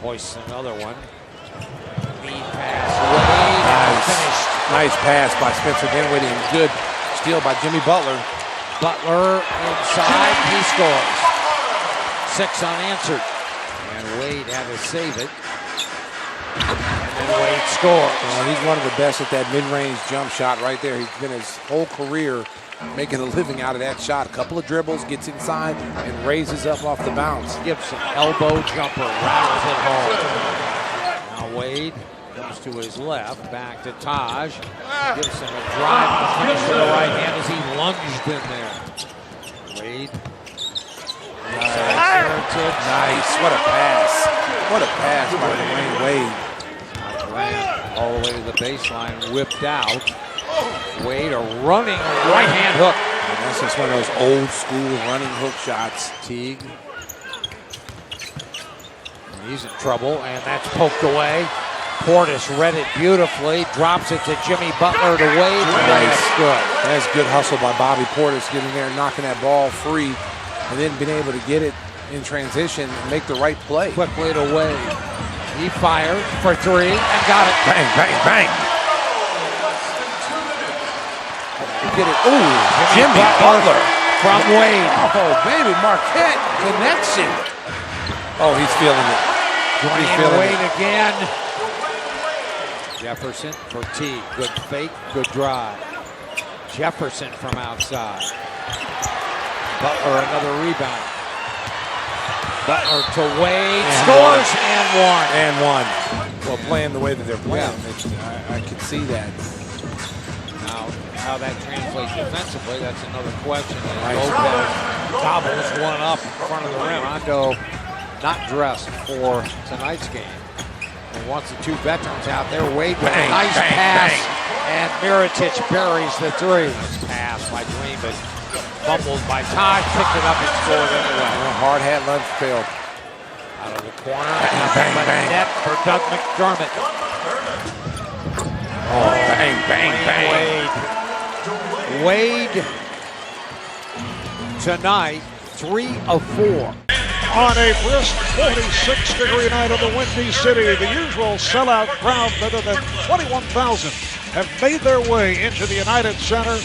Hoists another one. Lead pass. Wade. Finished. Nice pass by Spencer Dinwiddie and good steal by Jimmy Butler. Butler inside. He scores. 6 unanswered. And Wade had to save it. And then Wade scores. He's one of the best at that mid-range jump shot right there. He's been his whole career making a living out of that shot. A couple of dribbles, gets inside, and raises up off the bounce. Gibson, elbow jumper, rattles it home. Now Wade comes to his left, back to Taj. Gibson a drive and finish with the right hand as he lunged in there. Wade. Nice. What a pass. What a pass by Dwyane Wade. Dwyane all the way to the baseline, whipped out. Wade a running right hand hook. And that's just one of those old school running hook shots. Teague. He's in trouble, and that's poked away. Portis read it beautifully, drops it to Jimmy Butler to Wade. Nice. That's good. That's good hustle by Bobby Portis, getting there, knocking that ball free, and then being able to get it in transition and make the right play. Quickly to Wade. He fired for 3 and got it. Bang, bang, bang. Get it. Ooh, Jimmy Butler from Wade. Oh, baby, Marquette connection. Oh, he's feeling it. He's feeling Wade it again. Jefferson for T. Good fake, good drive. Jefferson from outside. Butler another rebound. Butler to Wade, and scores one. and one. Well, playing the way that they're playing, I can see that. Now, how that translates defensively, that's another question. Nice. Lopez gobbles one up in front of the rim. Rondo not dressed for tonight's game. And once the 2 veterans out there, Wade with a nice pass. And Mirotic buries the 3. Nice pass by Dwyane, but fumbled by Taj, picked it up and scored anyway. Hard hat lunch failed. Out of the corner, bang, bang. net for Doug McDermott. Oh, bang, bang, bang. Wade tonight, 3 of 4. On a brisk 46-degree night in the Windy City, the usual sellout crowd, better than 21,000, have made their way into the United Center.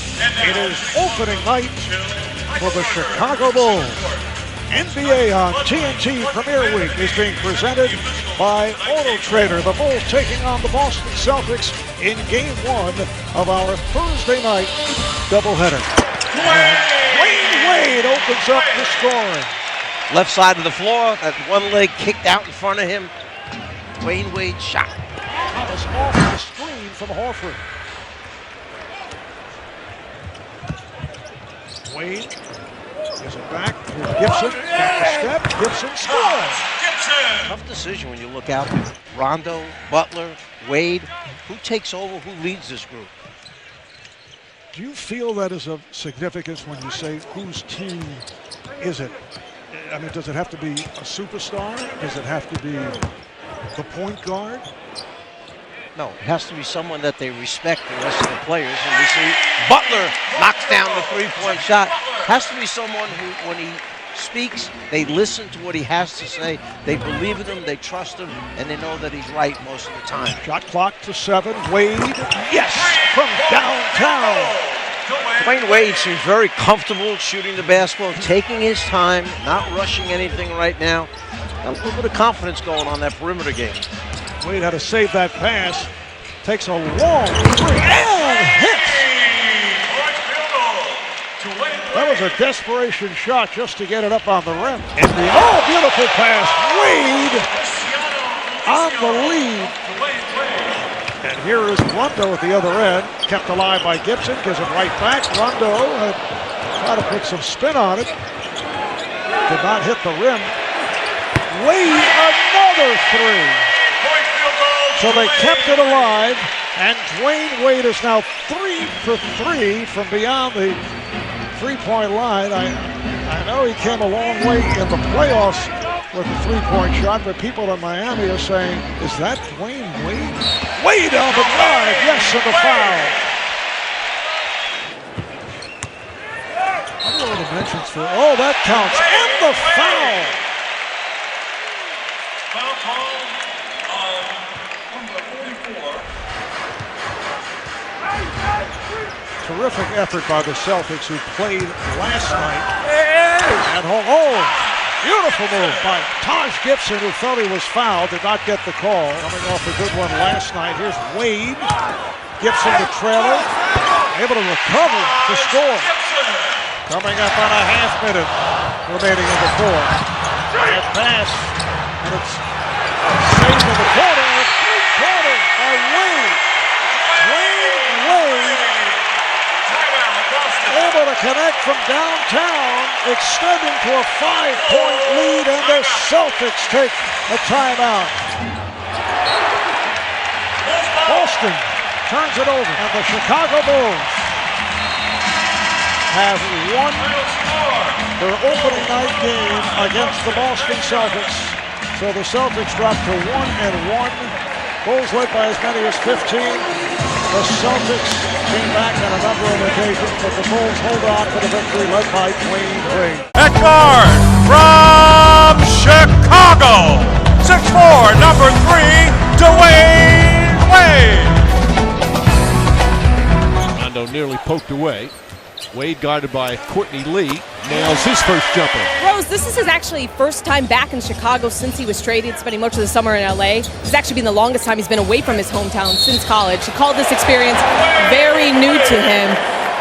It is opening night for the Chicago Bulls. NBA on TNT Premier Week is being presented by Auto Trader. The Bulls taking on the Boston Celtics in Game 1 of our Thursday night doubleheader. Dwyane Wade opens up the scoring. Left side of the floor, that one leg kicked out in front of him. Dwyane Wade shot. Thomas off the screen from Horford. Wade gives it back to Gibson. Got the step. Gibson scores. Tough decision when you look out. Rondo, Butler, Wade. Who takes over? Who leads this group? Do you feel that is of significance when you say whose team is it? I mean, does it have to be a superstar? Does it have to be the point guard? No, it has to be someone that they respect the rest of the players. And we see Butler knocks down the 3-point shot. Has to be someone who, when he speaks, they listen to what he has to say. They believe in him, they trust him, and they know that he's right most of the time. Shot clock to 7. Wade, yes, from downtown. Dwyane Wade seems very comfortable shooting the basketball, taking his time, not rushing anything right now. A little bit of confidence going on that perimeter game. Wade had to save that pass. Takes a long 3 and hits. That was a desperation shot just to get it up on the rim. Beautiful pass. Wade on the lead. And here is Rondo at the other end. Kept alive by Gibson. Gives it right back. Rondo had tried to put some spin on it. Did not hit the rim. Wade, another 3. So they kept it alive. And Dwyane Wade is now 3 for 3 from beyond the 3-point line. I know he came a long way in the playoffs with a 3-point shot, but people in Miami are saying, is that Dwyane Wade? Wade on the drive, yes, and the foul. Honorable mentions for, that counts, and the foul. Terrific effort by the Celtics, who played last night at home. Oh, beautiful move by Taj Gibson, who felt he was fouled, did not get the call. Coming off a good one last night. Here's Wade. Gibson, the trailer, able to recover to score. Coming up on a half minute remaining in the fourth. Bad pass, and it's saved in the corner. Three-pointer by Wade. Wade. Able to connect from downtown, extending to a 5-point lead, and the Celtics take a timeout. Boston turns it over, and the Chicago Bulls have won their opening night game against the Boston Celtics. So the Celtics drop to 1-1. Bulls led by as many as 15. The Celtics came back on a number of occasions, but the Bulls hold on for the victory, led by Dwyane Wade. At guard from Chicago, 6'4", number 3, Dwyane Wade. Rondo nearly poked away. Wade guarded by Courtney Lee, nails his first jumper. Rose, this is his actually first time back in Chicago since he was traded, spending much of the summer in LA. It's actually been the longest time he's been away from his hometown since college. He called this experience very new to him.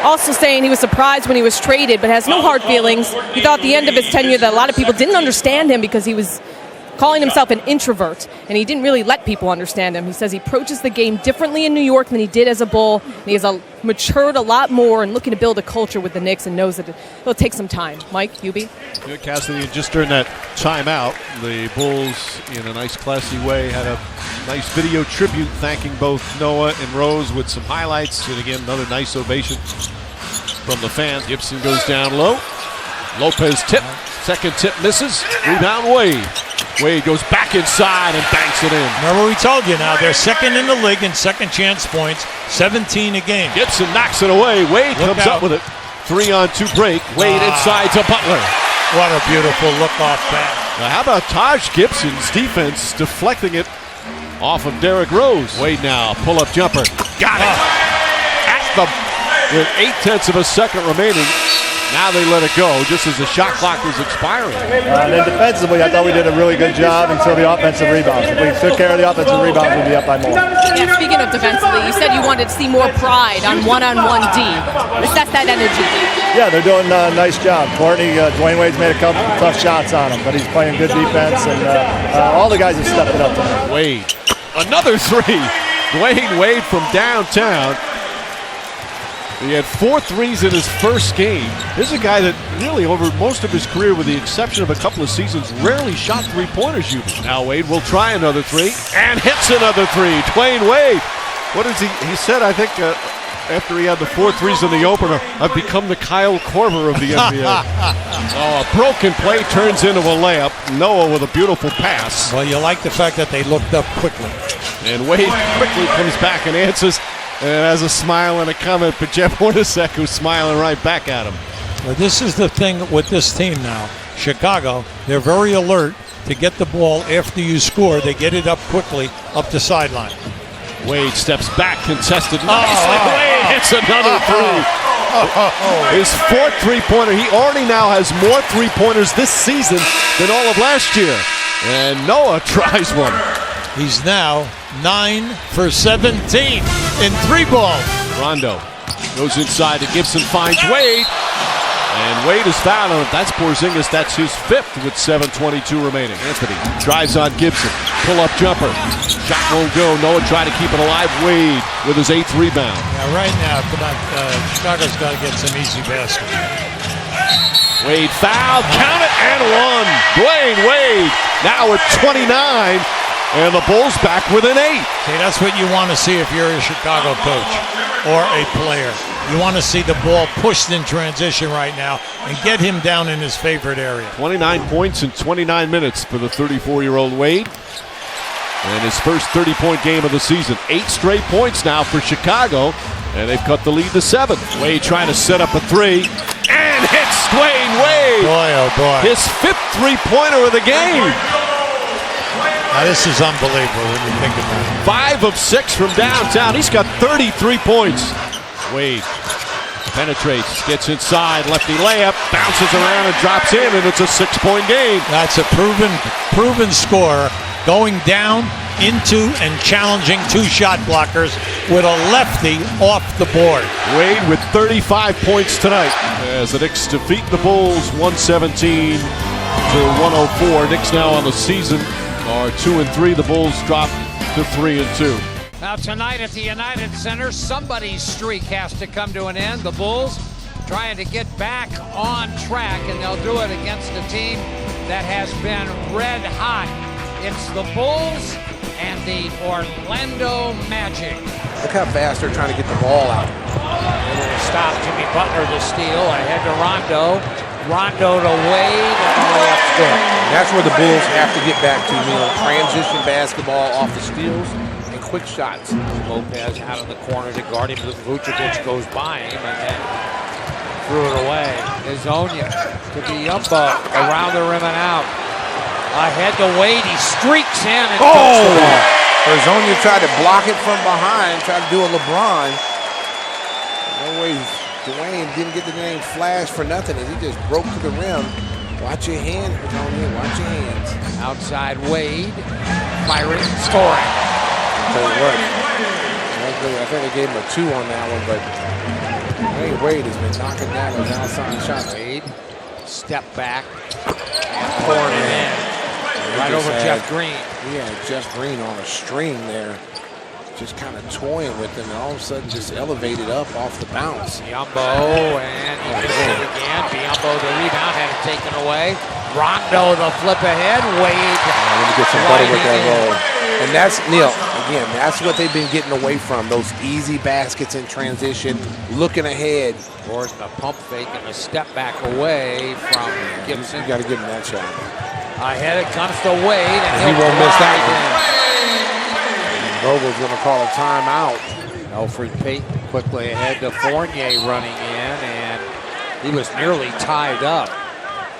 Also saying he was surprised when he was traded, but has no hard feelings. He thought at the end of his tenure that a lot of people didn't understand him because he was calling himself an introvert, and he didn't really let people understand him. He says he approaches the game differently in New York than he did as a Bull, and he has matured a lot more and looking to build a culture with the Knicks and knows that it'll take some time. Mike, Hubie? Good, Cassidy. And just during that timeout, the Bulls, in a nice, classy way, had a nice video tribute thanking both Noah and Rose with some highlights. And again, another nice ovation from the fans. Gibson goes down low. Lopez tip. Second tip misses. Rebound Wade. Wade goes back inside and banks it in. Remember we told you now, they're second in the league in second chance points, 17 a game. Gibson knocks it away. Wade comes up with it. 3-on-2 break. Wade inside to Butler. What a beautiful look-off pass. Now how about Taj Gibson's defense deflecting it off of Derrick Rose? Wade now, pull-up jumper. Got it. With 0.8 of a second remaining. Now they let it go just as the shot clock was expiring. And then defensively, I thought we did a really good job until the offensive rebounds. If we took care of the offensive rebounds, we'd be up by more. Yeah, speaking of defensively, you said you wanted to see more pride on one-on-one D. Assess that energy. Yeah, they're doing a nice job. Courtney, Dwyane Wade's made a couple tough shots on him, but he's playing good defense, and all the guys have stepped it up tonight. Wade, another three. Dwyane Wade from downtown. He had 4 threes in his first game. This is a guy that really, over most of his career, with the exception of a couple of seasons, rarely shot three-pointers. Now Wade will try another three and hits another three. Dwyane Wade, what is he? He said, I think, after he had the 4 threes in the opener, I've become the Kyle Korver of the NBA. A broken play turns into a layup. Noah with a beautiful pass. Well, you like the fact that they looked up quickly. And Wade quickly comes back and answers. And has a smile and a comment, but Jeff Hornacek who's smiling right back at him. Well, this is the thing with this team now. Chicago, they're very alert to get the ball after you score. They get it up quickly up the sideline. Wade steps back, contested nicely. Wade hits another three. His 4th three-pointer. He already now has more three-pointers this season than all of last year. And Noah tries one. He's now 9 for 17 in 3 balls. Rondo goes inside to Gibson, finds Wade. And Wade is fouled on it. That's Porzingis. That's his 5th with 7:22 remaining. Anthony drives on Gibson. Pull-up jumper. Shot won't go. Noah tried to keep it alive. Wade with his 8th rebound. Now, right now, Chicago's got to get some easy baskets. Wade fouled. Count it and one. Dwyane Wade now at 29. And the Bulls back with an 8. See, that's what you want to see if you're a Chicago coach or a player. You want to see the ball pushed in transition right now and get him down in his favorite area. 29 points in 29 minutes for the 34-year-old Wade. And his first 30-point game of the season. 8 straight points now for Chicago. And they've cut the lead to 7. Wade trying to set up a 3. And hits Dwyane Wade. Boy, oh boy. His 5th three-pointer of the game. Now this is unbelievable when you think about it. 5 of 6 from downtown. He's got 33 points. Wade penetrates, gets inside, lefty layup, bounces around and drops in, and it's a 6-point game. That's a proven scorer, going down into and challenging 2 shot blockers with a lefty off the board. Wade with 35 points tonight as the Knicks defeat the Bulls 117 to 104. Knicks now on the season are 2-3. The Bulls drop to 3-2. Now tonight at the United Center, somebody's streak has to come to an end. The Bulls trying to get back on track, and they'll do it against a team that has been red hot. It's the Bulls and the Orlando Magic. Look how fast they're trying to get the ball out. Able to stop Jimmy Butler to steal. Ahead to Rondo. Rondo to Wade, and the layup's good. And that's where the Bulls have to get back to, transition basketball off the steals and quick shots. Lopez out in the corner to guard him. Vucevic goes by him and then threw it away. Izonia to Biyombo around the rim and out. Ahead to Wade, he streaks in and touches the ball. Izonia tried to block it from behind, tried to do a LeBron. No way, Dwyane didn't get the name Flash for nothing, and he just broke to the rim. Watch your hand, Izonia, watch your hands. Outside Wade, firing, scoring. Tell you what, I think they gave him a 2 on that one, but Wade has been knocking down those outside shots. Wade, step back, and pouring it in. Right over Jeff Green. Yeah, Jeff Green on a string there, just kind of toying with him, and all of a sudden just elevated up off the bounce. Biyombo, and he missed it again. Biyombo, the rebound, had it taken away. Rondo, the flip ahead. Wade. Let me get some butter with that roll. And that's, Neil, again, that's what they've been getting away from, those easy baskets in transition, looking ahead. Gordon, a pump fake and a step back away from Gibson. You got to give him that shot. Ahead it comes to Wade, and he won't miss that one. Vogel's going to call a timeout. Elfrid Payton quickly ahead to Fournier running in, and he was nearly tied up.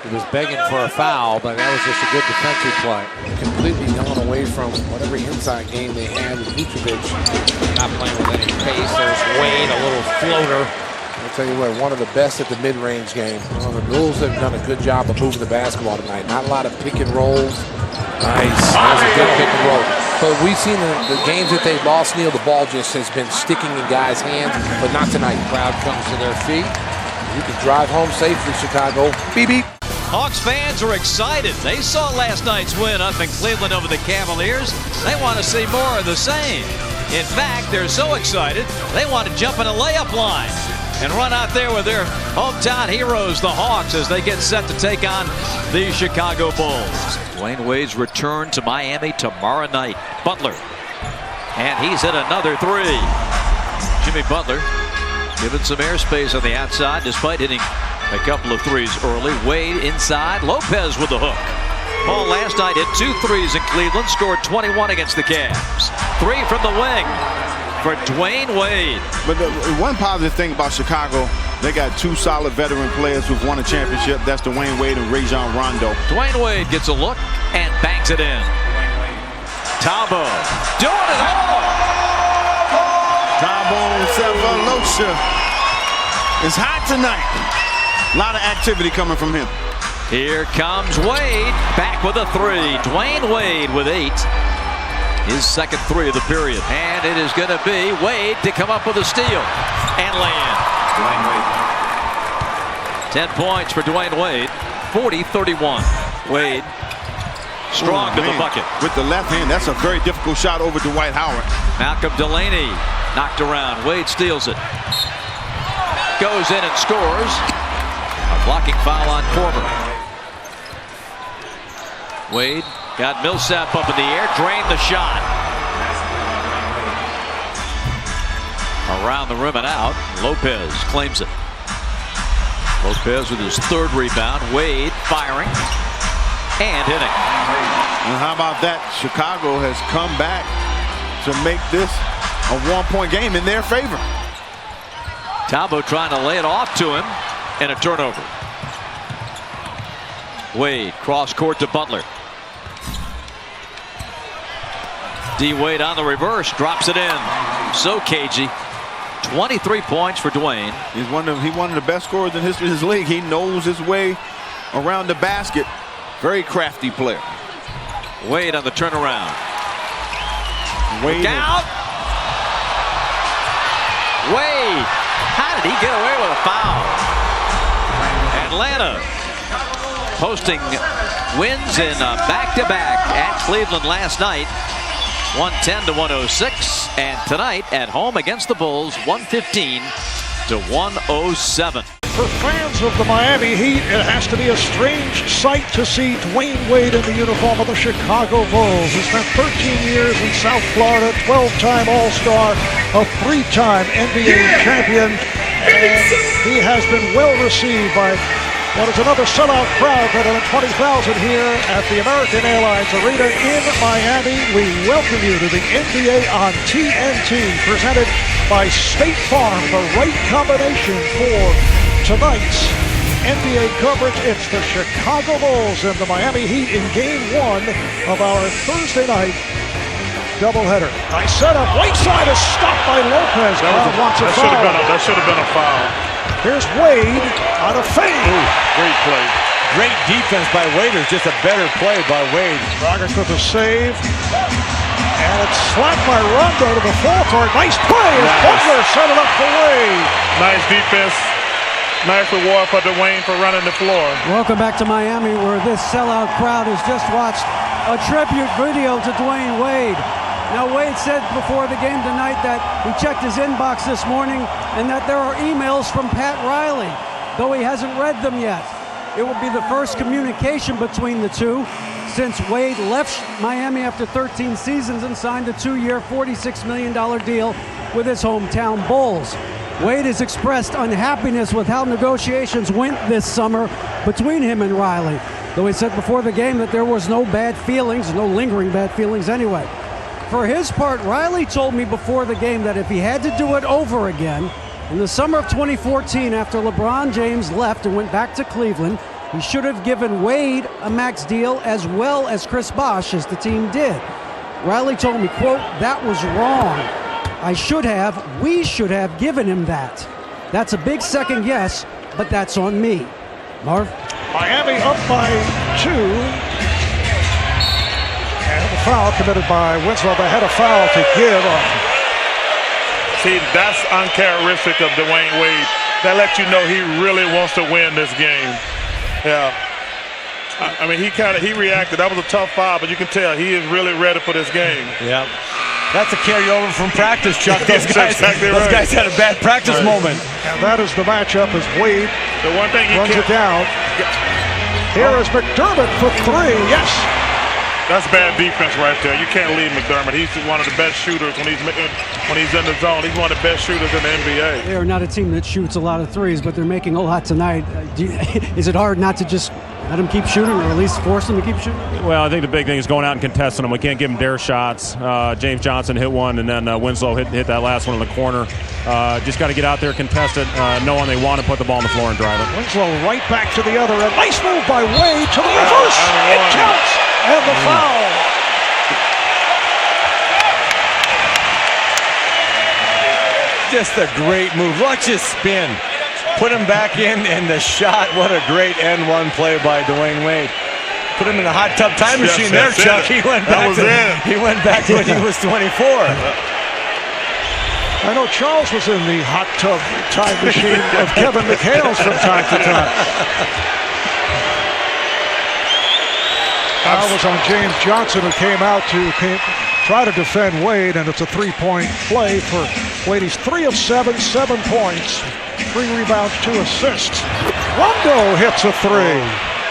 He was begging for a foul, but that was just a good defensive play. Completely gone away from whatever inside game they had with Vucevic. Not playing with any pace. There's Wade, a little floater. I'll tell you what, one of the best at the mid-range game. The Bulls have done a good job of moving the basketball tonight. Not a lot of pick and rolls. Nice. That was a good pick and roll. But we've seen the games that they've lost, Neil, the ball just has been sticking in guys' hands, but not tonight. Crowd comes to their feet. You can drive home safely, Chicago. Beep, beep. Hawks fans are excited. They saw last night's win up in Cleveland over the Cavaliers. They want to see more of the same. In fact, they're so excited, they want to jump in a layup line and run out there with their hometown heroes, the Hawks, as they get set to take on the Chicago Bulls. Dwyane Wade's return to Miami tomorrow night. Butler, and he's hit another 3. Jimmy Butler given some airspace on the outside despite hitting a couple of threes early. Wade inside, Lopez with the hook. Paul last night hit 2 threes in Cleveland, scored 21 against the Cavs. 3 from the wing for Dwyane Wade. But the one positive thing about Chicago, they got 2 solid veteran players who've won a championship. That's Dwyane Wade and Rajon Rondo. Dwyane Wade gets a look and bangs it in. Tabo doing it all. Tabo Sefolosha is hot tonight. A lot of activity coming from him. Here comes Wade, back with a 3. Dwyane Wade with 8. His second 3 of the period. And it is going to be Wade to come up with a steal and lay in. Dwyane Wade. 10 points for Dwyane Wade, 40-31. Wade strong to the bucket. With the left hand, that's a very difficult shot over Dwight Howard. Malcolm Delaney knocked around. Wade steals it. Goes in and scores. A blocking foul on Korver. Wade got Millsap up in the air, drained the shot. Around the rim and out. Lopez claims it. Lopez with his 3rd rebound. Wade firing and hitting. And how about that? Chicago has come back to make this a 1-point game in their favor. Tabo trying to lay it off to him, and a turnover. Wade cross court to Butler. D. Wade on the reverse, drops it in. So cagey. 23 points for Dwyane. He's one of the best scorers in history of his league. He knows his way around the basket. Very crafty player. Wade on the turnaround. Wade Look out! Wade! How did he get away with a foul? Atlanta posting wins in back-to-back at Cleveland last night. 110-106, and tonight at home against the Bulls, 115-107. For fans of the Miami Heat, it has to be a strange sight to see Dwyane Wade in the uniform of the Chicago Bulls. He spent 13 years in South Florida, 12-time All-Star, a 3-time NBA champion, and he has been well received by what is another sellout crowd, better than 20,000 here at the American Airlines Arena in Miami. We welcome you to the NBA on TNT, presented by State Farm, the right combination for tonight's NBA coverage. It's the Chicago Bulls and the Miami Heat in Game 1 of our Thursday night doubleheader. Nice setup. Right side is stopped by Lopez. That should have been a foul. Here's Wade on a fade. Ooh, great play. Great defense by Wade. It's just a better play by Wade. Rockets with a save. And it's slapped by Rondo to the forecourt. Nice play. Nice. Butler set it up for Wade. Nice defense. Nice reward for Dwyane for running the floor. Welcome back to Miami, where this sellout crowd has just watched a tribute video to Dwyane Wade. Now, Wade said before the game tonight that he checked his inbox this morning and that there are emails from Pat Riley, though he hasn't read them yet. It will be the first communication between the two since Wade left Miami after 13 seasons and signed a 2-year, $46 million deal with his hometown Bulls. Wade has expressed unhappiness with how negotiations went this summer between him and Riley, though he said before the game that there was no bad feelings, no lingering bad feelings anyway. For his part, Riley told me before the game that if he had to do it over again, in the summer of 2014, after LeBron James left and went back to Cleveland, he should have given Wade a max deal as well as Chris Bosh, as the team did. Riley told me, quote, "That was wrong. We should have given him that. That's a big second guess, but that's on me." Marv? Miami up by 2. And the foul committed by Winslow. They had a foul to give up. See, that's uncharacteristic of Dwyane Wade. That lets you know he really wants to win this game. Yeah. I mean, he reacted. That was a tough foul, but you can tell he is really ready for this game. Yeah. That's a carryover from practice, Chuck. Those guys had a bad practice moment. And that is the matchup as Wade runs it down. Here is McDermott for 3. Yes. That's bad defense right there. You can't leave McDermott. He's one of the best shooters when he's in the zone. He's one of the best shooters in the NBA. They are not a team that shoots a lot of threes, but they're making a lot tonight. Is it hard not to just let them keep shooting, or at least force them to keep shooting? Well, I think the big thing is going out and contesting them. We can't give them dare shots. James Johnson hit one, and then Winslow hit that last one in the corner. Just got to get out there, contest it, knowing they want to put the ball on the floor and drive it. Winslow right back to the other end. Nice move by Wade to the reverse. It counts. And the foul. Just a great move. Watch his spin. Put him back in, and the shot. What a great N1 play by Dwyane Wade. Put him in a hot tub time machine there, Chuck. He went back to when he was 24. I know Charles was in the hot tub time machine of Kevin McHale's from time to time. That was on James Johnson, who came out to try to defend Wade, and it's a 3-point play for Wade. He's 3 of 7, 7 points, 3 rebounds, 2 assists. Rondo hits a 3.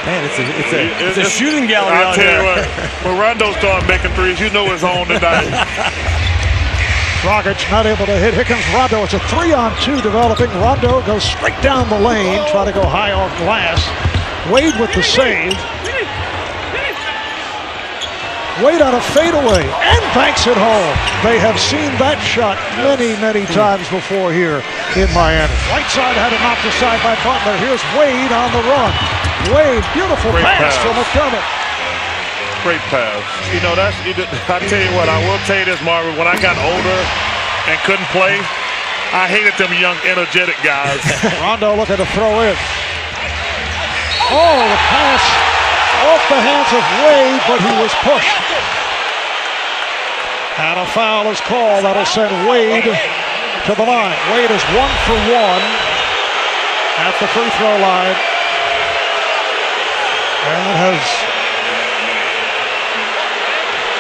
Man, it's a shooting gallery out there. What, when Rondo started making threes, you know it's on tonight. Rockets not able to hit. Here comes Rondo. It's a 3-on-2 developing. Rondo goes straight down the lane, try to go high off glass. Wade with the save. Wade on a fadeaway and banks it home. They have seen that shot many, many times before here in Miami. Right side had it knocked aside by Butler. Here's Wade on the run. Wade, beautiful pass from McDermott. great pass. You know, I tell you what, I will tell you this, Marvin. When I got older and couldn't play, I hated them young, energetic guys. Rondo looking to throw in. Oh, the pass off the hands of Wade, but he was pushed. And a foul is called. That'll send Wade to the line. Wade is 1 for 1 at the free throw line. And has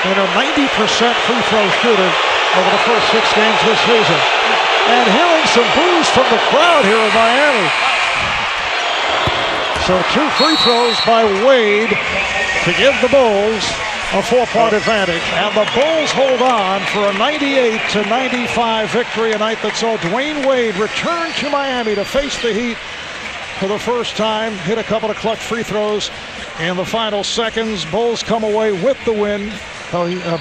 been a 90% free throw shooter over the first 6 games this season. And hearing some boos from the crowd here in Miami. So 2 free throws by Wade to give the Bulls a 4-point advantage. And the Bulls hold on for a 98-95 victory, a night that saw Dwyane Wade return to Miami to face the Heat for the first time, hit a couple of clutch free throws in the final seconds. Bulls come away with the win.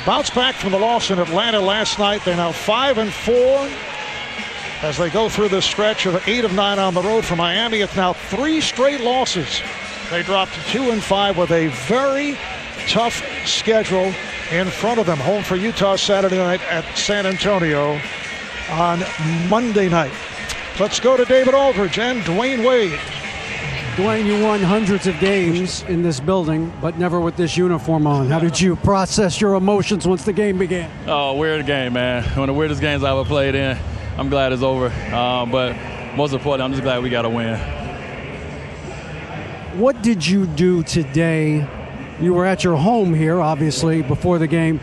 Bounce back from the loss in Atlanta last night. They're now 5-4 as they go through this stretch of 8 of 9 on the road for Miami. It's now 3 straight losses. They dropped to 2-5 with a very tough schedule in front of them. Home for Utah Saturday night, at San Antonio on Monday night. Let's go to David Aldridge and Dwyane Wade. Dwyane, you won hundreds of games in this building, but never with this uniform on. How did you process your emotions once the game began? Oh, weird game, man. One of the weirdest games I ever played in. I'm glad it's over, but most importantly, I'm just glad we got a win. What did you do today? You were at your home here, obviously, before the game,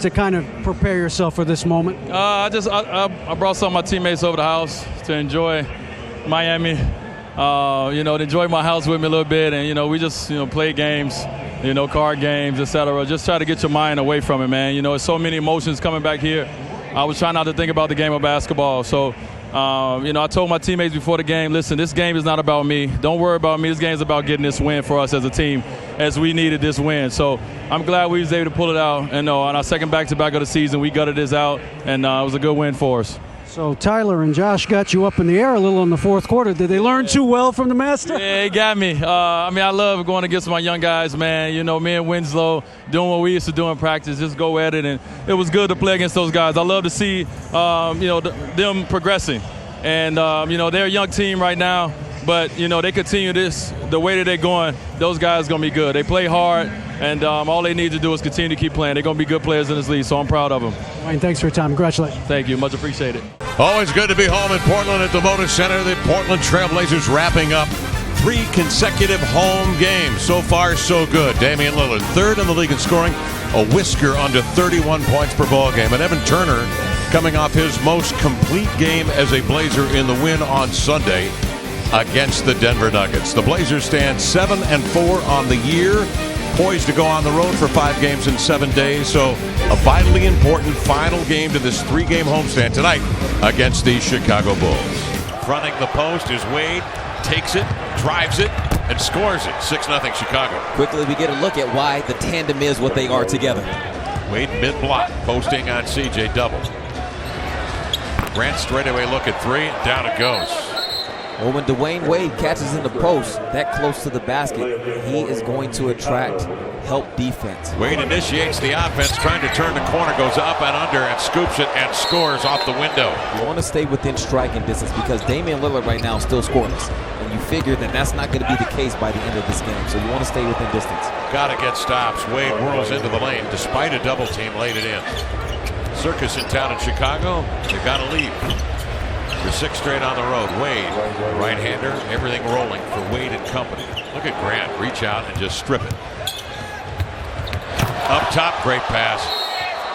to kind of prepare yourself for this moment. I brought some of my teammates over the house to enjoy Miami. To enjoy my house with me a little bit, and we just play games, card games, etc. Just try to get your mind away from it, man. There's so many emotions coming back here. I was trying not to think about the game of basketball. So, I told my teammates before the game, listen, this game is not about me. Don't worry about me. This game is about getting this win for us as a team, as we needed this win. So I'm glad we was able to pull it out. And on our second back-to-back of the season, we gutted this out, and it was a good win for us. So Tyler and Josh got you up in the air a little in the fourth quarter. Did they learn too well from the master? Yeah, he got me. I love going against my young guys, man. Me and Winslow doing what we used to do in practice, just go at it. And it was good to play against those guys. I love to see, them progressing. And, they're a young team right now. But, they continue this, the way that they're going, those guys are going to be good. They play hard, and all they need to do is continue to keep playing. They're going to be good players in this league, so I'm proud of them. Dwyane, thanks for your time. Congratulations. Thank you. Much appreciated. Always good to be home in Portland at the Moda Center. The Portland Trailblazers wrapping up 3 consecutive home games. So far, so good. Damian Lillard, 3rd in the league in scoring, a whisker under 31 points per ball game. And Evan Turner coming off his most complete game as a Blazer in the win on Sunday against the Denver Nuggets. The Blazers stand 7-4 on the year, poised to go on the road for 5 games in 7 days. So a vitally important final game to this 3-game homestand tonight against the Chicago Bulls. Fronting the post is Wade, takes it, drives it, and scores it. 6-0 Chicago. Quickly we get a look at why the tandem is what they are together. Wade mid-block, posting on CJ double. Grant straightaway look at 3, and down it goes. Well, when Dwyane Wade catches in the post that close to the basket, he is going to attract help defense. Wade initiates the offense, trying to turn the corner, goes up and under and scoops it and scores off the window. You want to stay within striking distance because Damian Lillard right now is still scoreless. And you figure that that's not going to be the case by the end of this game. So you want to stay within distance. Got to get stops. Wade whirls into the lane despite a double team, laid it in. Circus in town in Chicago. They've got to leave. For 6 straight on the road. Wade, right-hander, everything rolling for Wade and company. Look at Grant reach out and just strip it. Up top, great pass.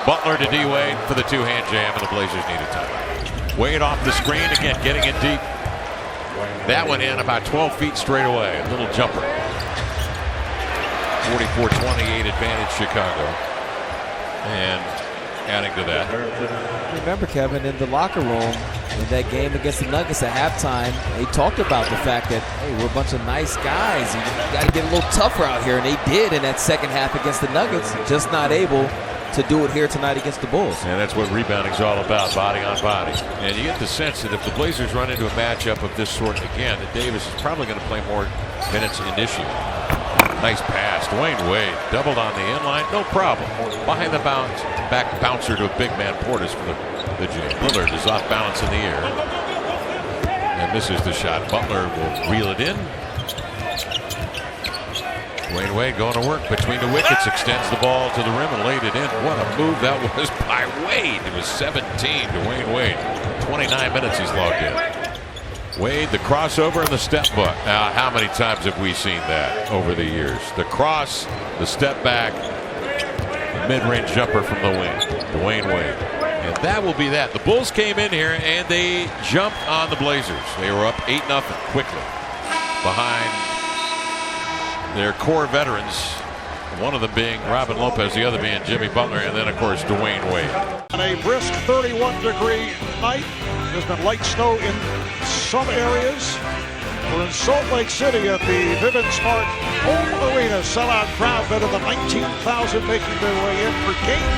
Butler to D-Wade for the 2-hand jam, and the Blazers need a time. Wade off the screen again, getting it deep. That one in about 12 feet straight away. A little jumper. 44-28 advantage Chicago. And adding to that. Remember, Kevin, in the locker room, in that game against the Nuggets at halftime, they talked about the fact that, hey, we're a bunch of nice guys. You got to get a little tougher out here, and they did in that second half against the Nuggets, just not able to do it here tonight against the Bulls. And that's what rebounding's all about, body on body. And you get the sense that if the Blazers run into a matchup of this sort again, that Davis is probably going to play more minutes initially. Nice pass. Dwyane Wade doubled on the inline. No problem. Behind the bounce. Back bouncer to a big man. Portis for the Jam. Lillard is off balance in the air. And misses the shot. Butler will reel it in. Dwyane Wade going to work between the wickets. Extends the ball to the rim and laid it in. What a move that was by Wade. It was 17. Dwyane Wade. 29 minutes he's logged in. Wade, the crossover and the step back. Now, how many times have we seen that over the years? The cross, the step back, the mid-range jumper from the wing. Dwyane Wade. And that will be that. The Bulls came in here and they jumped on the Blazers. They were up 8-0 quickly behind their core veterans. One of them being Robin Lopez, the other being Jimmy Butler, and then, of course, Dwyane Wade. On a brisk 31-degree night, there's been light snow in some areas. We're in Salt Lake City at the Vivint Smart Home Arena. Sellout crowd, better than 19,000 making their way in for Game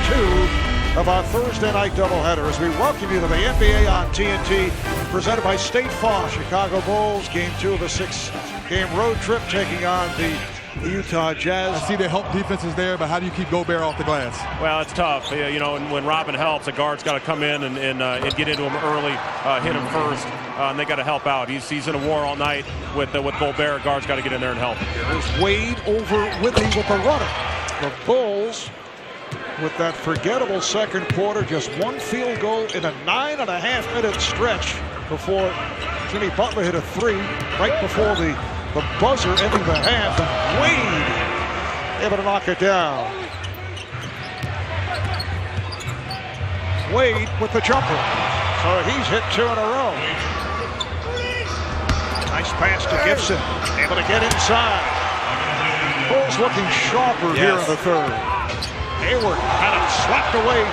2 of our Thursday night doubleheader. As we welcome you to the NBA on TNT, presented by State Farm. Chicago Bulls, Game 2 of a 6-game road trip, taking on the Utah Jazz. I see the help defense is there, but how do you keep Gobert off the glass? Well, it's tough. You know, when Robin helps, the guard's got to come in and get into him early, hit him first, and they got to help out. He's in a war all night with Gobert. Guard's got to get in there and help. Here's Wade over Whitney with the runner. The Bulls, with that forgettable second quarter, just one field goal in a 9.5-minute stretch before Jimmy Butler hit a three right before the buzzer ending the half, and Wade able to knock it down. Wade with the jumper. So he's hit 2 in a row. Nice pass to Gibson. Able to get inside. Bulls looking sharper here in the third. Hayward kind of slapped away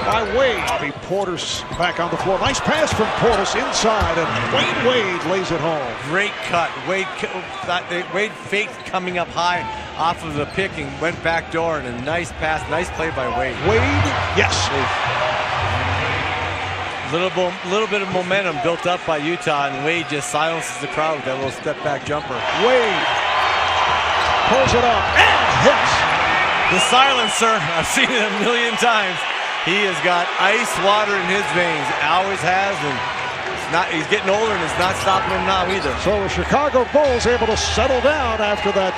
by Wade. Bobby Portis back on the floor. Nice pass from Portis inside, and Wade lays it home. Great cut. Wade faked coming up high off of the pick and went back door, and a nice pass, nice play by Wade. Wade, yes. Little bit of momentum built up by Utah, and Wade just silences the crowd with that little step back jumper. Wade pulls it up and hits. The silencer, I've seen it a million times. He has got ice water in his veins. Always has, and he's getting older, and it's not stopping him now either. So the Chicago Bulls able to settle down after that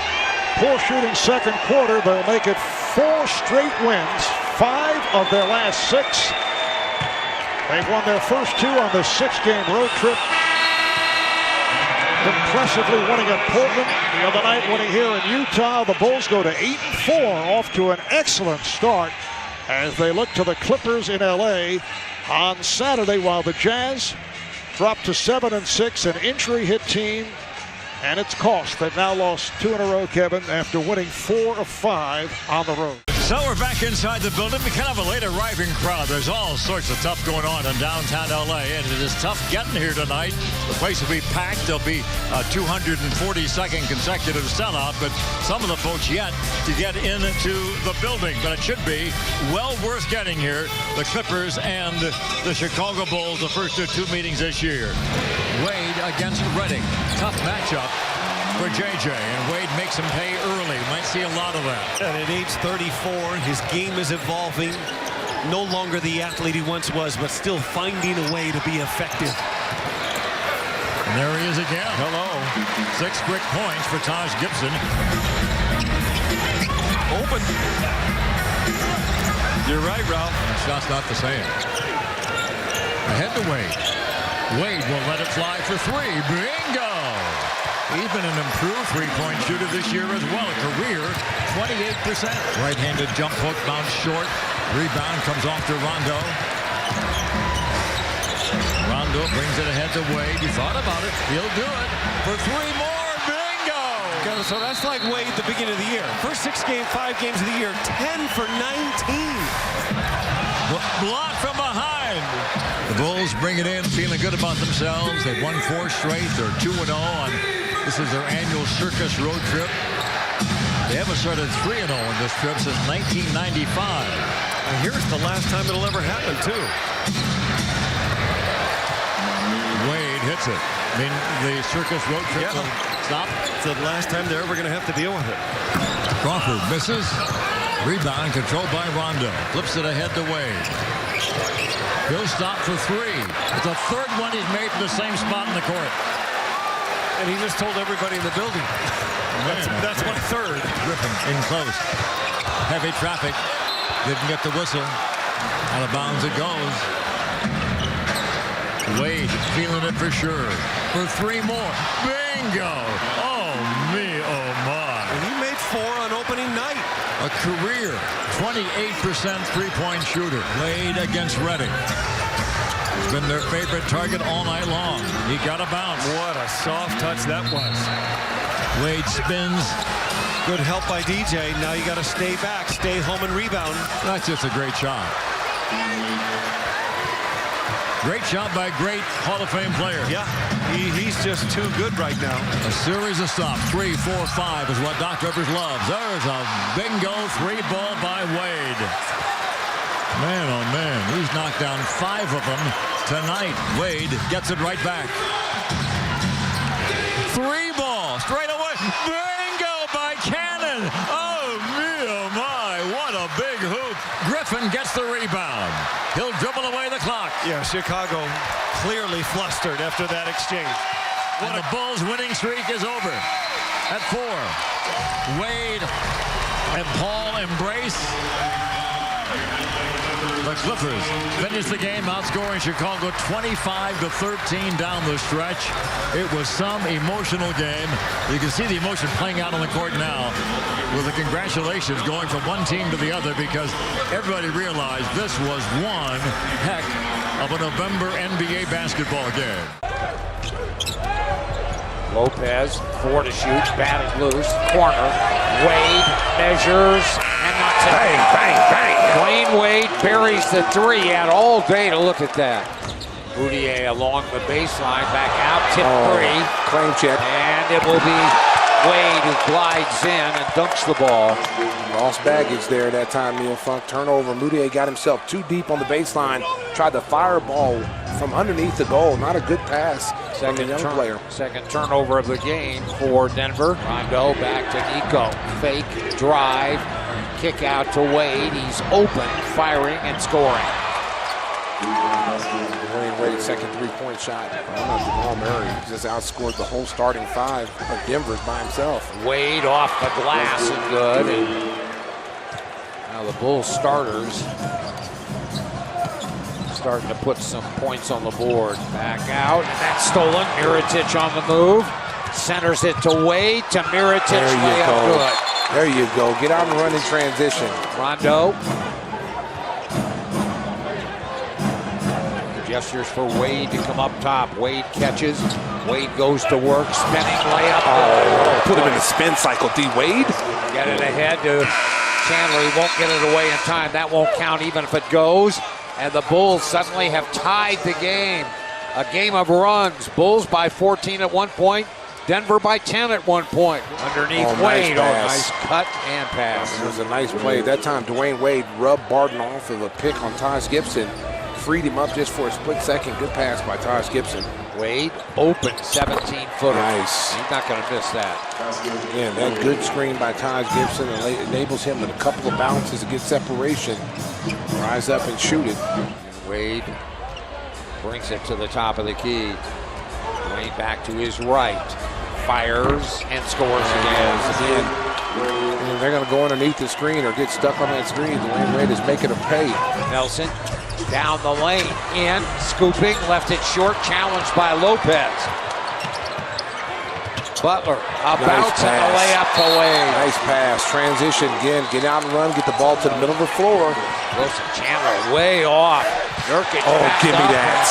poor shooting second quarter. They'll make it 4 straight wins, 5 of their last 6. They've won their first 2 on the 6-game road trip. Impressively winning at Portland. The other night winning here in Utah. The Bulls go to 8-4, off to an excellent start as they look to the Clippers in LA on Saturday, while the Jazz dropped to 7-6, an injury-hit team, and it's cost. They've now lost 2 in a row, Kevin, after winning 4 of 5 on the road. So we're back inside the building. Kind of a late arriving crowd. There's all sorts of stuff going on in downtown LA, and it is tough getting here tonight. The place will be packed. There'll be a 242nd consecutive sellout, but some of the folks yet to get into the building. But it should be well worth getting here. The Clippers and the Chicago Bulls, the first of 2 meetings this year. Wade against Redding. Tough matchup for JJ, and Wade makes him pay early. Might see a lot of that. And at age 34, his game is evolving. No longer the athlete he once was, but still finding a way to be effective. And there he is again. Hello. 6 quick points for Taj Gibson. Open. You're right, Ralph. The shot's not the same. Ahead to Wade. Wade will let it fly for 3. Bingo! He's been an improved three-point shooter this year as well. A career 28%. Right-handed jump hook, bounce short. Rebound comes off to Rondo. Rondo brings it ahead to Wade. He thought about it. He'll do it for 3 more. Bingo! So that's like Wade at the beginning of the year. First 5 games of the year, 10 for 19. Block from behind. The Bulls bring it in, feeling good about themselves. They've won 4 straight. They're 2-0 on. This is their annual circus road trip. They haven't started 3-0 on this trip since 1995. And here's the last time it'll ever happen, too. Wade hits it. I mean, the circus road trip Stop. It's the last time they're ever going to have to deal with it. Crawford misses. Rebound controlled by Rondo. Flips it ahead to Wade. He'll stop for three. It's the third one he's made from the same spot in the court. And he just told everybody in the building. That's my third. Griffin in close. Heavy traffic. Didn't get the whistle. Out of bounds it goes. Wade feeling it for sure. For three more. Bingo! Oh me, oh my. And he made 4 on opening night. A career 28% three-point shooter. Wade against Redding. He's been their favorite target all night long. He got a bounce. What a soft touch that was. Wade spins. Good help by DJ. Now you got to stay back, stay home and rebound. That's just a great shot. Great shot by great Hall of Fame player. Yeah, he's just too good right now. A series of stops. 3, 4, 5 is what Doc Rivers loves. There's a bingo 3-ball by Wade. Man, oh man, he's knocked down 5 of them tonight. Wade gets it right back. 3-ball straight away. Bingo by Cannon. Oh me, oh my, what a big hoop. Griffin gets the rebound. He'll dribble away the clock. Yeah, Chicago clearly flustered after that exchange. And the Bulls' winning streak is over at 4. Wade and Paul embrace. The Clippers finish the game outscoring Chicago 25-13 down the stretch. It was some emotional game. You can see the emotion playing out on the court now with the congratulations going from one team to the other because everybody realized this was one heck of a November NBA basketball game. Lopez, 4 to shoot, batted loose, corner. Wade measures and knocks it. Bang, bang, bang. Dwyane Wade buries the 3. Had all day to look at that. Boudier along the baseline, back out, tip 3. Claim check. And it will be Wade who glides in and dunks the ball. Lost baggage there that time, Neil Funk. Turnover. Boudier got himself too deep on the baseline. Tried to fireball from underneath the goal. Not a good pass from the young player. Second turnover of the game for Denver. Rondo back to Nico. Fake, drive, kick out to Wade. He's open, firing and scoring. Dwyane Wade's second three-point shot. I'm not Jamal Murray. He just outscored the whole starting 5 of Denver's by himself. Wade off the glass and good. And now the Bulls starters starting to put some points on the board. Back out, and that's stolen. Mirotic on the move. Centers it to Wade, to Mirotic. There you go. Good. There you go. Get out and run in transition. Rondo. Gestures for Wade to come up top. Wade catches. Wade goes to work. Spinning layup. Oh, put him in the spin cycle. D. Wade. Get it ahead to Chandler. He won't get it away in time. That won't count even if it goes. And the Bulls suddenly have tied the game. A game of runs. Bulls by 14 at one point. Denver by 10 at one point. Underneath Wade. Nice nice cut and pass. It was a nice play. That time, Dwyane Wade rubbed Barton off of a pick on Taj Gibson. Freed him up just for a split second. Good pass by Taj Gibson. Wade open 17-footer. Nice. He's not going to miss that. Again, that good screen by Taj Gibson enables him with a couple of bounces to get separation. Rise up and shoot it. Wade brings it to the top of the key. Wade back to his right. Fires and scores again. And they're going to go underneath the screen or get stuck on that screen. Dwyane Wade is making a pay. Nelson down the lane, in, scooping, left it short, challenged by Lopez. Butler, a bounce and a layup to Wade. Nice pass, transition again, get out and run, get the ball to the middle of the floor. Wilson Chandler way off. Nurkic give me that.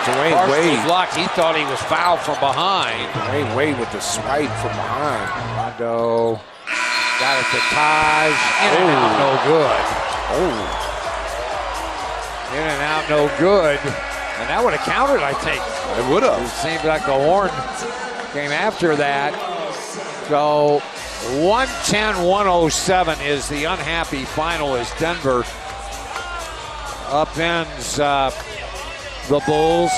Dwyane Wade. Blocked. He thought he was fouled from behind. Dwyane Wade with the swipe from behind. Rondo got it to Taj. In and out, no good. In and out, no good. And that would have counted, I think. It would have. It seemed like the horn came after that. So 110-107 is the unhappy final as Denver upends the Bulls.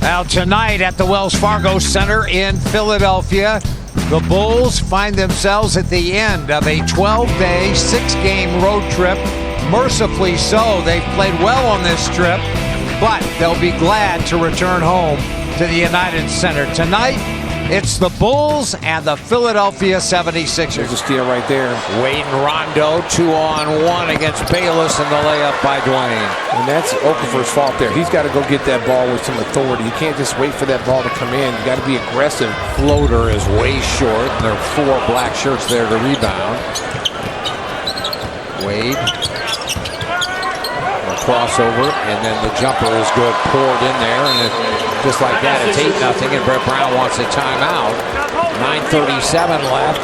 Now tonight at the Wells Fargo Center in Philadelphia, the Bulls find themselves at the end of a 12-day, 6-game road trip. Mercifully so, they've played well on this trip, but they'll be glad to return home to the United Center. Tonight, it's the Bulls and the Philadelphia 76ers. There's a steal right there. Wade and Rondo 2-on-1 against Bayless, and the layup by Dwyane. And that's Okafor's fault there. He's got to go get that ball with some authority. You can't just wait for that ball to come in. You got to be aggressive. Floater is way short. There are 4 black shirts there to rebound. Wade. A crossover, and then the jumper is good. Poured in there, and just like that, it's 8-0, and Brett Brown wants a timeout. 9:37 left,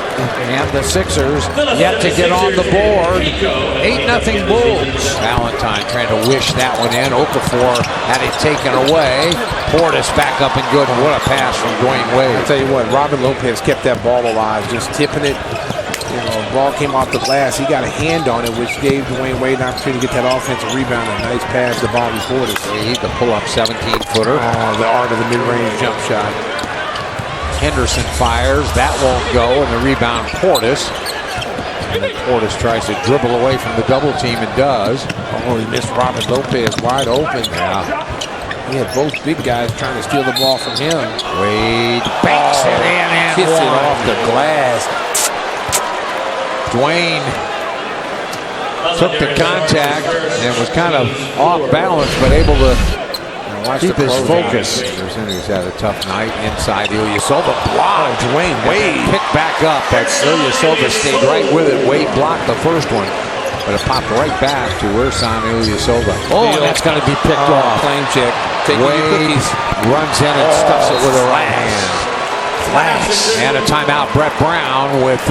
and the Sixers yet to get on the board. 8-0 Bulls. Valentine trying to wish that one in. Okafor had it taken away. Portis back up and good. What a pass from Dwyane Wade. I'll tell you what, Robin Lopez kept that ball alive, just tipping it. You know, the ball came off the glass. He got a hand on it, which gave Dwyane Wade an opportunity to get that offensive rebound. A nice pass to Bobby Portis. Wade, the pull-up 17-footer. Oh, the art of the mid-range jump shot. Henderson fires. That won't go, and the rebound Portis. And then Portis tries to dribble away from the double team and does. Oh, he missed Robin Lopez wide open. Yeah. He had both big guys trying to steal the ball from him. Wade banks it in and hits it off the glass. Dwyane took the contact and was kind of off balance, but able to keep his focus. He's had a tough night inside. Ilyasova blocked. Dwyane Wade Picked back up. That's Ilyasova stayed right with it. Wade blocked the first one, but it popped right back to Ersan Ilyasova. Oh, and that's going to be picked off. Claim check. Wade runs in and stuffs it with a right hand. Flash. And a timeout. Brett Brown with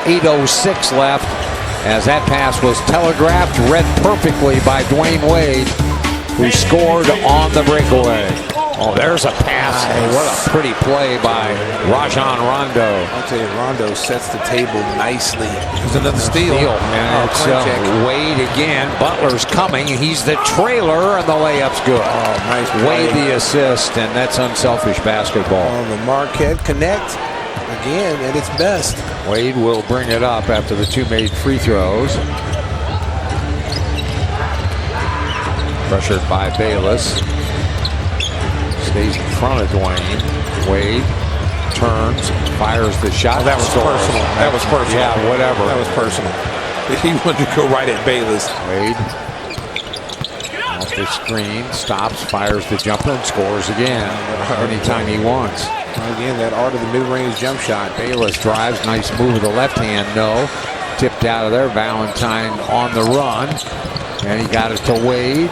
8:06 left, as that pass was telegraphed, read perfectly by Dwyane Wade, who scored on the breakaway. Oh, there's a pass. Hey, what a pretty play by Rajon Rondo. I'll tell you, Rondo sets the table nicely. There's another steal. And it's Wade again. Butler's coming. He's the trailer, and the layup's good. Oh, nice play. Wade the assist, and that's unselfish basketball. Oh, the Marquette Connect. Again, at its best. Wade will bring it up after the 2 made free throws. Pressured by Bayless. Stays in front of Dwyane. Wade turns, fires the shot. Oh, that was personal. That was personal. Yeah, whatever. That was personal. He wanted to go right at Bayless. Wade off the screen, stops, fires the jumper, and scores again anytime he wants. Again, that art of the mid-range jump shot. Bayless drives, nice move with the left hand, no. Tipped out of there, Valentine on the run. And he got it to Wade.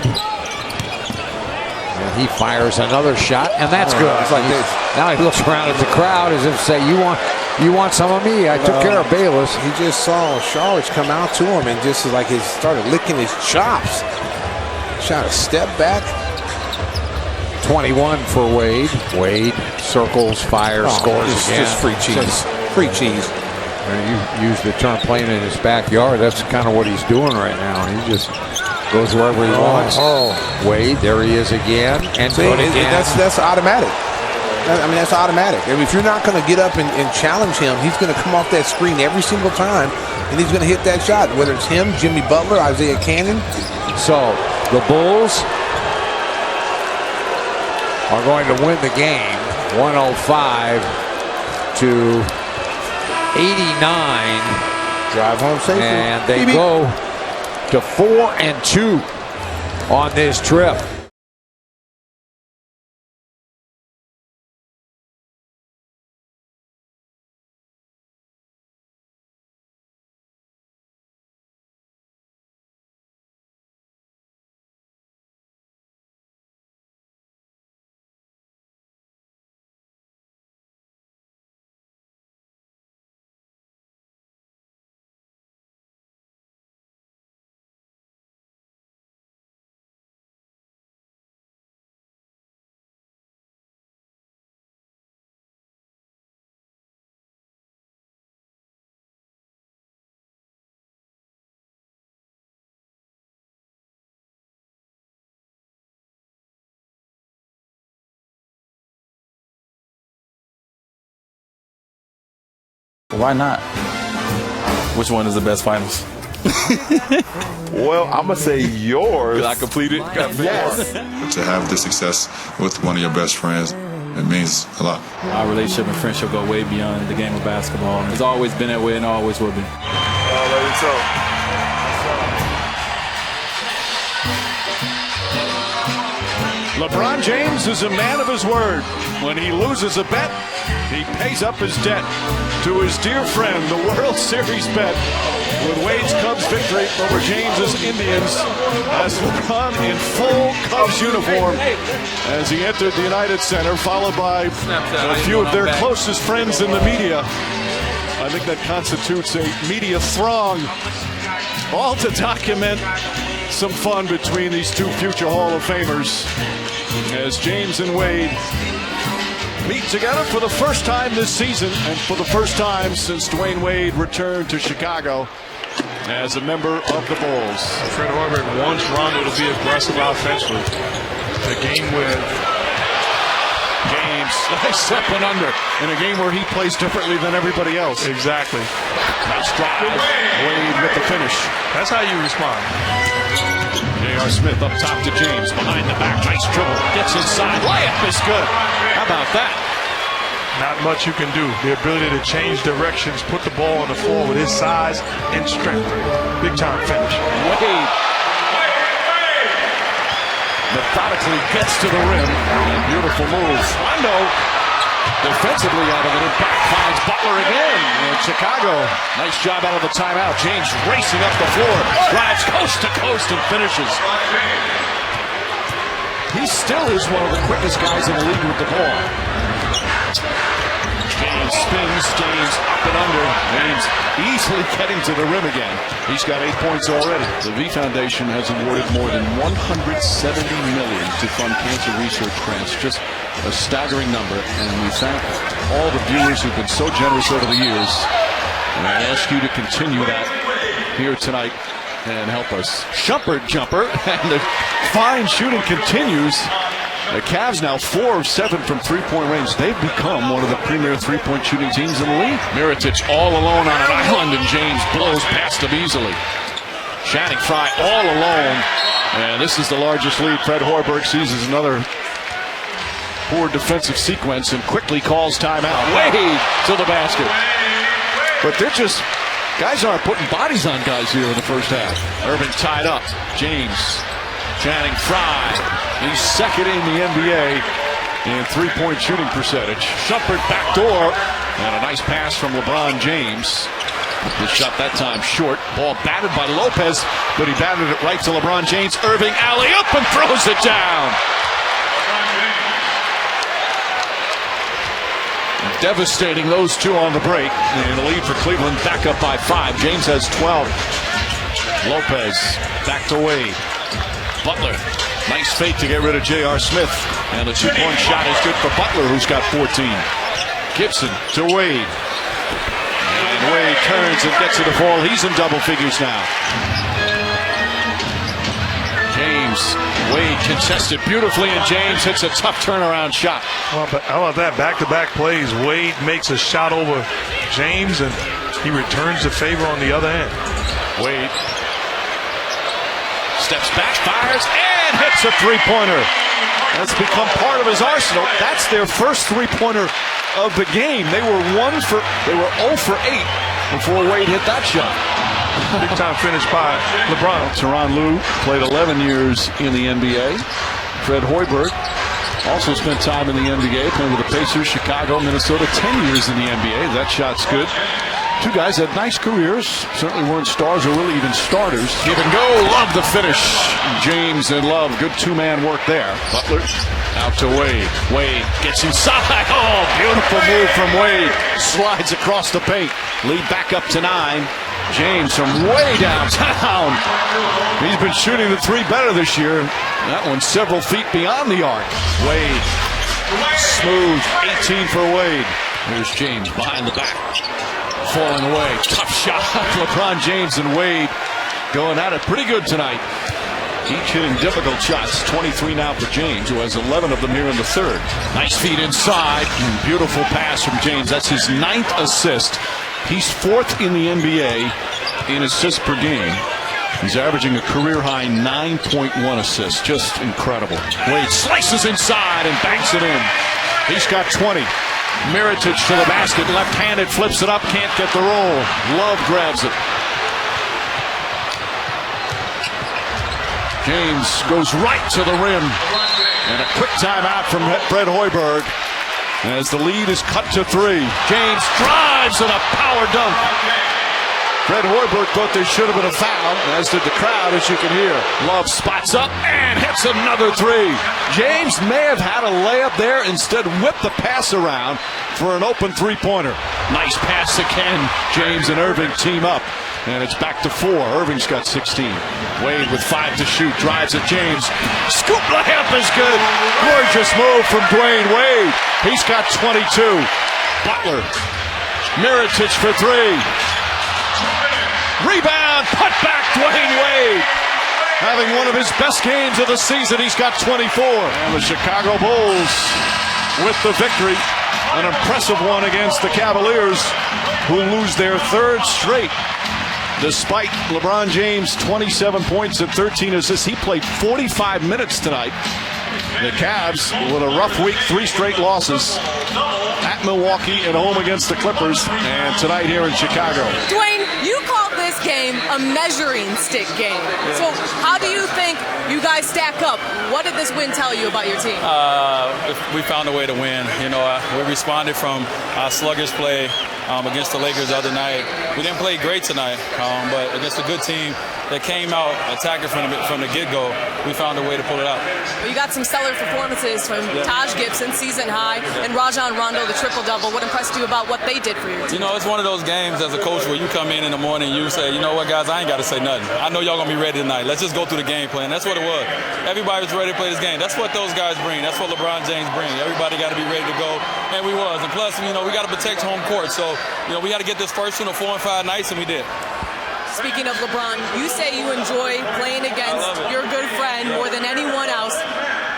And he fires another shot, and that's good. It's like this. Now he looks around at the crowd as if to say, you want some of me? I took care of Bayless. He just saw Charlotte come out to him and just like he started licking his chops. Shot a step back. 21 for Wade. Wade circles, fires, scores again. Just free cheese. Free cheese. And you use the term playing in his backyard. That's kind of what he's doing right now. He just goes wherever he wants. Wade, there he is again. And see, that's automatic. I mean, that's automatic. I mean, if you're not going to get up and challenge him, he's going to come off that screen every single time, and he's going to hit that shot, whether it's him, Jimmy Butler, Isaiah Cannon. So the Bulls are going to win the game 105-89. Drive home safely. And they go to 4-2 on this trip. Why not? Which one is the best finals? Well, I'm going to say yours. I completed. Yes. To have this success with one of your best friends, it means a lot. Our relationship and friendship go way beyond the game of basketball. It's always been that way and always will be. Alright, so. LeBron James is a man of his word. When he loses a bet, he pays up his debt. To his dear friend, the World Series bet, with Wade's Cubs victory over James's Indians, as LeBron in full Cubs uniform as he entered the United Center, followed by a few of their closest friends in the media. I think that constitutes a media throng, all to document some fun between these two future Hall of Famers as James and Wade meet together for the first time this season and for the first time since Dwyane Wade returned to Chicago as a member of the Bulls. Fred Hoiberg wants Rondo to be aggressive offensively. The game with James, nice up and under in a game where he plays differently than everybody else. Exactly. Nice drive. Wade with the finish. That's how you respond. J.R. Smith up top to James, behind the back, nice dribble, gets inside, layup is good. How about that? Not much you can do. The ability to change directions, put the ball on the floor with his size and strength. Big time finish. Wade methodically gets to the rim. Beautiful moves. Rondo defensively out of it, and back finds Butler again. And Chicago, nice job out of the timeout. James racing up the floor, drives coast to coast and finishes. He still is one of the quickest guys in the league with the ball. James spins, James up and under. James easily getting to the rim again. He's got 8 points already. The V Foundation has awarded more than $170 million to fund cancer research grants. Just a staggering number, and we thank all the viewers who've been so generous over the years. And I ask you to continue that here tonight and help us. Shumpert jumper, and the fine shooting continues. The Cavs now 4 of 7 from three-point range. They've become one of the premier three-point shooting teams in the league. Mirotic all alone on an island, and James blows past him easily. Channing Frye all alone, and this is the largest lead Fred Hoiberg sees as another poor defensive sequence and quickly calls timeout. Wade to the basket. But they're just, guys aren't putting bodies on guys here in the first half. Irving tied up. James, Channing Frye. He's second in the NBA in three-point shooting percentage. Shumpert backdoor, and a nice pass from LeBron James. The shot that time short. Ball batted by Lopez, but he batted it right to LeBron James. Irving alley-up and throws it down. Devastating, those two on the break. And the lead for Cleveland back up by 5. James has 12. Lopez back to Wade. Butler, nice fake to get rid of J.R. Smith. And the two-point shot is good for Butler, who's got 14. Gibson to Wade. And Wade turns and gets to the ball. He's in double figures now. James, Wade contested beautifully, and James hits a tough turnaround shot. Well, but how about that? Back-to-back plays. Wade makes a shot over James, and he returns the favor on the other end. Wade steps back, fires, and hits a three-pointer. That's become part of his arsenal. That's their first three-pointer of the game. They were 0 for 8 before Wade hit that shot. Big time finish by LeBron. Tyronn Lue played 11 years in the NBA. Fred Hoiberg also spent time in the NBA, playing with the Pacers, Chicago, Minnesota, 10 years in the NBA. That shot's good. Two guys had nice careers. Certainly weren't stars or really even starters. Give and go. Love the finish. James and Love. Good two-man work there. Butler out to Wade. Wade gets inside. Oh, beautiful move from Wade. Slides across the paint. Lead back up to 9. James from way downtown. He's been shooting the three better this year. That one's several feet beyond the arc. Wade. Smooth. 18 for Wade. Here's James behind the back. Falling away. Tough shot. LeBron James and Wade going at it pretty good tonight. Each hitting difficult shots. 23 now for James, who has 11 of them here in the third. Nice feed inside. Beautiful pass from James. That's his 9th assist He's 4th in the NBA in assists per game. He's averaging a career-high 9.1 assists. Just incredible. Wade slices inside and banks it in. He's got 20. Mirotic to the basket, left-handed, flips it up, can't get the roll. Love grabs it. James goes right to the rim. And a quick timeout from Fred Hoiberg as the lead is cut to 3. James drives and a power dunk. Fred Hoiberg thought there should have been a foul, as did the crowd, as you can hear. Love spots up and hits another 3. James may have had a layup there, instead whipped the pass around for an open three-pointer. Nice pass to Ken. James and Irving team up, and it's back to 4. Irving's got 16. Wade with 5 to shoot, drives at James. Scoop layup is good. Gorgeous move from Dwyane Wade. He's got 22. Butler. Mirotic for 3. Rebound, put back, Dwyane Wade. Having one of his best games of the season, he's got 24. And the Chicago Bulls with the victory. An impressive one against the Cavaliers, who lose their 3rd straight. Despite LeBron James' 27 points and 13 assists, he played 45 minutes tonight. The Cavs with a rough week, 3 straight losses at Milwaukee and home against the Clippers, and tonight here in Chicago. Dwyane, you called this game a measuring stick game. So how do you think you guys stack up? What did this win tell you about your team? We found a way to win. You know, we responded from sluggish play against the Lakers the other night. We didn't play great tonight, but against a good team that came out attacking from the get-go, we found a way to pull it out. Well, you got some stellar performances from Taj Gibson, season high, and Rajon Rondo, the triple-double. What impressed you about what they did for your team? You know, it's one of those games as a coach where you come in the morning and you say, you know what, guys, I ain't got to say nothing. I know y'all going to be ready tonight. Let's just go through the game plan. That's what it was. Everybody was ready to play this game. That's what those guys bring. That's what LeBron James brings. Everybody got to be ready to go, and we was. And plus, you know, we got to protect home court. So, you know, we got to get this first 4 and 5 nights, and we did. Speaking of LeBron, you say you enjoy playing against your good friend more than anyone else.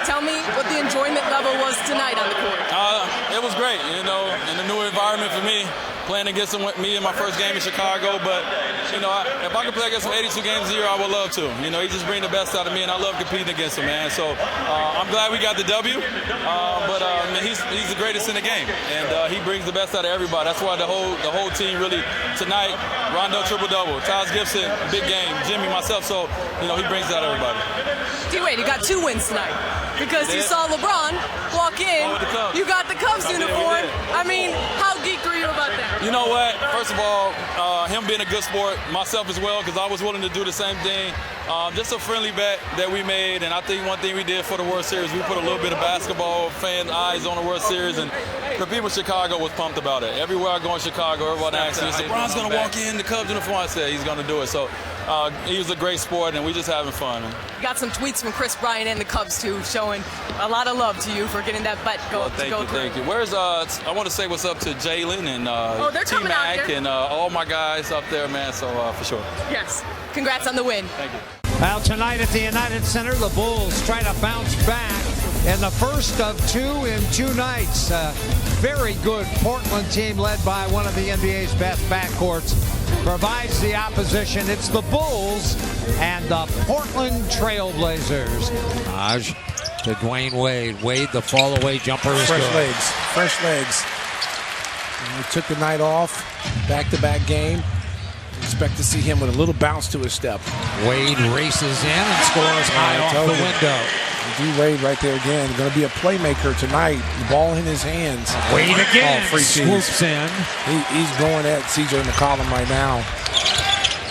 Tell me what the enjoyment level was tonight on the court. It was great, you know, in a new environment for me, playing against him with me in my first game in Chicago. But, you know, if I could play against him 82 games a year, I would love to. You know, he just brings the best out of me, and I love competing against him, man. So I'm glad we got the W. But he's the greatest in the game, and he brings the best out of everybody. That's why the whole team really tonight. Rondo triple-double, Taj Gibson big game, Jimmy, myself. So you know he brings that out of everybody. D-Wade, you got 2 wins tonight because you saw LeBron walk in. You got the Cubs uniform. I mean, how geeked were you about that? You know what? First of all, him being a good sport, myself as well, because I was willing to do the same thing. Just a friendly bet that we made, and I think one thing we did for the World Series, we put a little bit of basketball fan eyes on the World Series, and the people in Chicago was pumped about it. Everywhere I go in Chicago, everybody asks me, LeBron's going to walk in the Cubs uniform. I said he's going to do it. So he was a great sport, and we just having fun. Got some tweets from Chris Bryant and the Cubs too, showing a lot of love to you for getting that bet go through. Thank you. Where's I want to say what's up to Jalen and T-Mac and all my guys up there, man. So for sure. Yes. Congrats on the win. Thank you. Well, tonight at the United Center, the Bulls try to bounce back in the first of 2 in 2 nights. Very good Portland team led by one of the NBA's best backcourts provides the opposition. It's the Bulls and the Portland Trailblazers. Taj to Dwyane Wade. Wade, the fall away jumper is fresh good. legs. Fresh legs. And he took the night off. Back-to-back game. Expect to see him with a little bounce to his step. Wade races in and scores high off the window. D-Wade right there again. Going to be a playmaker tonight. The ball in his hands. Wade again. Free swoops in. He's going at CJ McCollum right now.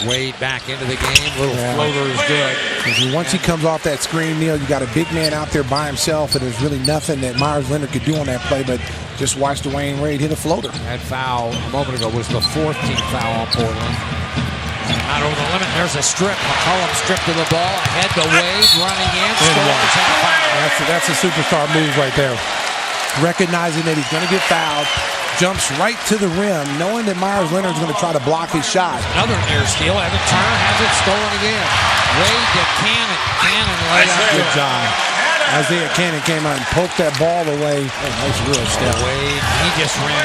Wade back into the game. Little floater is good. Once he comes off that screen, Neil, you got a big man out there by himself, and there's really nothing that Myers Leonard could do on that play, but just watch Dwyane Wade hit a floater. That foul a moment ago was the 4th team foul on Portland. Not over the limit. There's a strip. McCollum stripped to the ball. Ahead to Wade. Running in. Scores and foul. That's a superstar move right there. Recognizing that he's going to get fouled. Jumps right to the rim, knowing that Myers Leonard's going to try to block his shot. Another near steal. Evan Turner has it stolen again. Wade to Cannon. Cannon laid out. Good job. Isaiah Cannon came out and poked that ball away. Oh, nice real step. Wade, he just ran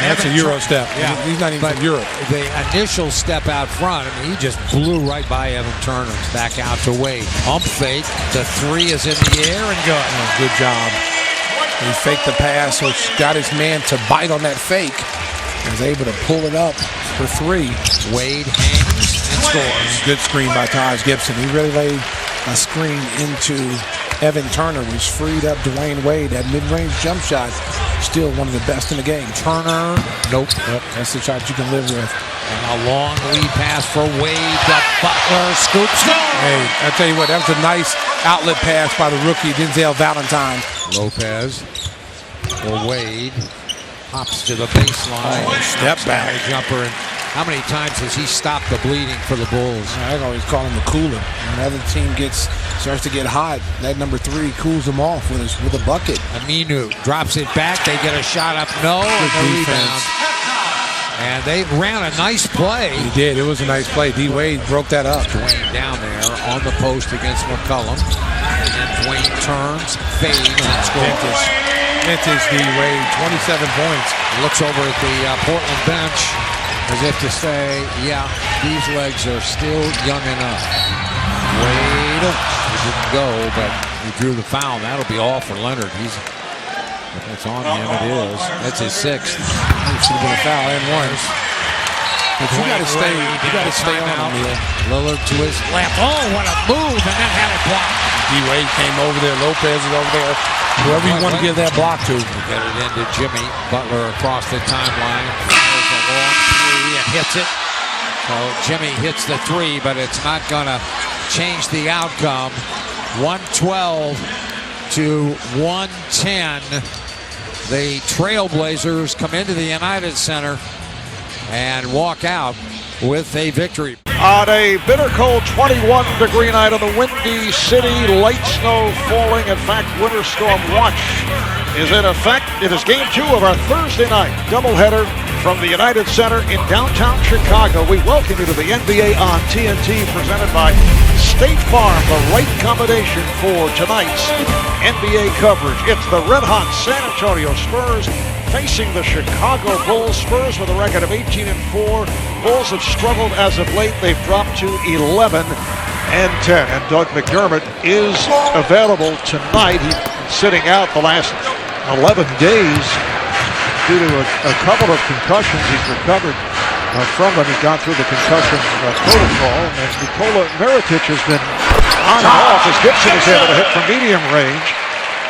That's a Euro step. Yeah. He's not even from Europe. The initial step out front, I mean, he just blew right by Evan Turner. Back out to Wade. Pump fake. The three is in the air and good. Oh, good job. He faked the pass, which got his man to bite on that fake. He was able to pull it up for three. Wade hangs and scores. Good screen by Taj Gibson. He really laid a screen into Evan Turner, which freed up Dwyane Wade. That mid-range jump shot, still one of the best in the game. Turner, nope. That's the shot you can live with. And a long lead pass for Wade. The Butler scoops. Hey, I tell you what, that was a nice outlet pass by the rookie Denzel Valentine. Lopez for Wade. Hops to the baseline. Step back. Jumper. And how many times has he stopped the bleeding for the Bulls? I always call him the cooler. When the other team starts to get hot, that number 3 cools them off with a bucket. Aminu drops it back. They get a shot up. No. Good defense. rebound. And they ran a nice play. He did. It was a nice play. D. Wade broke that up. Dwyane down there on the post against McCollum. And then Dwyane turns, fades, and scores. Vintage D. Wade, 27 points. Looks over at the Portland bench as if to say, yeah, these legs are still young enough. Wade, he didn't go, but he drew the foul. That'll be all for Leonard. If it's on him, it is. That's his 6th. It should have been a foul and one. But you got to stay on him, Neil. Lillard to his left. Oh, what a move, and then had it blocked. D. Wade came over there. Lopez is over there. Whoever you want to give that block to. Get it into Jimmy. Butler across the timeline. Fires a long 3 and hits it. So Jimmy hits the 3, but it's not going to change the outcome. 112 to 110. The Trailblazers come into the United Center and walk out with a victory. On a bitter cold 21-degree night on the Windy City, light snow falling. In fact, winter storm watch is in effect. It is game 2 of our Thursday night doubleheader from the United Center in downtown Chicago. We welcome you to the NBA on TNT, presented by State Farm, the right combination for tonight's NBA coverage. It's the red-hot San Antonio Spurs facing the Chicago Bulls. Spurs with a record of 18-4. Bulls have struggled as of late. They've dropped to 11-10. And Doug McDermott is available tonight. He's been sitting out the last 11 days due to a couple of concussions. He's recovered from them. He's gone through the concussion protocol. And Nikola Mirotic has been on and off as Gibson is able to hit from medium range.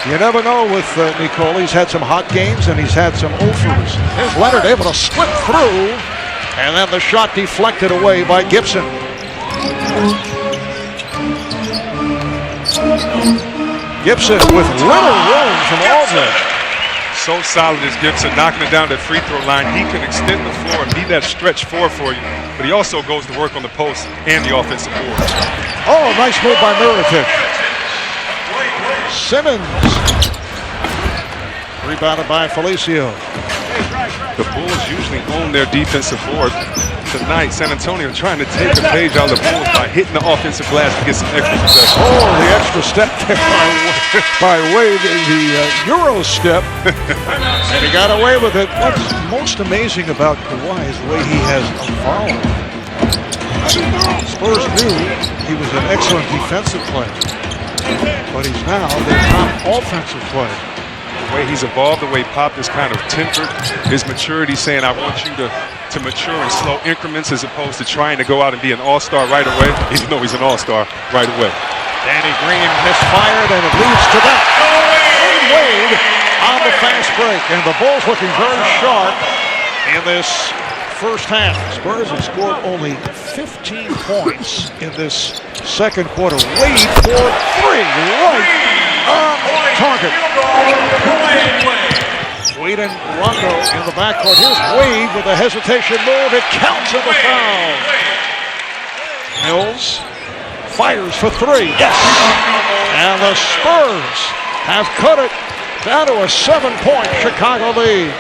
You never know with Nikola. He's had some hot games and he's had some offers. Here's Leonard able to slip through, and then the shot deflected away by Gibson. Gibson with little room from Aldridge. So solid is Gibson, knocking it down the free throw line. He can extend the floor and be that stretch 4 for you, but he also goes to work on the post and the offensive board. Oh, nice move by Mirotic. Simmons. Rebounded by Felicio. The Bulls usually own their defensive board. Tonight, San Antonio trying to take a page out of the Bulls by hitting the offensive glass to get some extra possession. Oh, the extra step there by Wade, the Euro step. And he got away with it. What's most amazing about Kawhi is the way he has evolved. Spurs knew he was an excellent defensive player, but he's now their top offensive player. The way he's evolved, the way Pop is kind of tempered, his maturity saying, I want you to mature in slow increments as opposed to trying to go out and be an all-star right away, even though he's an all-star right away. Danny Green misfired, and it leads to that. Wade on the fast break, and the Bulls looking very sharp in this first half. Spurs have scored only 15 points in this second quarter. Wade for 3, right on target. Wade and Rondo in the backcourt. Here's Wade with a hesitation move. It counts in the foul. Mills fires for 3. Yes! And the Spurs have cut it down to a 7-point Chicago lead.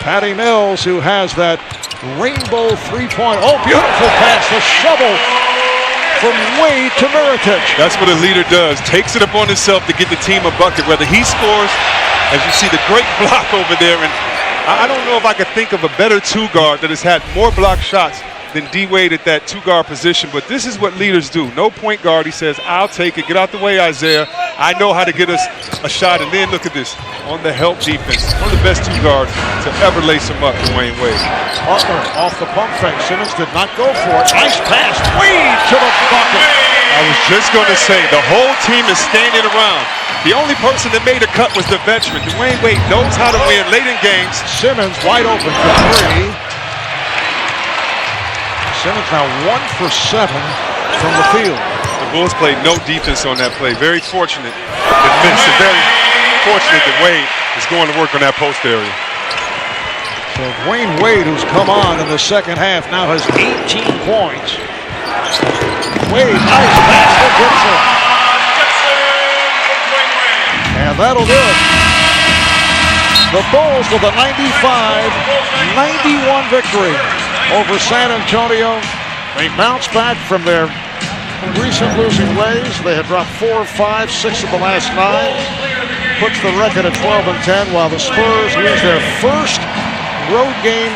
Patty Mills, who has that rainbow 3-point. Oh, beautiful pass. The shovel from Wade to Mirotic. That's what a leader does. Takes it upon himself to get the team a bucket, whether he scores, as you see the great block over there. And I don't know if I could think of a better two-guard that has had more block shots than D-Wade at that two-guard position. But this is what leaders do. No point guard. He says, I'll take it. Get out the way, Isaiah. I know how to get us a shot. And then look at this. On the help defense. One of the best two guards to ever lace him up, Dwyane Wade. Butler off the pump fake. Simmons did not go for it. Nice pass. Wade to the bucket. I was just going to say, the whole team is standing around. The only person that made a cut was the veteran. Dwyane Wade knows how to win late in games. Simmons wide open for three. Simmons now 1 for 7 from the field. The Bulls played no defense on that play. Very fortunate that missed, and very fortunate that Wade is going to work on that post area. So Dwyane Wade, who's come on in the second half, now has 18 points. Wade, nice pass to Gibson. And that'll do it. The Bulls with a 95-91 victory over San Antonio. They bounced back from their recent losing ways. They had dropped 4, 5, 6 of the last 9. Puts the record at 12-10, while the Spurs lose their first road game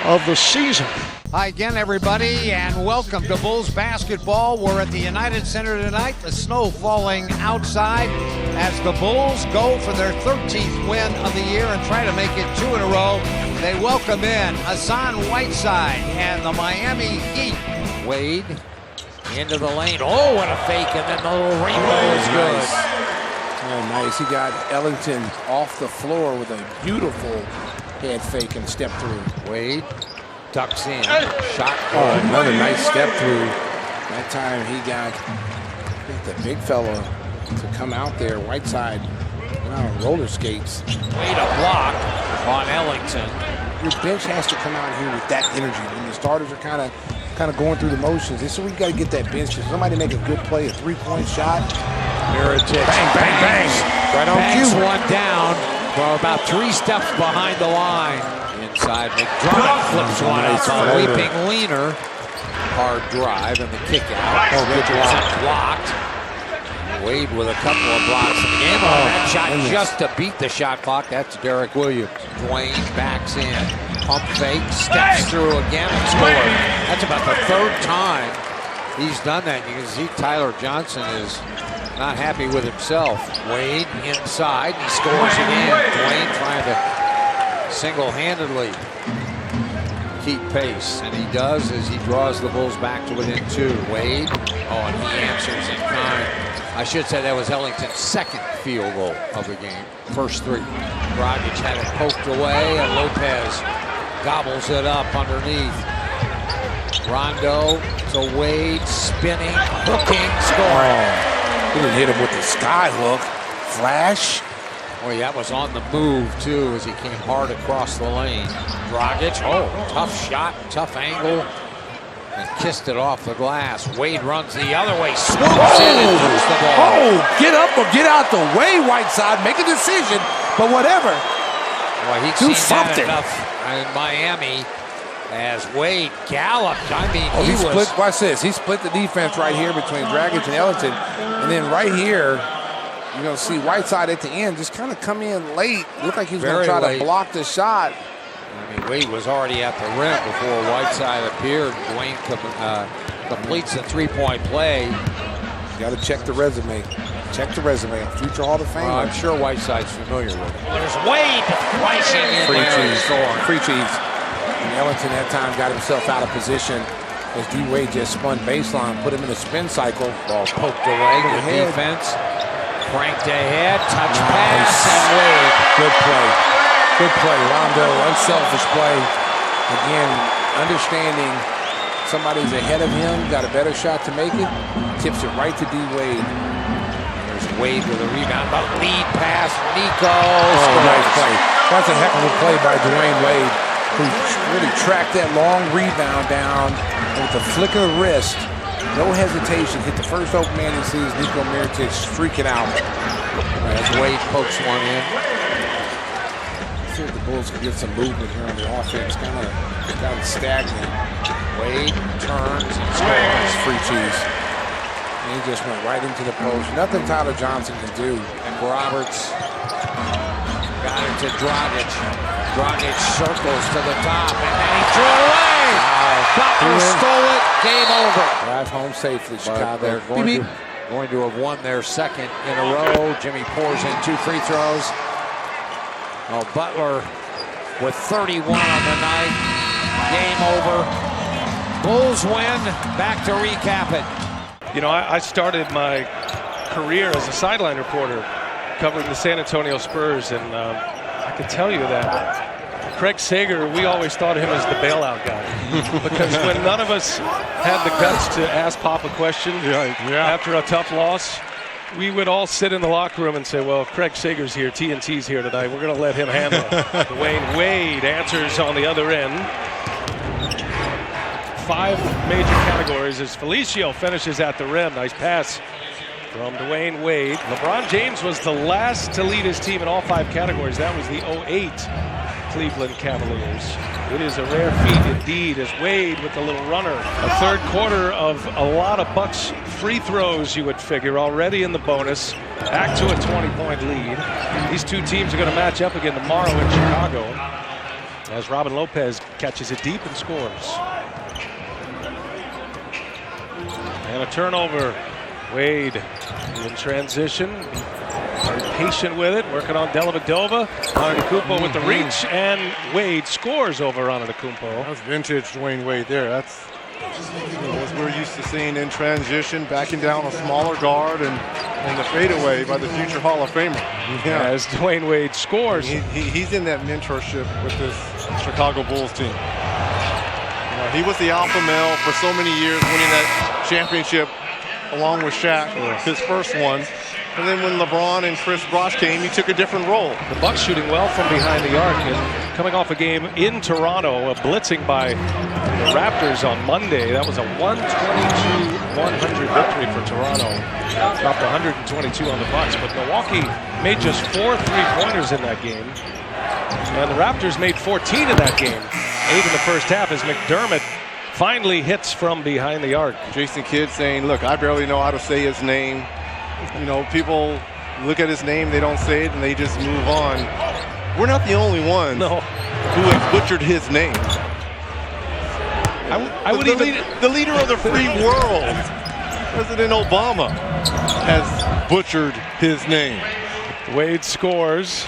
of the season. Hi again, everybody, and welcome to Bulls basketball. We're at the United Center tonight. The snow falling outside as the Bulls go for their 13th win of the year and try to make it 2 in a row. They welcome in Hassan Whiteside and the Miami Heat. Wade into the lane. Oh, what a fake, and then the little rainbow is good. Nice. Oh, nice. He got Ellington off the floor with a beautiful head fake and step through. Wade ducks in. Shot. Oh, another nice step through. That time he got the big fella to come out there. Whiteside on roller skates. Wade a block on Ellington. Your bench has to come out here with that energy. When the starters are kind of going through the motions, this is where you got to get that bench. Somebody make a good play, a three-point shot. Mirotic. Bang, bang, bang. Right on Bangs cue. one down. Well, about 3 steps behind the line. Inside, McDermott flips one up on Weeping Leaner. Hard drive and the kick out. Oh, good block. Blocked. Wade with a couple of blocks in the game. Oh, that shot just to beat the shot clock. That's Derek Williams. Dwyane backs in. Pump fake, steps through again and scores. That's about the 3rd time he's done that. You can see Tyler Johnson is not happy with himself. Wade inside, he scores again. Dwyane trying to single-handedly keep pace, and he does as he draws the Bulls back to within 2. Wade, and he answers in kind. I should say that was Ellington's 2nd field goal of the game. First 3. Dragic had it poked away, and Lopez gobbles it up underneath. Rondo to Wade, spinning, hooking, scoring. He didn't hit him with the sky hook. Flash. Boy, that was on the move, too, as he came hard across the lane. Dragic, tough shot, tough angle, and kissed it off the glass. Wade runs the other way, swoops in and puts the ball. Get up or get out the way, Whiteside. Make a decision, but whatever. Boy, he'd do seen something. that enough in Miami as Wade galloped. I mean, he split. Watch this. He split the defense right here between Dragic and Ellington, and then right here, you're going to see Whiteside at the end just kind of come in late. Looked like he was going to try to block the shot. I mean, Wade was already at the rim before Whiteside appeared. Dwyane completes the 3-point play. You got to check the resume. Check the resume. Future Hall of Fame. I'm sure Whiteside's familiar with it. There's Wade flashing in Free there. cheese. Free cheese. And Ellington that time got himself out of position as D-Wade just spun baseline, put him in a spin cycle. Ball poked away. Good defense. Cranked ahead, touch pass, and Wade. Good play. Good play. Rondo, unselfish play. Again, understanding somebody's ahead of him, got a better shot to make it, tips it right to D-Wade. There's Wade with a rebound, a lead pass, Nico. Nice play. That's a heck of a play by Dwyane Wade, who really tracked that long rebound down with a flick of the wrist. No hesitation, hit the first open man he sees, Nico Mirotic streaking out. As Wade pokes one in. See if the Bulls can get some movement here on the offense. Kind of stagnant. Wade turns and scores. Free cheese. he just went right into the post. Nothing Tyler Johnson can do. And Roberts got it to Dragic. Dragic circles to the top, and then he threw it away. Butler stole it. Game over. Drive home safely, Chicago. They're going to have won their second in a row. Jimmy pours in 2 free throws. Oh, Butler with 31 on the night. Game over. Bulls win. Back to recap it. You know, I started my career as a sideline reporter covering the San Antonio Spurs, and I can tell you that Craig Sager, we always thought of him as the bailout guy. Because when none of us had the guts to ask Pop a question after a tough loss, we would all sit in the locker room and say, well, Craig Sager's here, TNT's here tonight. We're going to let him handle it. Dwyane Wade answers on the other end. 5 major categories as Felicio finishes at the rim. Nice pass from Dwyane Wade. LeBron James was the last to lead his team in all 5 categories. That was the 08 Cleveland Cavaliers. It is a rare feat indeed as Wade with the little runner. A third quarter of a lot of Bucks free throws, you would figure, already in the bonus. Back to a 20-point lead. These two teams are going to match up again tomorrow in Chicago as Robin Lopez catches it deep and scores. And a turnover. Wade in transition. Very patient with it, working on Dellavedova. Antetokounmpo with the reach, and Wade scores over Antetokounmpo. That's vintage Dwyane Wade there. That's what we're used to seeing in transition, backing down a smaller guard and the fadeaway by the future Hall of Famer. Yeah. As Dwyane Wade scores. He's in that mentorship with this Chicago Bulls team. He was the alpha male for so many years, winning that championship along with Shaq, his first one. And then when LeBron and Chris Bosh came, he took a different role. The Bucks shooting well from behind the arc and coming off a game in Toronto, a blitzing by the Raptors on Monday. That was a 122-100 victory for Toronto. Dropped 122 on the Bucks, but Milwaukee made just 4 3-pointers in that game. And the Raptors made 14 in that game. 8 in the first half as McDermott finally hits from behind the arc. Jason Kidd saying, look, I barely know how to say his name. You know, people look at his name, they don't say it, and they just move on. We're not the only ones who have butchered his name. I would the leader of the free world, President Obama, has butchered his name. Wade scores.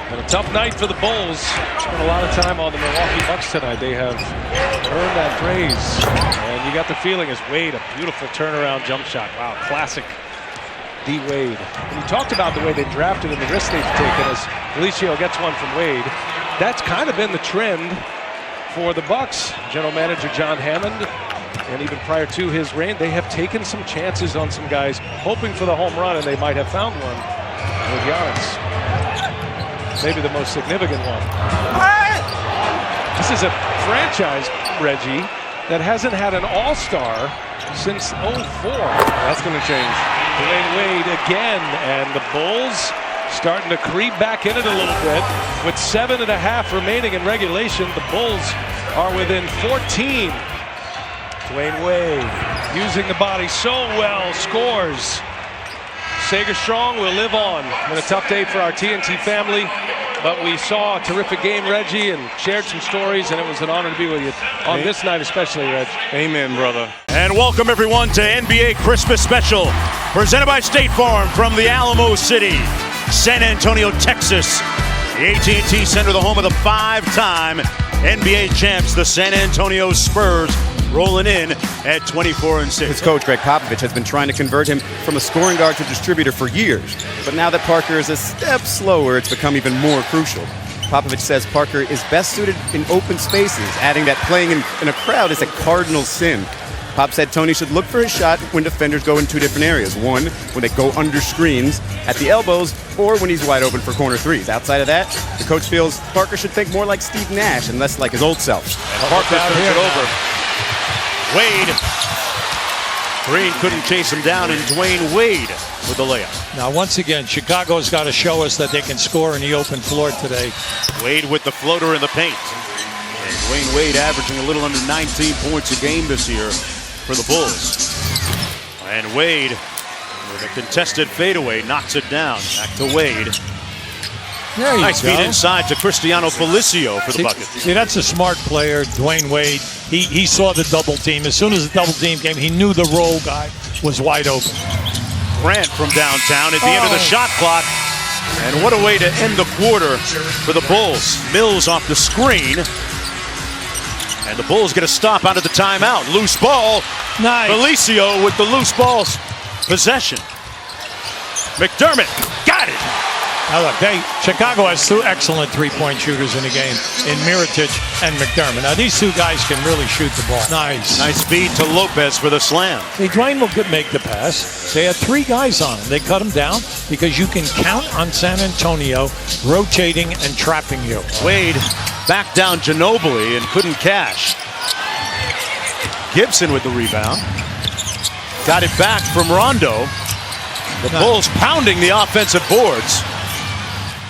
And a tough night for the Bulls. Spent a lot of time on the Milwaukee Bucks tonight. They have earned that praise. And you got the feeling as Wade, a beautiful turnaround jump shot. Wow, classic D. Wade. And you talked about the way they drafted and the risks they've taken as Felicio gets one from Wade. That's kind of been the trend for the Bucks. General Manager John Hammond, and even prior to his reign, they have taken some chances on some guys, hoping for the home run, and they might have found one with Giannis. Maybe the most significant one. This is a franchise, Reggie, that hasn't had an all-star since 04. That's going to change. Dwyane Wade again, and the Bulls starting to creep back in it a little bit. With 7.5 remaining in regulation, the Bulls are within 14. Dwyane Wade using the body so well, scores. Sager Strong will live on. Been a tough day for our TNT family, but we saw a terrific game, Reggie, and shared some stories, and it was an honor to be with you on this night especially, Reg. Amen, brother. And welcome everyone to NBA Christmas Special, presented by State Farm from the Alamo City, San Antonio, Texas. The AT&T Center, the home of the 5-time NBA champs, the San Antonio Spurs, rolling in at 24-6. His coach, Greg Popovich, has been trying to convert him from a scoring guard to distributor for years. But now that Parker is a step slower, it's become even more crucial. Popovich says Parker is best suited in open spaces, adding that playing in a crowd is a cardinal sin. Pop said Tony should look for his shot when defenders go in 2 different areas. One, when they go under screens at the elbows, or when he's wide open for corner threes. Outside of that, the coach feels Parker should think more like Steve Nash and less like his old self. And Parker turns it over. Wade. Green couldn't chase him down, and Dwyane Wade with the layup. Now, once again, Chicago's got to show us that they can score in the open floor today. Wade with the floater in the paint. And Dwyane Wade averaging a little under 19 points a game this year for the Bulls. And Wade, with a contested fadeaway, knocks it down. Back to Wade. Nice feed inside to Cristiano Felicio for the bucket. See, that's a smart player, Dwyane Wade. He saw the double team. As soon as the double team came, he knew the roll guy was wide open. Grant from downtown at the end of the shot clock. And what a way to end the quarter for the Bulls. Mills off the screen. And the Bulls get a stop out of the timeout. Loose ball. Nice. Felicio with the loose balls possession. McDermott got it. Now look, Chicago has two excellent three-point shooters in the game, in Mirotic and McDermott. Now these two guys can really shoot the ball. Nice. Nice feed to Lopez for the slam. See, Dwyane will make the pass. They had three guys on him. They cut him down because you can count on San Antonio rotating and trapping you. Wade back down Ginobili and couldn't cash. Gibson with the rebound. Got it back from Rondo. The Bulls pounding the offensive boards.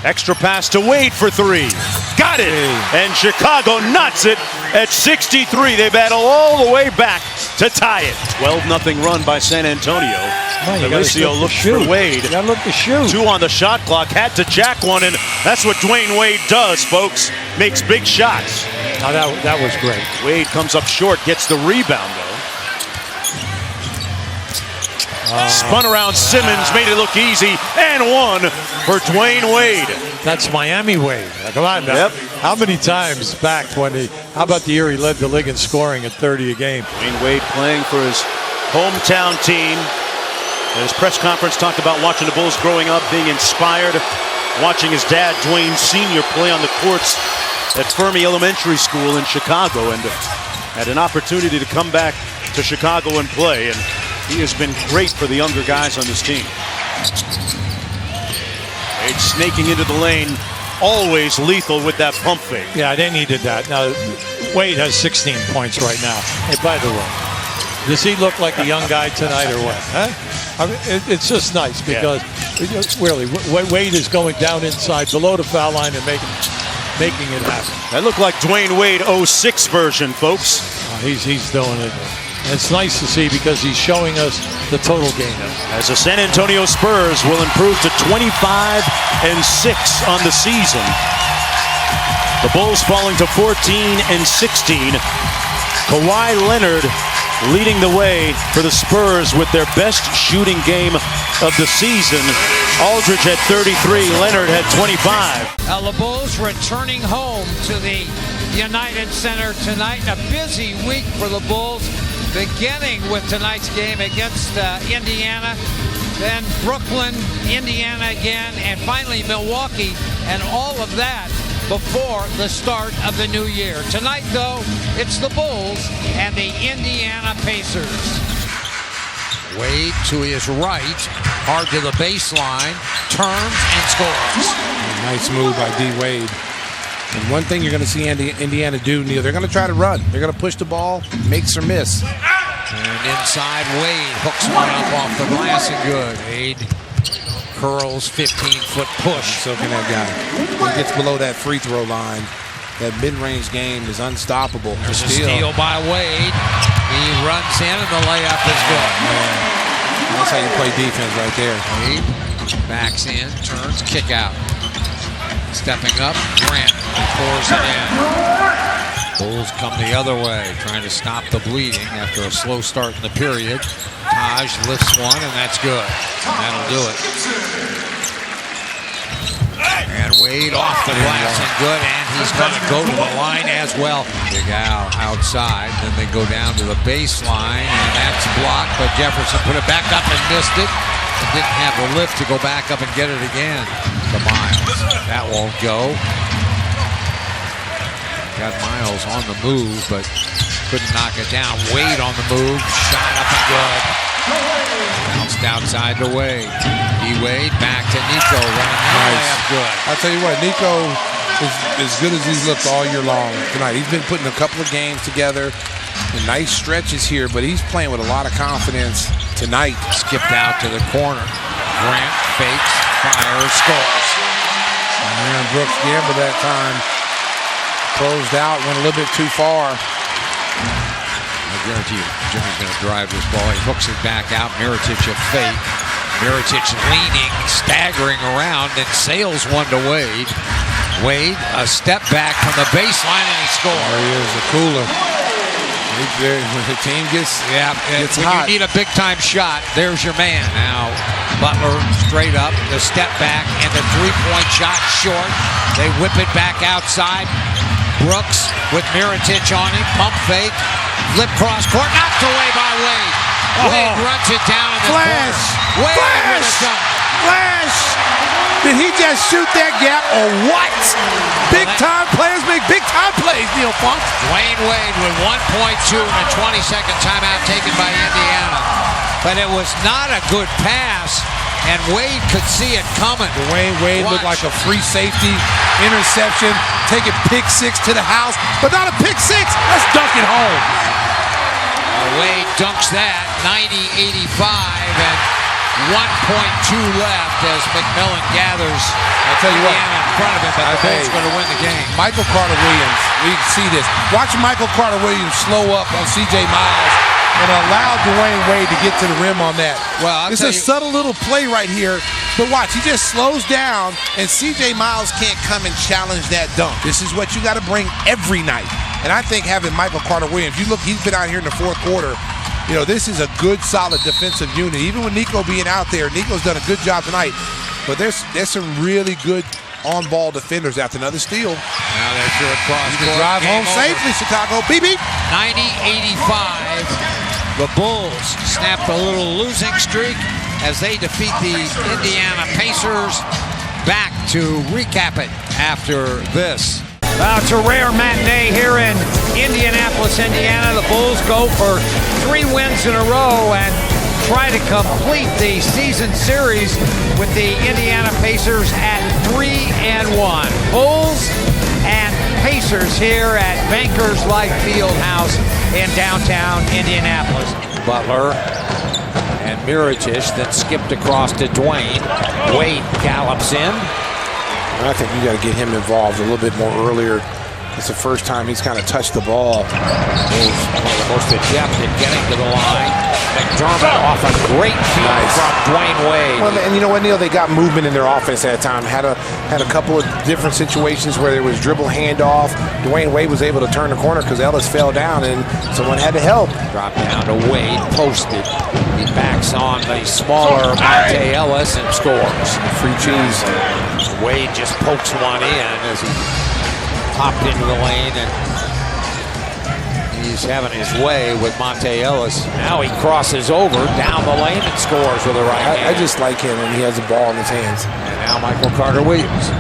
Extra pass to Wade for three. Got it! And Chicago nuts it at 63. They battle all the way back to tie it. 12-0 run by San Antonio. Felicio looks for Wade. You gotta look to shoot. 2 on the shot clock. Had to jack one, and that's what Dwyane Wade does, folks. Makes big shots. Now that was great. Wade comes up short, gets the rebound, though. Spun around Simmons, made it look easy, and one for Dwyane Wade. That's Miami Wade. Come on now. Yep. How many times back how about the year he led the league in scoring at 30 a game? Dwyane Wade playing for his hometown team. In his press conference talked about watching the Bulls growing up, being inspired, watching his dad, Dwyane Sr., play on the courts at Fermi Elementary School in Chicago, and had an opportunity to come back to Chicago and play. And he has been great for the younger guys on this team. Wade snaking into the lane, always lethal with that pump fake. Yeah, they needed that. Now, Wade has 16 points right now. Hey, by the way, does he look like a young guy tonight or what? Huh? I mean, it's just nice because really, Wade is going down inside below the foul line and making it happen. That looked like Dwyane Wade 06 version, folks. He's doing it. It's nice to see because he's showing us the total game. As the San Antonio Spurs will improve to 25-6 on the season. The Bulls falling to 14-16. Kawhi Leonard leading the way for the Spurs with their best shooting game of the season. Aldridge had 33, Leonard had 25. The Bulls returning home to the United Center tonight. A busy week for the Bulls, beginning with tonight's game against Indiana, then Brooklyn, Indiana again, and finally Milwaukee, and all of that before the start of the new year. Tonight, though, it's the Bulls and the Indiana Pacers. Wade to his right, hard to the baseline, turns and scores. Nice move by D. Wade. And one thing you're going to see Indiana do, Neil, they're going to try to run. They're going to push the ball, makes or miss. And inside, Wade hooks one up off the glass and good. Wade curls, 15-foot push. So can that guy. He gets below that free throw line. That mid-range game is unstoppable. There's a steal by Wade. He runs in and the layup is good. Man, that's how you play defense right there. Wade backs in, turns, kick out. Stepping up, Grant pours it in. Bulls come the other way, trying to stop the bleeding after a slow start in the period. Taj lifts one, and that's good. And that'll do it. And Wade off the glass and good, and he's going to go to the line as well. Big Al outside, then they go down to the baseline, and that's blocked, but Jefferson put it back up and missed it. And didn't have the lift to go back up and get it again. To Miles. That won't go. Got Miles on the move, but couldn't knock it down. Wade on the move. Shot up and good. Bounced outside the Wade. D-Wade back to Nico. Running that layup good. I'll tell you what, Nico is as good as he's looked all year long tonight. He's been putting a couple of games together. Nice stretches here, but he's playing with a lot of confidence tonight. Skipped out to the corner. Grant fakes, fires, scores. And Brooks gambled that time. Closed out, went a little bit too far. I guarantee you, Jimmy's going to drive this ball. He hooks it back out. Mirotic a fake. Mirotic leaning, staggering around, and sails one to Wade. Wade, a step back from the baseline, and he scores. There he is, the cooler. When the team gets when hot. you need a big-time shot, there's your man. Now, Butler straight up, the step back, and the three-point shot short. They whip it back outside. Brooks with Mirotic on him, pump fake, flip cross court, knocked away by Wade. Wade runs it down in the corner. Wade with a dunk. Flash! Did he just shoot that gap or what? Big-time players make big-time plays, Neil Funk. Dwyane Wade with 1.2 and a 20-second timeout taken by Indiana. But it was not a good pass, and Wade could see it coming. Dwyane Wade looked like a free safety, interception, taking pick six to the house, but not a pick six. Let's dunk it home. Wade dunks that, 90-85, and 1.2 left as McMillan gathers. I'll tell you what, in front of him, but the Bulls going to win the game. Michael Carter-Williams, we see this. Watch Michael Carter-Williams slow up on C.J. Miles and allow Dwyane Wade to get to the rim on that. Well, it's a subtle little play right here, but watch, he just slows down, and C.J. Miles can't come and challenge that dunk. This is what you got to bring every night. And I think having Michael Carter-Williams, you look, he's been out here in the fourth quarter. You know, this is a good, solid defensive unit. Even with Nico being out there, Nico's done a good job tonight. But there's some really good on-ball defenders after another steal. Now there's your cross. You can drive home safely, Chicago. BB. 90-85. The Bulls snapped a little losing streak as they defeat the Indiana Pacers. Back to recap it after this. It's a rare matinee here in Indianapolis, Indiana. The Bulls go for 3 wins in a row and try to complete the season series with the Indiana Pacers at 3-1. Bulls and Pacers here at Bankers Life Fieldhouse in downtown Indianapolis. Butler and Mirotic then skipped across to Dwyane. Wade gallops in. I think you got to get him involved a little bit more earlier. It's the first time he's kind of touched the ball. Bulls one of the most adept at getting to the line. McDermott off a great feed from Dwyane Wade. Well, and you know what, Neil? They got movement in their offense at that time. Had a couple of different situations where there was dribble handoff. Dwyane Wade was able to turn the corner because Ellis fell down and someone had to help. Drop down to Wade, posted. He backs on the smaller Monte Ellis and scores. Free cheese. Wade just pokes one in as he popped into the lane, and he's having his way with Monte Ellis. Now he crosses over down the lane and scores with the right hand. I just like him when he has the ball in his hands. And now Michael Carter-Williams.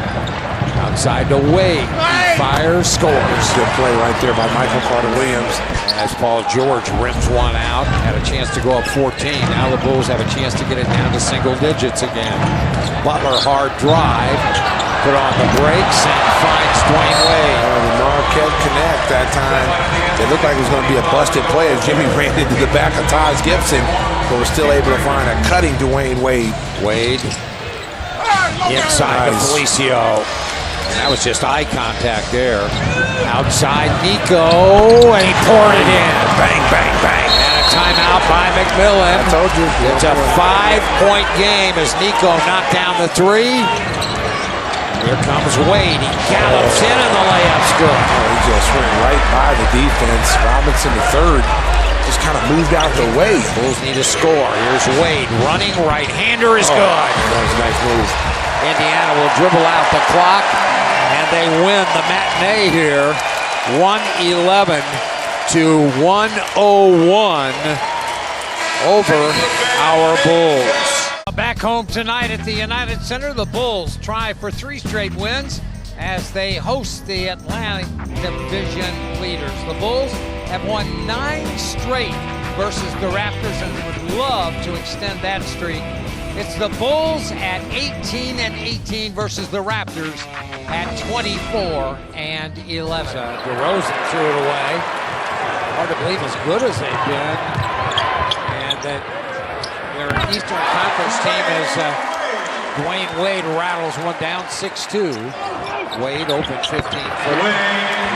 Outside to Wade. He fires, scores. Good play right there by Michael Carter-Williams. As Paul George rims one out, had a chance to go up 14. Now the Bulls have a chance to get it down to single digits again. Butler hard drive, put on the brakes and finds Dwyane Wade. The Marquette connect that time. It looked like it was going to be a busted play as Jimmy ran into the back of Taj Gibson, but was still able to find a cutting Dwyane Wade. Wade inside to Felicio. That was just eye contact there. Outside Nico, and he poured it in. Bang, bang, bang. And a timeout by McMillan. I told you. It's a 5-point game as Nico knocked down the 3. Here comes Wade. He gallops in and the layup's good. Oh, he just went right by the defense. Robinson the third just kind of moved out the way. Bulls need a score. Here's Wade running. Right-hander is good. That was a nice move. Indiana will dribble out the clock, and they win the matinee here, 111 to 101 over our Bulls. Back home tonight at the United Center, the Bulls try for 3 straight wins as they host the Atlantic Division leaders. The Bulls have won 9 straight versus the Raptors and would love to extend that streak. It's the Bulls at 18-18 versus the Raptors at 24-11. DeRozan threw it away. Hard to believe as good as they've been. And that their Eastern Conference team as Dwyane Wade rattles one down 6-2. Wade open 15-footer.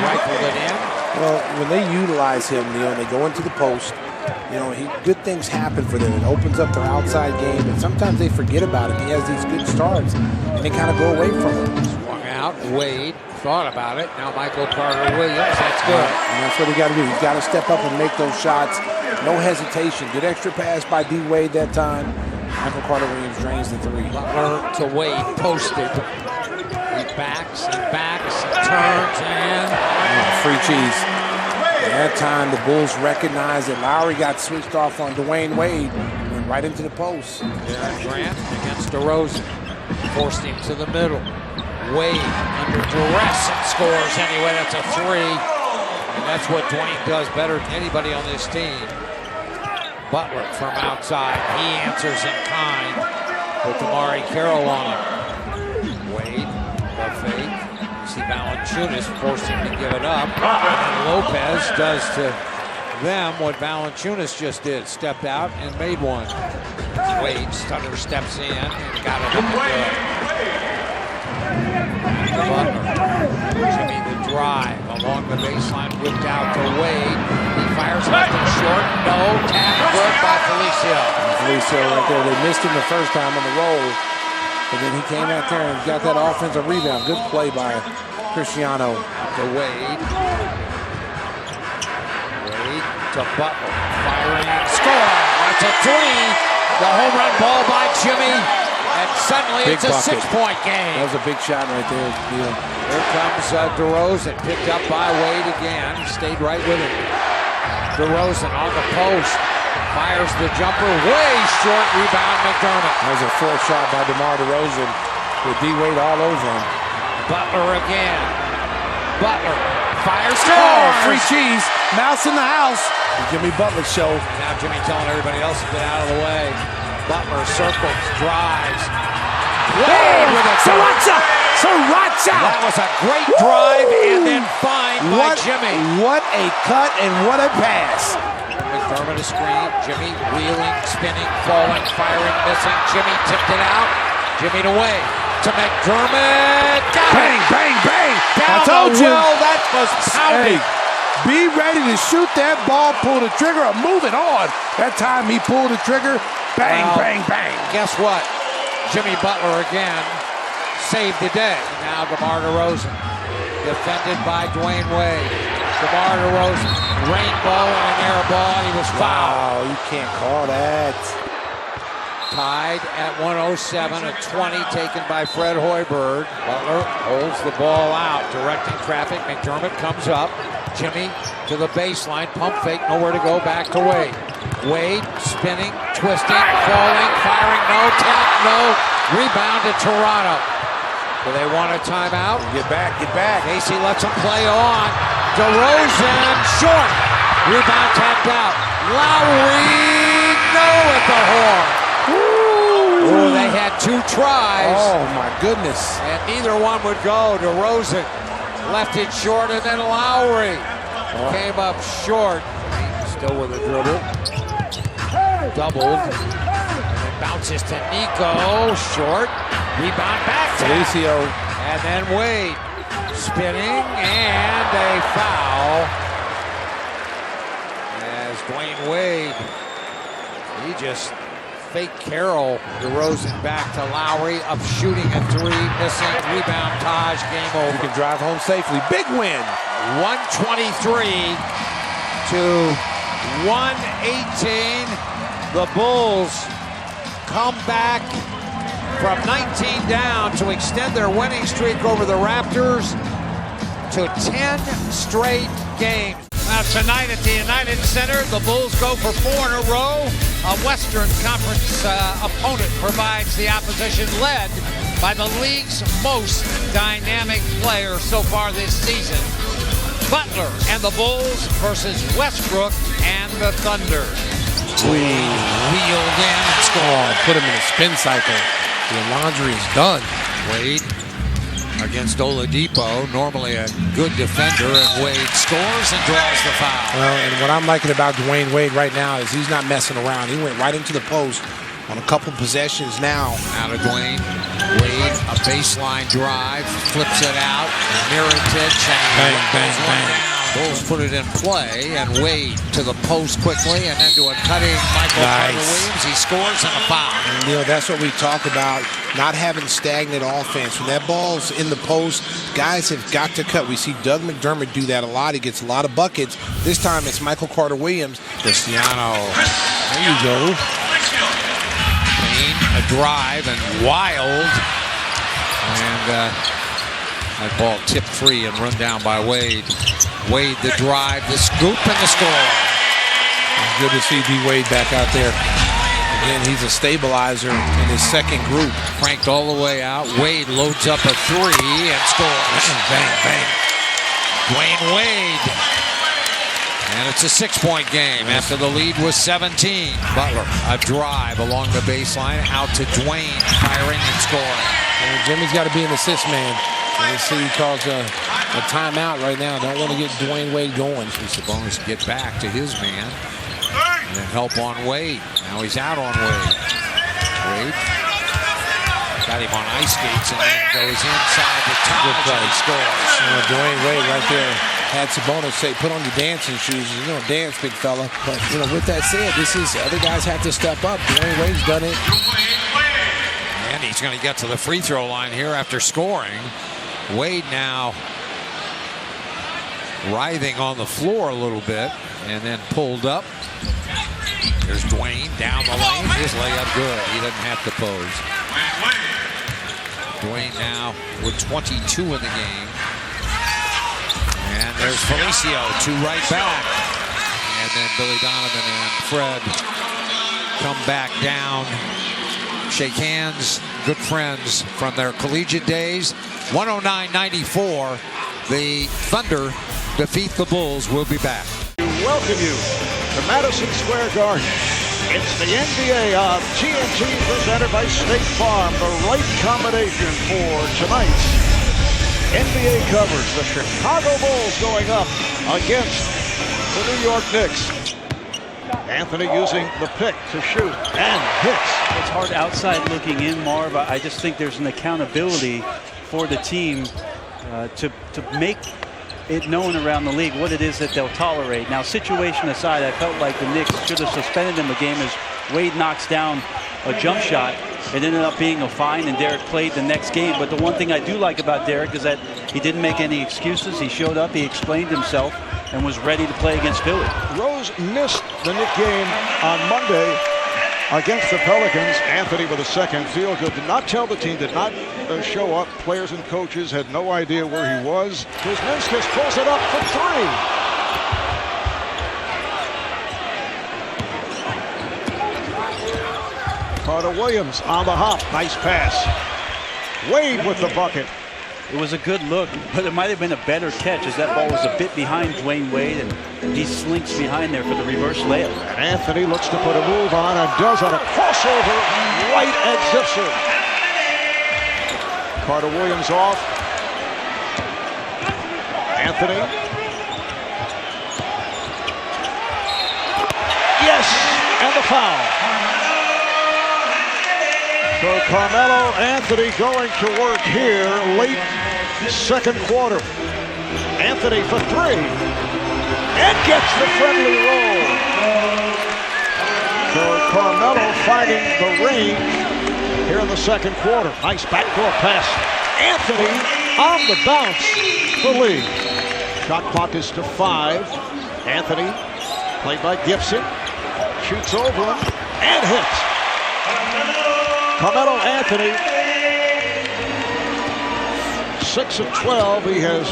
Rifled it in. Well, when they utilize him, Neil, they go into the post, good things happen for them. It opens up their outside game, and sometimes they forget about it. He has these good starts, and they kind of go away from him. Swung out, Wade thought about it. Now Michael Carter-Williams, that's good. And that's what he got to do. He's got to step up and make those shots. No hesitation. Good extra pass by D. Wade that time. Michael Carter-Williams drains the three. Butler to Wade, posted. He backs and turns and free cheese. At that time, the Bulls recognized that Lowry got switched off on Dwyane Wade and went right into the post. Grant against DeRozan. Forced him to the middle. Wade under duress and scores anyway. That's a three. And that's what Dwyane does better than anybody on this team. Butler from outside. He answers in kind with Damari Carroll on him. Wade, the fake. You see Valanciunas forced him to give it up. And Lopez does to them what Valanciunas just did. Stepped out and made one. Wade stutter steps in and got it up and good. Butler. Jimmy the drive along the baseline, whipped out to Wade. He fires left and short. No, tap good by Felicio. Felicio right there. They missed him the first time on the roll, but then he came out there and got that offensive rebound. Good play by Cristiano. To Wade. Wade to Butler. Firing and score. That's a three. The home run ball by Jimmy. And suddenly Big it's a bucket. 6-point game. That was a big shot right there. Here comes DeRozan, picked up by Wade again. He stayed right with him. DeRozan on the post. Fires the jumper way short. Rebound McDermott. That was a fourth shot by DeMar DeRozan with D. Wade all over him. Butler again. Butler fires. Oh, free cheese. Mouse in the house. The Jimmy Butler show. Now Jimmy telling everybody else to get out of the way. Butler circles, drives. Wade with a Sriracha! That was a great drive and then find by Jimmy. What a cut and what a pass. McDermott a screen. Jimmy wheeling, spinning, falling, firing, missing. Jimmy tipped it out. Jimmy to Wade. To McDermott. Bang, bang, bang. Down I told the you. well. That was pounding. Be ready to shoot that ball, pull the trigger, or move it on. That time he pulled the trigger. Bang, bang, bang. Guess what? Jimmy Butler again saved the day. Now DeMar DeRozan, defended by Dwyane Wade. DeMar DeRozan, rainbow and an air ball. He was fouled. Wow, you can't call that. Tied at 107, a 20 taken by Fred Hoiberg. Butler holds the ball out, directing traffic. McDermott comes up. Jimmy to the baseline, pump fake, nowhere to go, back to Wade. Wade spinning, twisting, falling, firing, no, tap, no. Rebound to Toronto. Do they want a timeout? Get back, get back. Casey lets him play on. DeRozan, short. Rebound tapped out. Lowry, no at the horn. Oh, they had two tries. Oh, my goodness. And neither one would go. DeRozan left it short, and then Lowry came up short. Still with a dribble. Doubled. And then bounces to Nico. Short. Rebound back to Felicio. And then Wade spinning, and a foul. As Dwyane Wade, he just fake Carroll. DeRozan back to Lowry, up shooting a three, missing, rebound, Taj, game over. You can drive home safely. Big win. 123 to 118. The Bulls come back from 19 down to extend their winning streak over the Raptors to 10 straight games. Now tonight at the United Center, the Bulls go for 4 in a row. A Western Conference opponent provides the opposition, led by the league's most dynamic player so far this season, Butler and the Bulls versus Westbrook and the Thunder. Wheeled in. Oh, put him in a spin cycle. The laundry is done. Wade against Oladipo, normally a good defender, and Wade scores and draws the foul. Well, and what I'm liking about Dwyane Wade right now is he's not messing around. He went right into the post on a couple possessions now. Out of Dwyane. Wade, a baseline drive, flips it out, Miritich, and bang, bang, bang. Bulls put it in play, and Wade to the post quickly, and then to a cutting Michael Carter-Williams. He scores and a foul. And, you know, that's what we talk about, not having stagnant offense. When that ball's in the post, guys have got to cut. We see Doug McDermott do that a lot. He gets a lot of buckets. This time it's Michael Carter-Williams. Cristiano. There you go. Payne, a drive, and Wild. And that ball tipped free and run down by Wade. Wade, the drive, the scoop, and the score. It's good to see D. Wade back out there. Again, he's a stabilizer in his second group. Franked all the way out. Wade loads up a three and scores. Bang, bang. Dwyane Wade. And it's a 6-point game after the lead was 17. Butler, a drive along the baseline, out to Dwyane, firing and scoring. And Jimmy's got to be an assist man. And you see he calls a timeout right now. Don't want to get Dwyane Wade going. Sabonis get back to his man. And then help on Wade. Now he's out on Wade. Wade got him on ice skates and then goes inside the tunnel and he scores. Dwyane Wade right there had Sabonis say, put on your dancing shoes. You know, dance, big fella. But, you know, with that said, other guys have to step up. Dwyane Wade's done it. And he's going to get to the free throw line here after scoring. Wade now writhing on the floor a little bit and then pulled up. Here's Dwyane down the lane. His layup good. He doesn't have to pose. Dwyane now with 22 in the game. And there's Felicio, 2 right back. And then Billy Donovan and Fred come back down. Shake hands, good friends from their collegiate days. 109-94, the Thunder defeat the Bulls. We'll be back. We welcome you to Madison Square Garden. It's the NBA on TNT presented by State Farm. The right combination for tonight's NBA coverage. The Chicago Bulls going up against the New York Knicks. Anthony using the pick to shoot and hits. It's hard outside looking in, Marv. I just think there's an accountability for the team to make it known around the league what it is that they'll tolerate. Now, situation aside, I felt like the Knicks should have suspended him a game as Wade knocks down a jump shot. It ended up being a fine, and Derek played the next game. But the one thing I do like about Derek is that he didn't make any excuses. He showed up, he explained himself, and was ready to play against Philly. Rose missed the Knicks game on Monday against the Pelicans. Anthony with a second field goal. Did not tell the team, did not show up. Players and coaches had no idea where he was. Kuzminskis pulls it up for 3. Carter-Williams on the hop. Nice pass. Wade with the bucket. It was a good look, but it might have been a better catch as that ball was a bit behind Dwyane Wade, and he slinks behind there for the reverse layup. And Anthony looks to put a move on and does on a crossover right at Zipser. Carter-Williams off. Anthony. Yes, and the foul. So Carmelo Anthony going to work here late second quarter. Anthony for 3 and gets the friendly roll. So Carmelo finding the range here in the second quarter. Nice backdoor pass. Anthony on the bounce for Lee. Shot clock is to 5. Anthony, played by Gibson, shoots over him and hits. Carmelo Anthony, 6 of 12. He has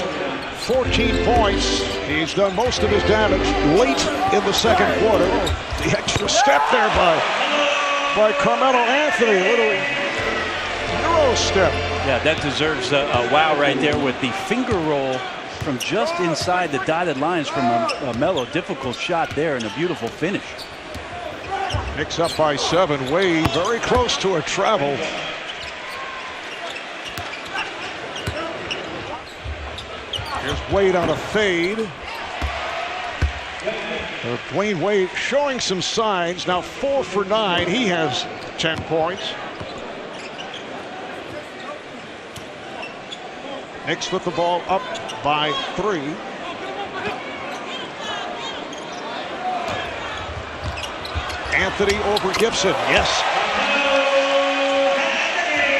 14 points. He's done most of his damage late in the second quarter. The extra step there by Carmelo Anthony. A little Euro step. Yeah, that deserves a wow right there with the finger roll from just inside the dotted lines from Melo. Difficult shot there and a beautiful finish. Knicks up by 7. Wade very close to a travel. Here's Wade on a fade. Dwyane Wade showing some signs. Now 4 for 9. He has 10 points. Knicks with the ball up by 3. Anthony over Gibson. Yes.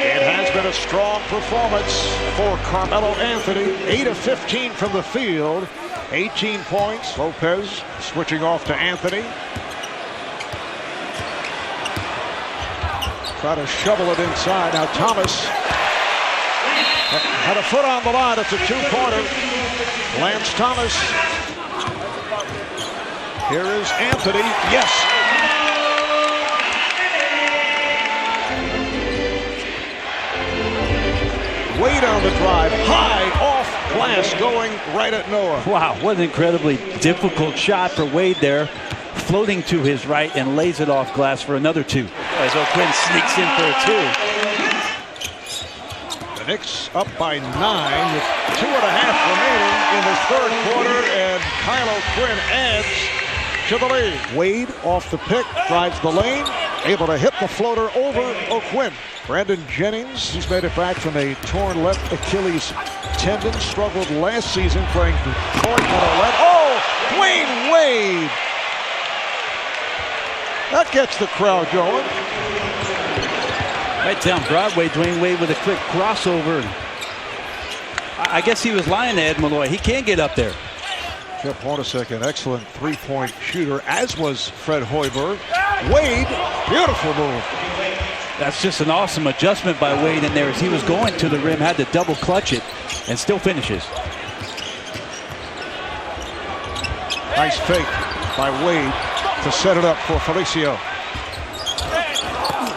It has been a strong performance for Carmelo Anthony. 8 of 15 from the field. 18 points. Lopez switching off to Anthony. Try to shovel it inside. Now Thomas had a foot on the line. It's a two-pointer. Lance Thomas. Here is Anthony. Yes. Wade on the drive. High off glass going right at Noah. Wow, what an incredibly difficult shot for Wade there. Floating to his right and lays it off glass for another two. As O'Quinn sneaks in for a two. The Knicks up by 9 with 2.5 remaining in the third quarter, and Kyle O'Quinn adds to the lead. Wade off the pick, drives the lane, able to hit the floater over O'Quinn. Brandon Jennings, he's made it back from a torn left Achilles tendon, struggled last season playing Detroit. Oh, Dwyane Wade! That gets the crowd going. Right down Broadway, Dwyane Wade with a quick crossover. I guess he was lying to Ed Malloy. He can't get up there. Jeff Hornacek, an excellent three-point shooter, as was Fred Hoiberg. Wade, beautiful move. That's just an awesome adjustment by Wade in there as he was going to the rim, had to double clutch it, and still finishes. Nice fake by Wade to set it up for Felicio.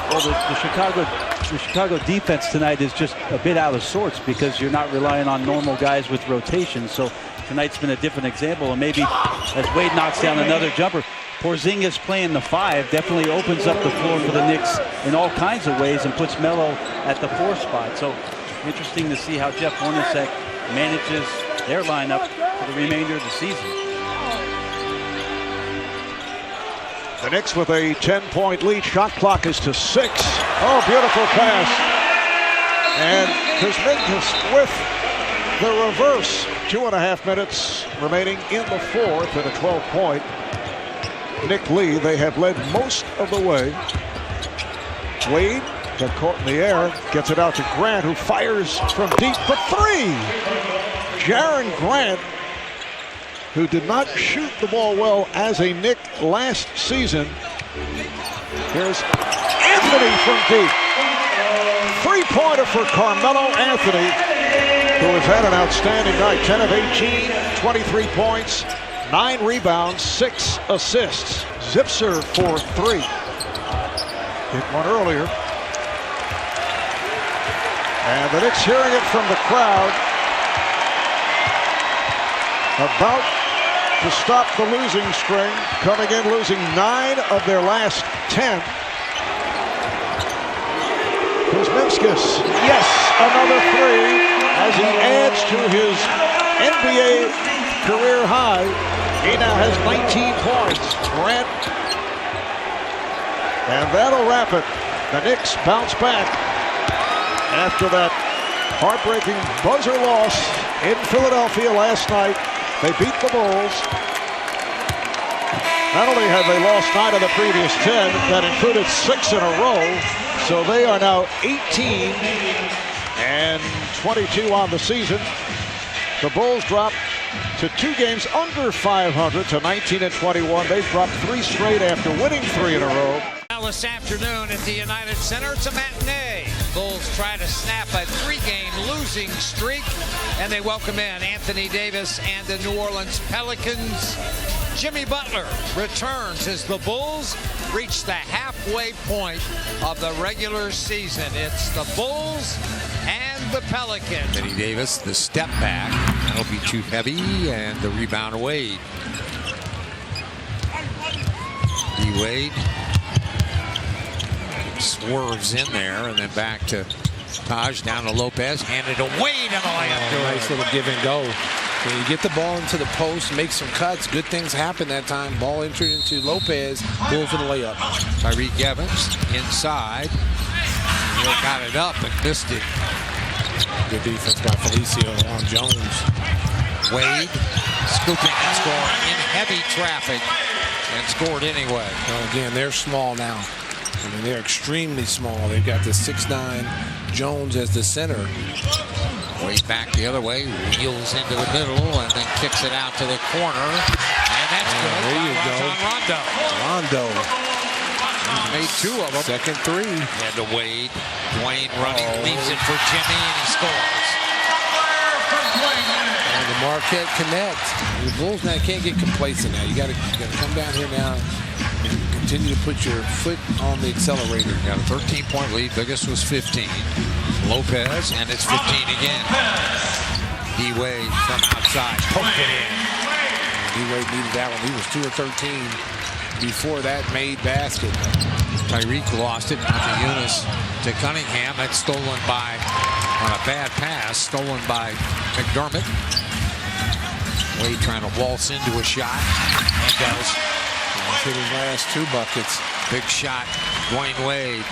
Well, the Chicago defense tonight is just a bit out of sorts because you're not relying on normal guys with rotation. So tonight's been a different example, and maybe as Wade knocks down another jumper, Porzingis playing the 5 definitely opens up the floor for the Knicks in all kinds of ways and puts Melo at the 4 spot. So interesting to see how Jeff Hornacek manages their lineup for the remainder of the season. The Knicks with a 10-point lead. Shot clock is to 6. Oh, beautiful pass. And Kuzminkas with the reverse. 2.5 minutes remaining in the fourth and a 12-point Nick Lee. They have led most of the way. Wade got caught in the air, gets it out to Grant, who fires from deep for 3. Jaren Grant, who did not shoot the ball well as a Knick last season. Here's Anthony from deep. 3-pointer for Carmelo Anthony, who has had an outstanding night. 10 of 18, 23 points, 9 rebounds, 6 assists. Zipser for 3. Hit one earlier. And the Knicks hearing it from the crowd. About to stop the losing string, coming in losing 9 of their last 10. Kuzminskis, yes, another 3 as he adds to his NBA career high. He now has 19 points. Grant, and that'll wrap it. The Knicks bounce back after that heartbreaking buzzer loss in Philadelphia last night. They beat the Bulls. Not only have they lost 9 of the previous 10, that included 6 in a row. So they are now 18 and 22 on the season. The Bulls dropped to 2 games under 500 to 19 and 21. They've dropped 3 straight after winning 3 in a row. Now this afternoon at the United Center, it's a matinee. Bulls try to snap a 3-game losing streak, and they welcome in Anthony Davis and the New Orleans Pelicans. Jimmy Butler returns as the Bulls reach the halfway point of the regular season. It's the Bulls and the Pelicans. Anthony Davis, the step back. That'll be too heavy, and the rebound Wade. D-Wade swerves in there, and then back to Taj, down to Lopez, handed to Wade, and the layup. Nice little give and go. When you get the ball into the post, make some cuts, good things happen that time. Ball entered into Lopez, Bulls for the layup. Tyreek Evans inside. He got it up and missed it. Good defense by Felicio on Jones. Wade scooping and scoring in heavy traffic. and scored anyway. Well, again, they're small now. I mean, they're extremely small. They've got the 6'9" Jones as the center. Wade back the other way, wheels into the middle, and then kicks it out to the corner. And that's good. There you go. Rondo. He's made 2 of them. Second 3. And to Wade. Dwyane running, leaves it for Jimmy, and he scores. And the Marquette connect. The Bulls now can't get complacent now. You got to come down here now and continue to put your foot on the accelerator. Got a 13-point lead. Biggest was 15. Lopez, and it's 15 again. D-Wade from outside. Poked it in. D-Wade needed that one. He was 2 of 13 before that made basket. Tyreek lost it. Eunice to Cunningham. That's stolen by, on a bad pass, stolen by McDermott. Wade trying to waltz into a shot. He does. Hit his last 2 buckets. Big shot, Dwyane Wade.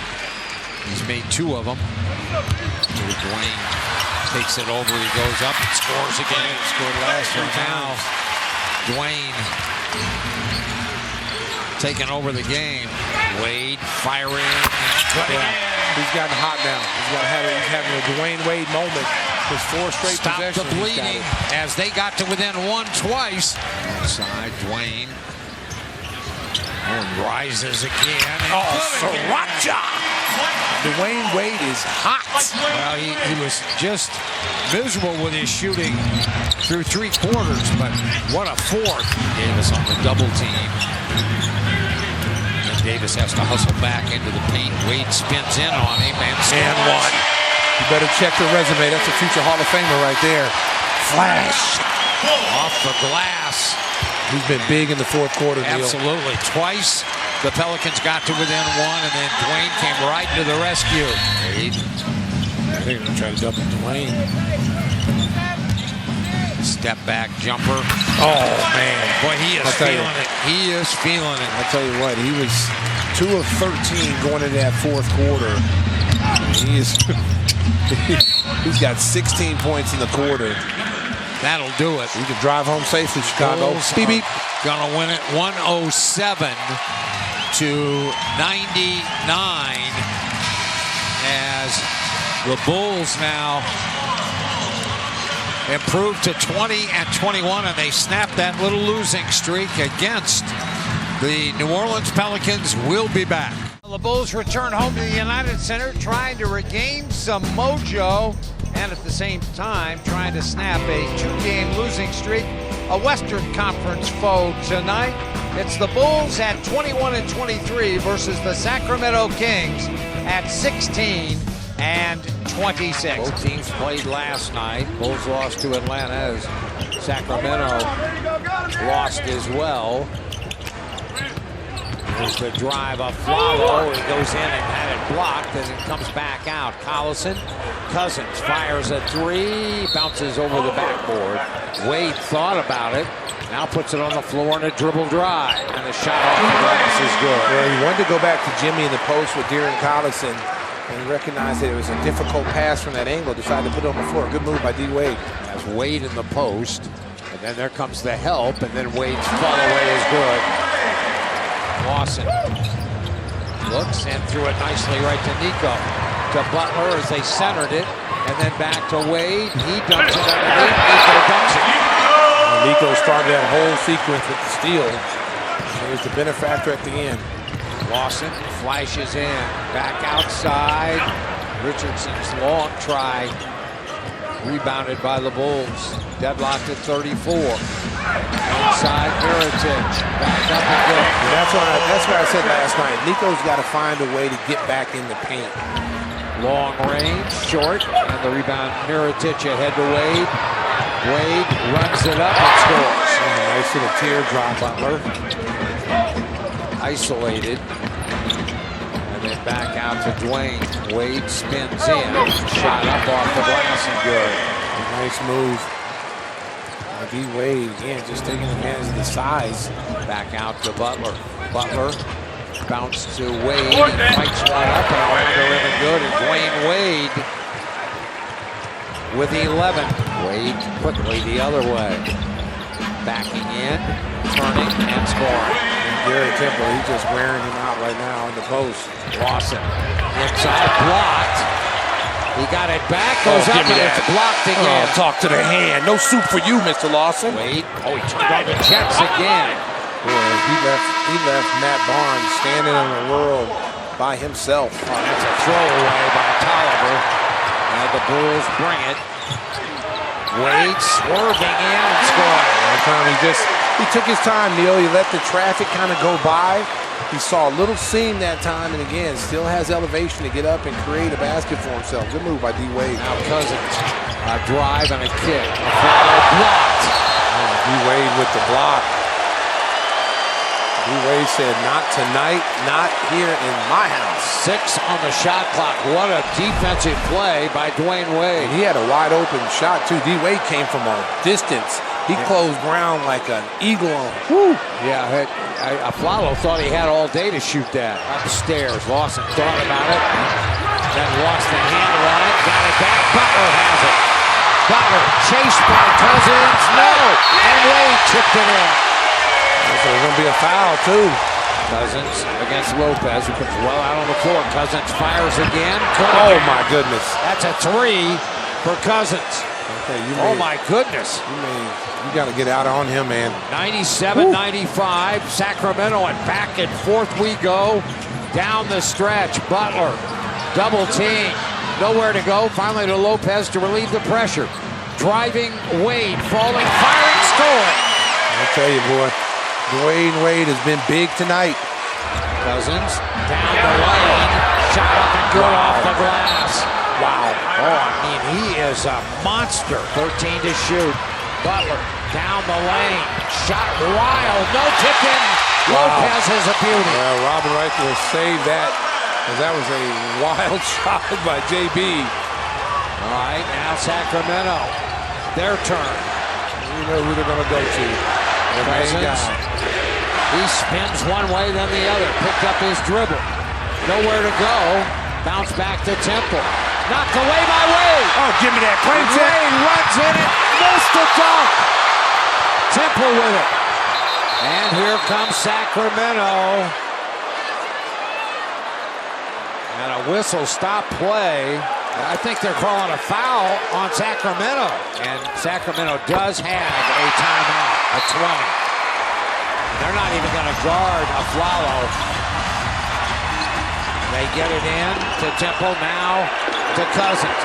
He's made 2 of them. Dwyane takes it over. He goes up and scores again. He scored last year. Now, Dwyane taking over the game. Wade firing. He's gotten hot now. He's having a Dwyane Wade moment. His 4 straight possessions. Stop the bleeding as they got to within 1 twice. Inside Dwyane. Rises again. Sriracha! Dwyane Wade is hot. Well, he was just miserable with his shooting through 3 quarters, but what a 4th. Davis on the double team. And Davis has to hustle back into the paint. Wade spins in on him and one. You better check the resume. That's a future Hall of Famer right there. Flash. Off the glass. He's been big in the 4th quarter, Neil. Absolutely. Twice the Pelicans got to within 1, and then Dwyane came right to the rescue. I think they're going to try to double Dwyane. Step back jumper. Oh, man. Boy, he is feeling it. He is feeling it. I'll tell you what, he was 2 of 13 going into that 4th quarter. He's got 16 points in the quarter. That'll do it. You can drive home safely, Chicago. Beep, beep. Gonna win it 107 to 99 as the Bulls now improve to 20-21, and they snap that little losing streak against the New Orleans Pelicans. Will be back. The Bulls return home to the United Center, trying to regain some mojo, and at the same time trying to snap a 2-game losing streak. A Western Conference foe tonight. It's the Bulls at 21-23 versus the Sacramento Kings at 16-26. Both teams played last night. Bulls lost to Atlanta as Sacramento lost as well. There's the drive of Flalo. It goes in and had it blocked, and it comes back out. Collison, Cousins fires a 3, bounces over the backboard. Wade thought about it, now puts it on the floor in a dribble drive, and the shot off the glass is good. Well, he wanted to go back to Jimmy in the post with Darren Collison, and recognized that it was a difficult pass from that angle. Decided to put it on the floor. Good move by D. Wade. That's Wade in the post, and then there comes the help, and then Wade's follow-away is good. Lawson looks and threw it nicely right to Nico. To Butler as they centered it, and then back to Wade. He dumps it underneath. Nico dumps it. Nico started that whole sequence with the steal. Here's the benefactor at the end. Lawson flashes in, back outside. Richardson's long try, rebounded by the Bulls. Deadlocked at 34. Inside Mirotic, back up again. That's what I said last night. Nico's got to find a way to get back in the paint. Long range, short, and the rebound. Mirotic ahead to Wade. Wade runs it up and scores. Nice little teardrop, Butler. Isolated. And then back out to Dwyane. Wade spins in. Shot up off the glass and good. Nice move. D. Wade, again, just taking advantage of the size. Back out to Butler. Butler bounce to Wade. Fights one up and around the rim and good. And Dwyane Wade with 11. Wade quickly the other way. Backing in, turning, and scoring. Garrett Temple, he's just wearing him out right now in the post. Lawson inside, blocked. He got it back, goes up, and it's blocked again. Oh, talk to the hand. No soup for you, Mr. Lawson. Wait. Oh, he turned on the Jets again. Boy, he left Matt Barnes standing in the world by himself. Oh, that's a throwaway by Tolliver. And the Bulls bring it. Wade swerving in and scoring. That time he took his time, Neil. He let the traffic kind of go by. He saw a little seam that time, and again, still has elevation to get up and create a basket for himself. Good move by D. Wade. Now Cousins, a drive and a kick. Blocked. D. Wade with the block. D. Wade said, "Not tonight, not here in my house." 6 on the shot clock. What a defensive play by Dwyane Wade. And he had a wide open shot too. D. Wade came from a distance. He closed ground like an eagle on him. Woo. Yeah, Aflalo thought he had all day to shoot that. Upstairs, Lawson thought about it, then lost the handle on it, got it back. Butler has it. Butler chased by Cousins, no, and Wade chipped it in. So there's going to be a foul too. Cousins against Lopez, who comes well out on the floor. Cousins fires again. Oh my goodness. That's a 3 for Cousins. Okay, oh my goodness. You got to get out on him, man. 97-95, Sacramento, and back and forth we go down the stretch. Butler, double team, nowhere to go. Finally to Lopez to relieve the pressure. Driving, Wade, falling, firing, scoring. I'll tell you, boy, Dwyane Wade has been big tonight. Cousins, down the lane, shot up and good off the glass. Wow. Oh, I mean, he is a monster. 13 to shoot. Butler down the lane, shot wild, no tip in. Lopez is a beauty. Well, Robin Wright will save that, because that was a wild shot by JB. All right, now Sacramento, their turn. You know who they're going to go to. Cousins. He spins one way, then the other. Picked up his dribble. Nowhere to go. Bounce back to Temple. Knocked away by Wade. Oh, give me that. Wade runs in it. Missed the dunk. Temple with it. And here comes Sacramento. And a whistle stop play. I think they're calling a foul on Sacramento. And Sacramento does have a timeout, a 20. They're not even going to guard Aflalo. They get it in to Temple, now to Cousins.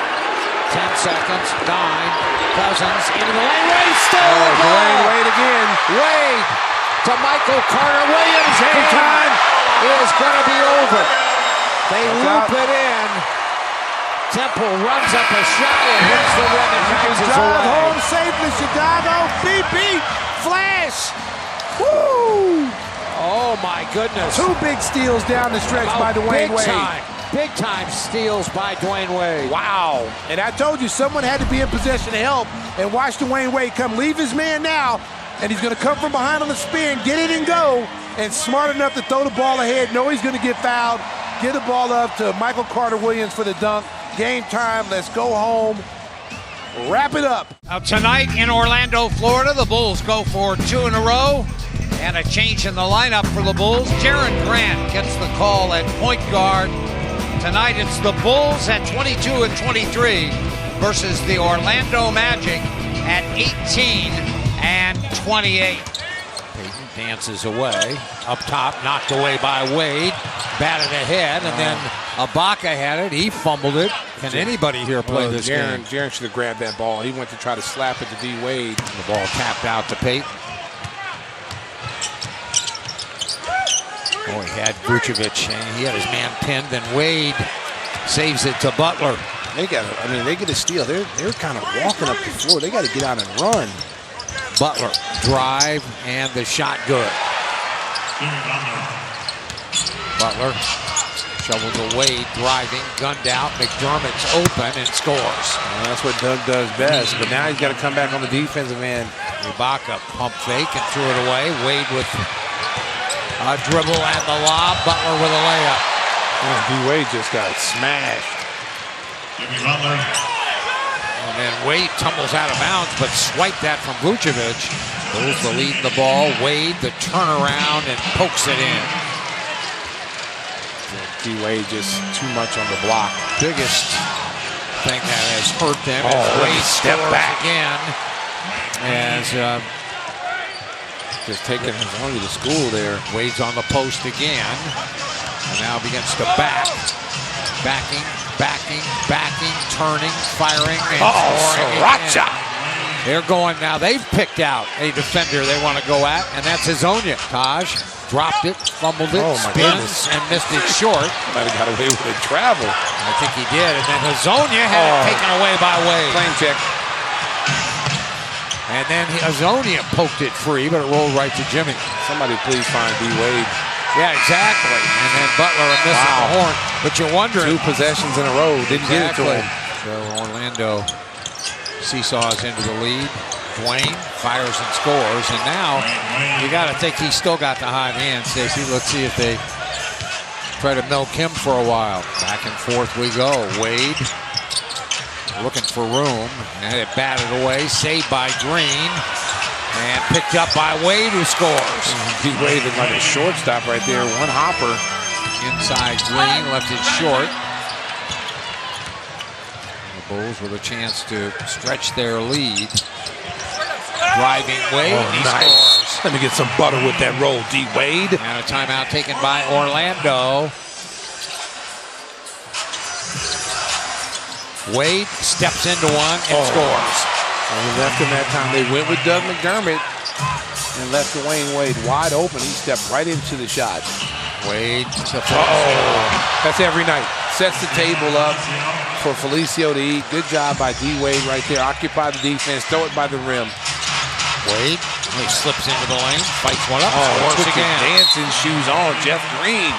10 seconds, 9. Cousins into the lane. Wade still. Dwyane Wade again. Wade to Michael Carter Williams. Time is going to be over. They loop it in. Temple runs up a shot and hits the rim and bounces away. Home safely, Chicago. Beat. Flash. Woo! Oh my goodness. 2 big steals down the stretch by Dwyane Wade. Big time steals by Dwyane Wade. Wow. And I told you someone had to be in possession to help, and watch Dwyane Wade come. Leave his man now, and he's going to come from behind on the spin, get it and go, and smart enough to throw the ball ahead. Know he's going to get fouled. Get the ball up to Michael Carter Williams for the dunk. Game time. Let's go home. Wrap it up. Now tonight in Orlando, Florida, the Bulls go for 2 in a row. And a change in the lineup for the Bulls. Jaren Grant gets the call at point guard. Tonight it's the Bulls at 22 and 23 versus the Orlando Magic at 18 and 28. Payton dances away. Up top, knocked away by Wade. Batted ahead, and then Ibaka had it. He fumbled it. Can anybody here play this game? Jaren should have grabbed that ball. He went to try to slap it to D. Wade. The ball tapped out to Payton. Oh, he had Vucevic, and he had his man pinned, and Wade saves it to Butler. They get a steal. They're kind of walking up the floor. They got to get out and run. Butler, drive, and the shot good. Butler shovel to Wade, driving, gunned out. McDermott's open and scores. Well, that's what Doug does best, but now he's got to come back on the defensive end. Ibaka pump fake and threw it away. Wade with a dribble and the lob. Butler with a layup. D. Wade just got smashed. And then Wade tumbles out of bounds, but swiped that from Vucevic. Bulls the lead in the ball. Wade, the turnaround, and pokes it in. D-Wade just too much on the block. Biggest thing that has hurt them. Wade step back again. As just taking his own to school there. Wade's on the post again. And now begins to back. Backing, turning, firing, and scoring. Sriracha! They're going now. They've picked out a defender they want to go at, and that's Hazonia. Taj dropped it, fumbled it, spins, and missed it short. Might have got away with it travel. I think he did. And then Hazonia had it taken away by Wade. Flame check. And then Hazonia poked it free, but it rolled right to Jimmy. Somebody please find D-Wade. Yeah, exactly. And then Butler missing the horn. But you're wondering. 2 possessions in a row. Didn't get it to him. So Orlando seesaws into the lead. Dwyane fires and scores. And now you got to think he's still got the hot hand, Stacey. Let's see if they try to milk him for a while. Back and forth we go. Wade looking for room. And it batted away. Saved by Green. And picked up by Wade, who scores. D-Wade is like a shortstop right there. One hopper. Inside Green, left it short. The Bulls with a chance to stretch their lead. Driving Wade, and he scores. Let me get some butter with that roll, D-Wade. And a timeout taken by Orlando. Wade steps into one and scores. And we left him that time. They went with Doug McDermott and left Dwyane Wade wide open. He stepped right into the shot. Wade. That's every night. Sets the table up for Felicio to eat. Good job by D-Wade right there. Occupy the defense. Throw it by the rim. Wade. He slips into the lane. Fights one up. Scores again. Dancing shoes on. Jeff Green.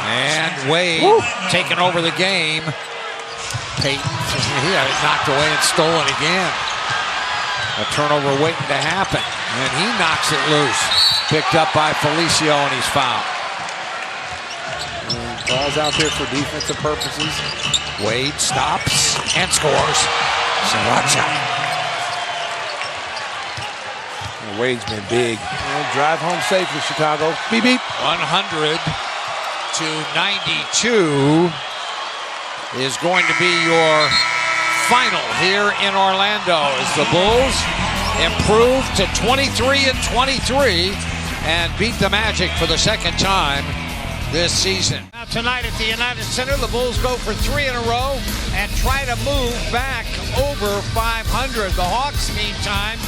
And Wade taking over the game. Peyton. He had it knocked away and stolen again. A turnover waiting to happen. And he knocks it loose. Picked up by Felicio, and he's fouled. And ball's out there for defensive purposes. Wade stops and scores. Sriracha. Wade's been big. Drive home safely, Chicago. Beep, beep. 100 to 92 is going to be your final here in Orlando as the Bulls improve to 23-23 and beat the Magic for the second time this season. Now tonight at the United Center, the Bulls go for 3 in a row and try to move back over 500. The Hawks, meantime,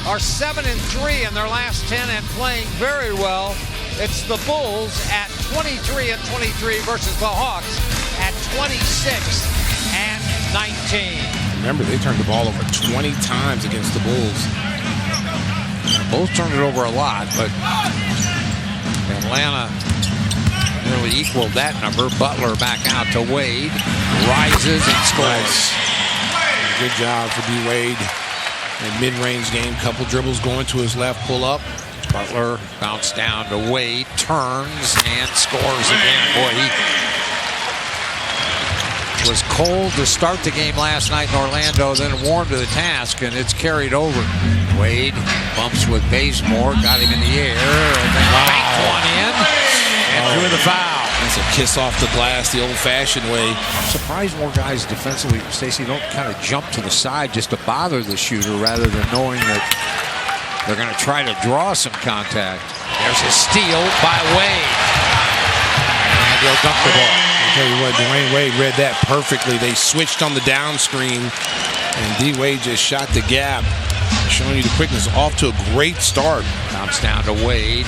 are 7-3 in their last 10 and playing very well. It's the Bulls at 23-23 versus the Hawks at 26-19. Remember, they turned the ball over 20 times against the Bulls. The Bulls turned it over a lot, but Atlanta nearly equaled that number. Butler back out to Wade, rises and scores. Good job for D-Wade. In mid-range game, couple dribbles going to his left, pull up. Butler bounced down to Wade, turns and scores again. Boy, he was cold to start the game last night in Orlando, then warmed to the task, and it's carried over. Wade bumps with Bazemore, got him in the air, and then banked one in, and drew the foul. That's a kiss off the glass, the old-fashioned way. I'm surprised more guys defensively, Stacey, don't kind of jump to the side just to bother the shooter rather than knowing that they're going to try to draw some contact. There's a steal by Wade. And he'll dunk the ball. I'll tell you what, Dwyane Wade read that perfectly. They switched on the down screen, and D-Wade just shot the gap, showing you the quickness. Off to a great start. Bounce down to Wade.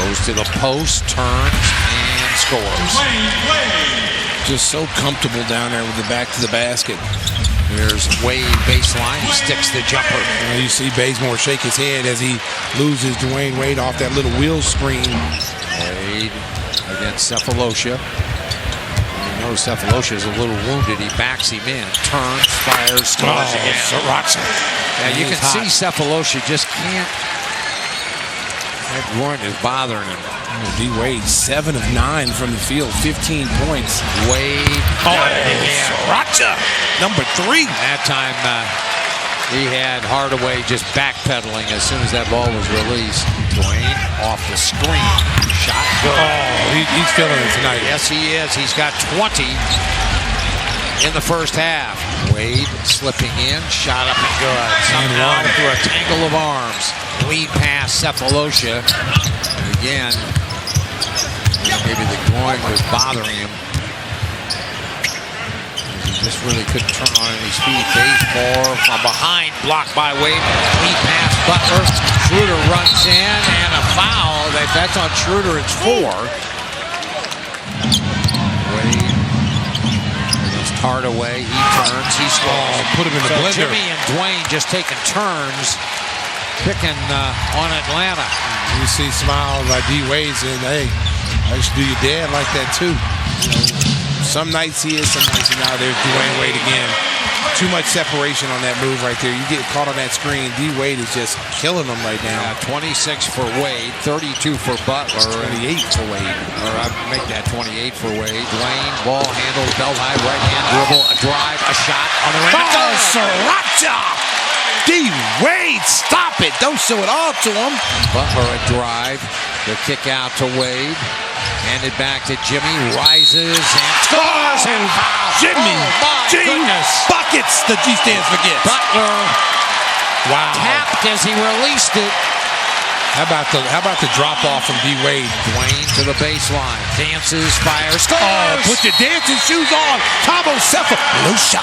Goes to the post, turns, and scores. Just so comfortable down there with the back to the basket. Here's Wade baseline. He sticks the jumper. And you see Bazemore shake his head as he loses Dwyane Wade off that little wheel screen. Wade against Cephalosha. You know Cephalosha is a little wounded. He backs him in, turns, fires, scores again. Sriracha. Now you can see Cephalosha just can't. That groin is bothering him. D-Wade, 7 of 9 from the field, 15 points. Wade. Sriracha, number 3. That time He had Hardaway just backpedaling as soon as that ball was released. Dwyane off the screen. Shot good. Oh, he's feeling it tonight. Yes, he is. He's got 20 in the first half. Wade slipping in. Shot up and good. Somehow through a tangle of arms. Lead pass, Cephalosha. And again, maybe the groin was bothering him. He just really couldn't turn on any speed. Baseball from behind, blocked by Wade. Lead pass, Butler. Schroeder runs in, and a foul. That's on Schroeder. It's 4. Wade against Hardaway. He turns. He scores. Put him in the blender. Jimmy and Dwyane just taking turns picking on Atlanta. You see smiles like D. Wade saying, hey, I used to do your dad like that too. You know, some nights he is, some nights he's not. There's Dwyane Wade again. Too much separation on that move right there. You get caught on that screen. D. Wade is just killing them right now. 26 for Wade, 32 for Butler, 28 for Wade. Or I make that 28 for Wade. Dwyane, ball handled, belt high, right hand dribble, a drive, a shot on the rim. Oh, Sriracha! D. Wade, stop it! Don't show it all to him. Butler a drive, the kick out to Wade. Handed back to Jimmy, rises and scores and fouls. Jimmy, buckets. The G stands for gets. Butler, tapped as he released it. How about the drop off from D. Wade? Dwyane to the baseline, dances, fires, scores. Oh, put your dancing shoes on. Cabo Cephalosha.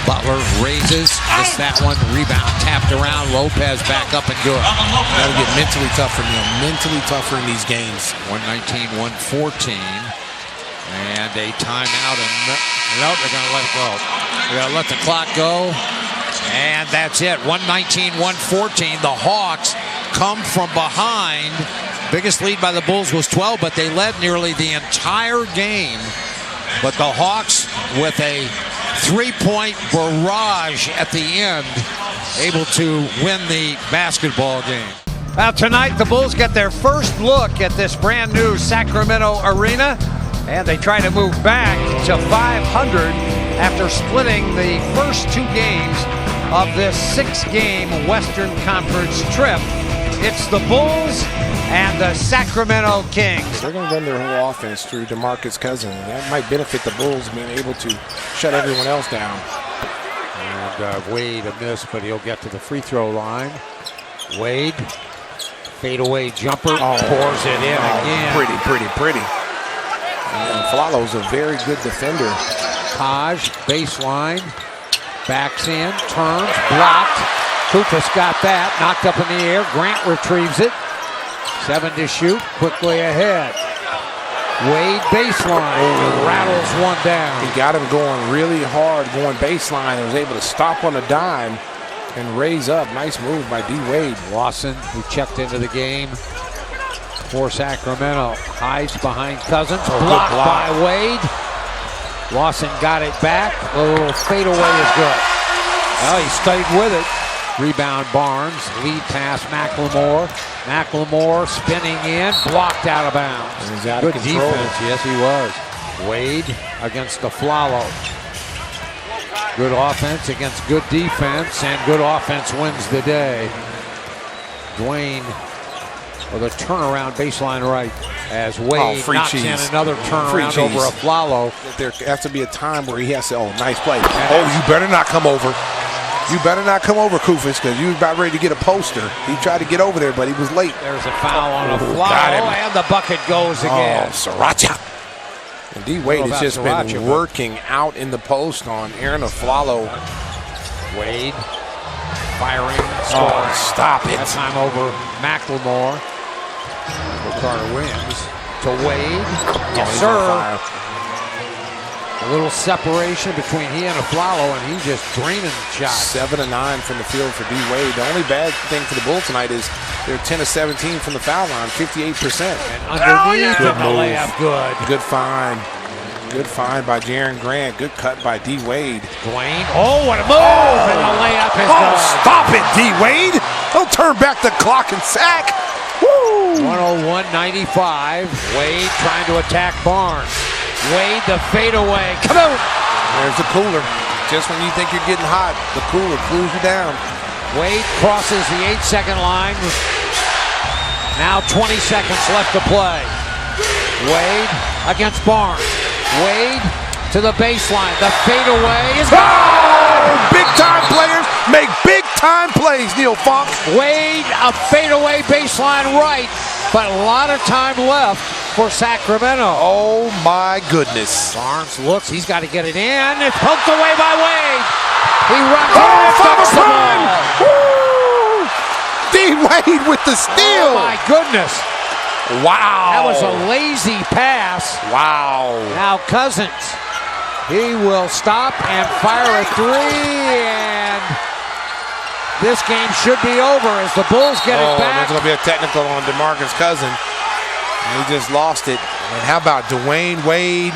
Butler raises, missed that one. Rebound tapped around. Lopez back up and good. That'll get mentally tough for them. Mentally tougher in these games. 119-114. And a timeout. And nope, they're going to let it go. They're going to let the clock go. And that's it. 119-114. The Hawks come from behind. Biggest lead by the Bulls was 12, but they led nearly the entire game. But the Hawks, with a three-point barrage at the end, able to win the basketball game. Well, tonight the Bulls get their first look at this brand new Sacramento arena, and they try to move back to 500 after splitting the first 2 games of this 6-game Western Conference trip. It's the Bulls and the Sacramento Kings. They're going to run their whole offense through DeMarcus Cousins. That might benefit the Bulls being able to shut everyone else down. And Wade a miss, but he'll get to the free throw line. Wade, fadeaway jumper, pours it in again. Pretty. And Flalo's a very good defender. Taj, baseline, backs in, turns, blocked. Kufas got that, knocked up in the air. Grant retrieves it. 7 to shoot, quickly ahead. Wade baseline, rattles one down. He got him going really hard, going baseline, and was able to stop on a dime and raise up. Nice move by D. Wade. Lawson, who checked into the game for Sacramento, hides behind Cousins. Blocked by Wade. Lawson got it back. A little fadeaway is good. Well, he stayed with it. Rebound Barnes, lead pass McLemore. McLemore spinning in, blocked out of bounds. He's out good of control. Defense, yes he was. Wade against the Flalo. Good offense against good defense, and good offense wins the day. Dwyane with a turnaround baseline right as Wade knocks in another turnaround over a Flalo. There has to be a time where he has to, nice play. You better not come over. You better not come over, Kufas, because you was about ready to get a poster. He tried to get over there, but he was late. There's a foul on a Flalo, and the bucket goes again. Sriracha. And D. Wade has just been working out in the post on Aaron Aflalo. Wade firing, scoring. Stop it. That time over McLemore. Carter Williams to Wade. Yes, sir. A little separation between he and Aflalo, and he's just draining shots. 7 of 9 from the field for D. Wade. The only bad thing for the Bulls tonight is they're 10 of 17 from the foul line, 58%. And underneath the layup, good. Good find. Good find by Jaren Grant. Good cut by D. Wade. Dwyane. Oh, what a move! And the layup is good. Stop it, D. Wade. Don't turn back the clock and sack. Woo! 101-95. Wade trying to attack Barnes. Wade the fadeaway. Come on! There's the cooler. Just when you think you're getting hot, the cooler cools you down. Wade crosses the 8-second line. Now 20 seconds left to play. Wade against Barnes. Wade to the baseline. The fadeaway is gone! Big-time players make big-time plays, Neil Funk. Wade, a fadeaway baseline right, but a lot of time left for Sacramento. Oh, my goodness. Barnes looks. He's got to get it in. It's poked away by Wade. He runs in and ducks the ball. D-Wade with the steal. Oh, my goodness. Wow. That was a lazy pass. Wow. Now Cousins. He will stop and fire a three, and this game should be over as the Bulls get it back. There's going to be a technical on DeMarcus Cousins. He just lost it. And how about Dwyane Wade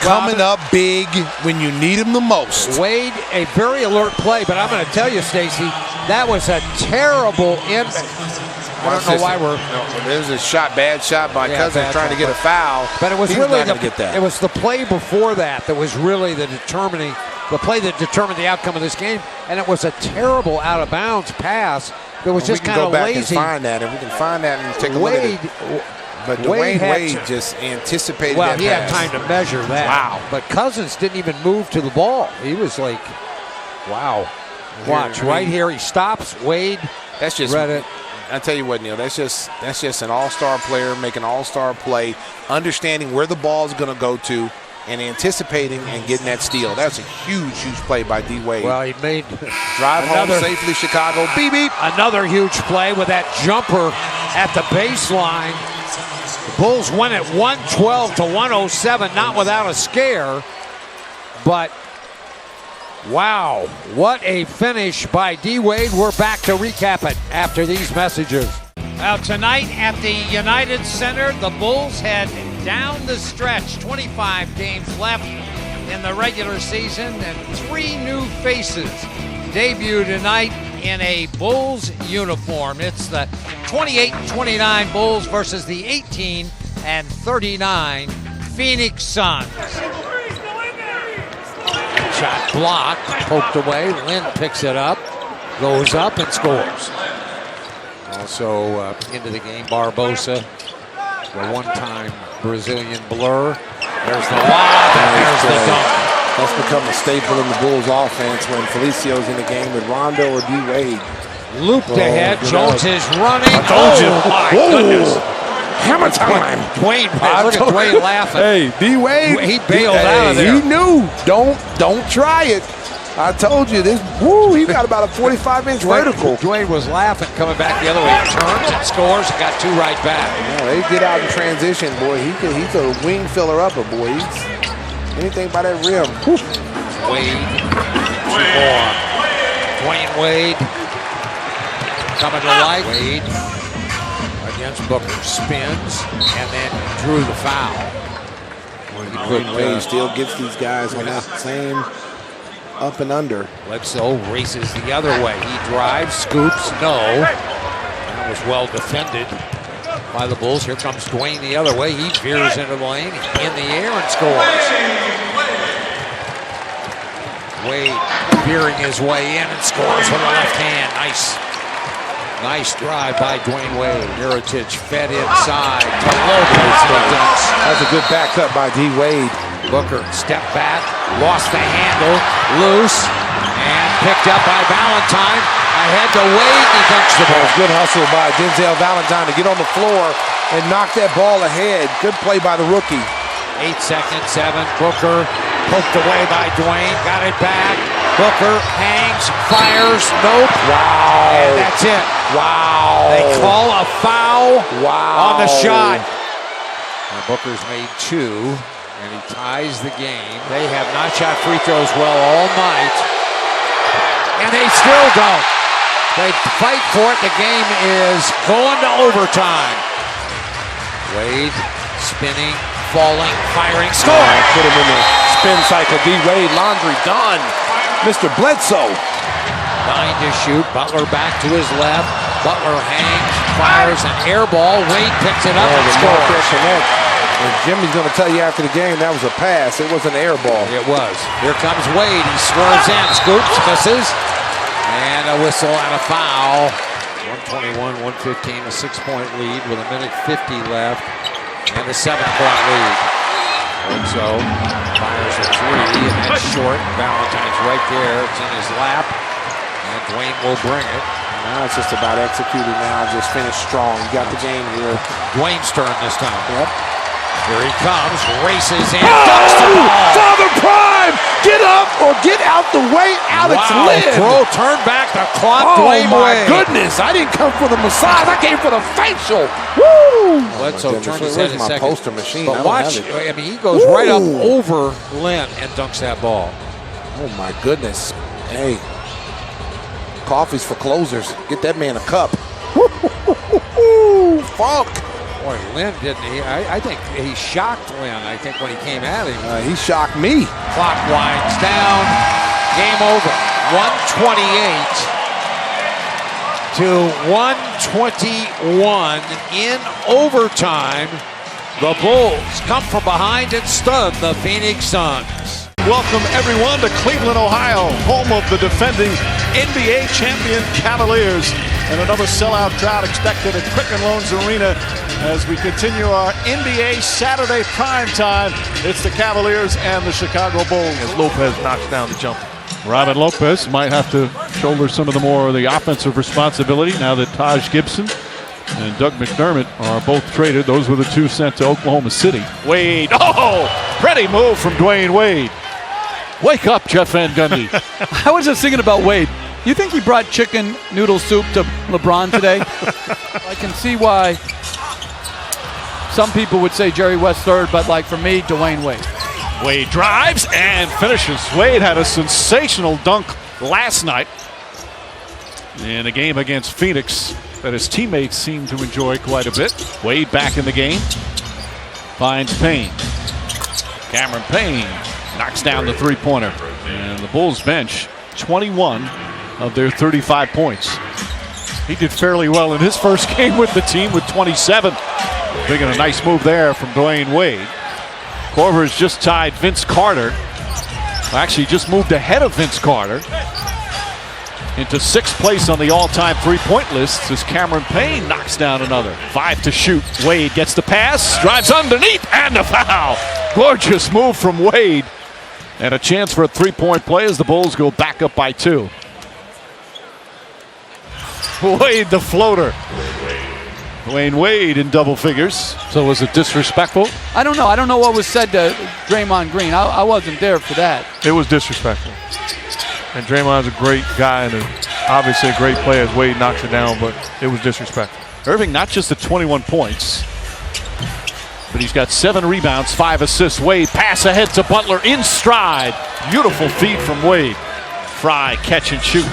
coming up big when you need him the most? Wade, a very alert play, but I'm going to tell you, Stacey, that was a terrible I don't know why we're. There's a bad shot by Cousins trying to get a foul. But it was He's really not gonna get that. It was the play before that was really the play that determined the outcome of this game, and it was a terrible out of bounds pass that was just kind of lazy. We can go back and find that, and we can find that and take a look at it. But Dwyane Wade just anticipated that pass. Well, he had time to measure that. Wow. But Cousins didn't even move to the ball. He was like, wow. Watch, right here, he stops. Wade, that's just read it. I tell you what, Neil, that's just an all-star player making an all-star play, understanding where the ball is going to go to, and anticipating and getting that steal. That's a huge, huge play by D. Wade. Well, he made drive home safely, Chicago. Beep, beep. Another huge play with that jumper at the baseline. The Bulls win it 112 to 107, not without a scare, but wow, what a finish by D. Wade. We're back to recap it after these messages. Well, tonight at the United Center, the Bulls head down the stretch. 25 games left in the regular season, and 3 new faces debut tonight in a Bulls uniform. It's the 28-29 Bulls versus the 18-39 Phoenix Suns. Shot blocked, poked away. Lynn picks it up, goes up and scores. Also into the game, Barbosa, the one-time Brazilian blur. There's the lob, and there's the dunk. That's become a staple in the Bulls offense when Felicio's in the game with Rondo or D. Wade. Looped ahead, Jones is running. I told you. My goodness. Hammer time. Dwyane, look at Dwyane laughing. Hey, D. Wade. He bailed out of there. He knew. Don't try it. I told you this. Woo, he got about a 45-inch vertical. Dwyane was laughing, coming back the other way. Turns and scores, got 2 right back. Yeah, they get out in transition, boy. He's a wing filler upper, boy. He's anything by that rim. Whew. Wade, 2 more. Dwyane Wade coming to life. Wade against Booker, spins, and then drew the foul. Dwyane Wade still gets these guys on that same up and under. Bledsoe races the other way. He drives, scoops, no. That was well defended by the Bulls. Here comes Dwyane the other way. He veers into the lane, in the air, and scores. Wade veering his way in and scores with the left hand. Nice drive by Dwyane Wade. Mirotic fed inside to Lopez. That's a good back cut by D. Wade. Booker stepped back, lost the handle, loose, and picked up by Valentine. Ahead to Wade, he dunks the ball. Good hustle by Denzel Valentine to get on the floor and knock that ball ahead. Good play by the rookie. 8 seconds, 7. Booker poked away by Dwyane, got it back. Booker hangs, fires, nope. Wow. And that's it. Wow. They call a foul on the shot. Now Booker's made 2. And he ties the game. They have not shot free throws well all night. And they still don't. They fight for it. The game is going to overtime. Wade spinning, falling, firing, score! Put him in the spin cycle. D. Wade, laundry done. Mr. Bledsoe. 9 to shoot. Butler back to his left. Butler hangs, fires an air ball. Wade picks it up and scores. And Jimmy's going to tell you after the game that was a pass. It was an air ball. It was. Here comes Wade. He swerves in, scoops, misses. And a whistle and a foul. 121-115, a 6-point lead with a minute 50 left. And a 7-point lead. So fires a three, and that's short. Valentine's right there. It's in his lap. And Dwyane will bring it. Now it's just about executing now. Just finish strong. You got the game here. Dwyane's turn this time. Yep. Here he comes, races in, ducks the ball. Father Prime, get up or get out the way. Alex Lynn. Throw, turn back the clock. Oh my goodness! I didn't come for the massage. I came for the facial. Woo! Bledsoe turned his head a my second. poster machine. But watch, I mean, he goes right up over Lynn and dunks that ball. Oh my goodness! Hey, coffee's for closers. Get that man a cup. Funk. Boy, Lynn didn't he? I think he shocked Lynn. I think when he came at him. He shocked me. Clock winds down. Game over. 128 to 121 in overtime. The Bulls come from behind and stun the Phoenix Suns. Welcome everyone to Cleveland, Ohio, home of the defending NBA champion Cavaliers. And another sellout crowd expected at Quicken Loans Arena as we continue our NBA Saturday primetime. It's the Cavaliers and the Chicago Bulls. As Lopez knocks down the jumper. Robin Lopez might have to shoulder some of the more of the offensive responsibility now that Taj Gibson and Doug McDermott are both traded. Those were the two sent to Oklahoma City. Wade, pretty move from Dwyane Wade. Wake up, Jeff Van Gundy. I was just thinking about Wade. You think he brought chicken noodle soup to LeBron today? I can see why some people would say Jerry West third, but like for me, Dwyane Wade. Wade drives and finishes. Wade had a sensational dunk last night in a game against Phoenix that his teammates seem to enjoy quite a bit. Wade back in the game. Finds Payne. Cameron Payne knocks down the three-pointer. And the Bulls bench, 21 of their 35 points. He did fairly well in his first game with the team with 27. Making a nice move there from Dwyane Wade. Korver has just tied Vince Carter. Actually, just moved ahead of Vince Carter into 6th place on the all-time three-point list as Cameron Payne knocks down another. 5 to shoot. Wade gets the pass, drives underneath, and a foul. Gorgeous move from Wade. And a chance for a three-point play as the Bulls go back up by 2. Wade the floater. Dwyane Wade in double figures. So was it disrespectful? I don't know. I don't know what was said to Draymond Green. I wasn't there for that. It was disrespectful. And Draymond's a great guy and obviously a great player as Wade knocks it down, but it was disrespectful. Irving not just at 21 points, but he's got 7 rebounds, 5 assists. Wade pass ahead to Butler in stride. Beautiful feed from Wade. Fry catch and shoot.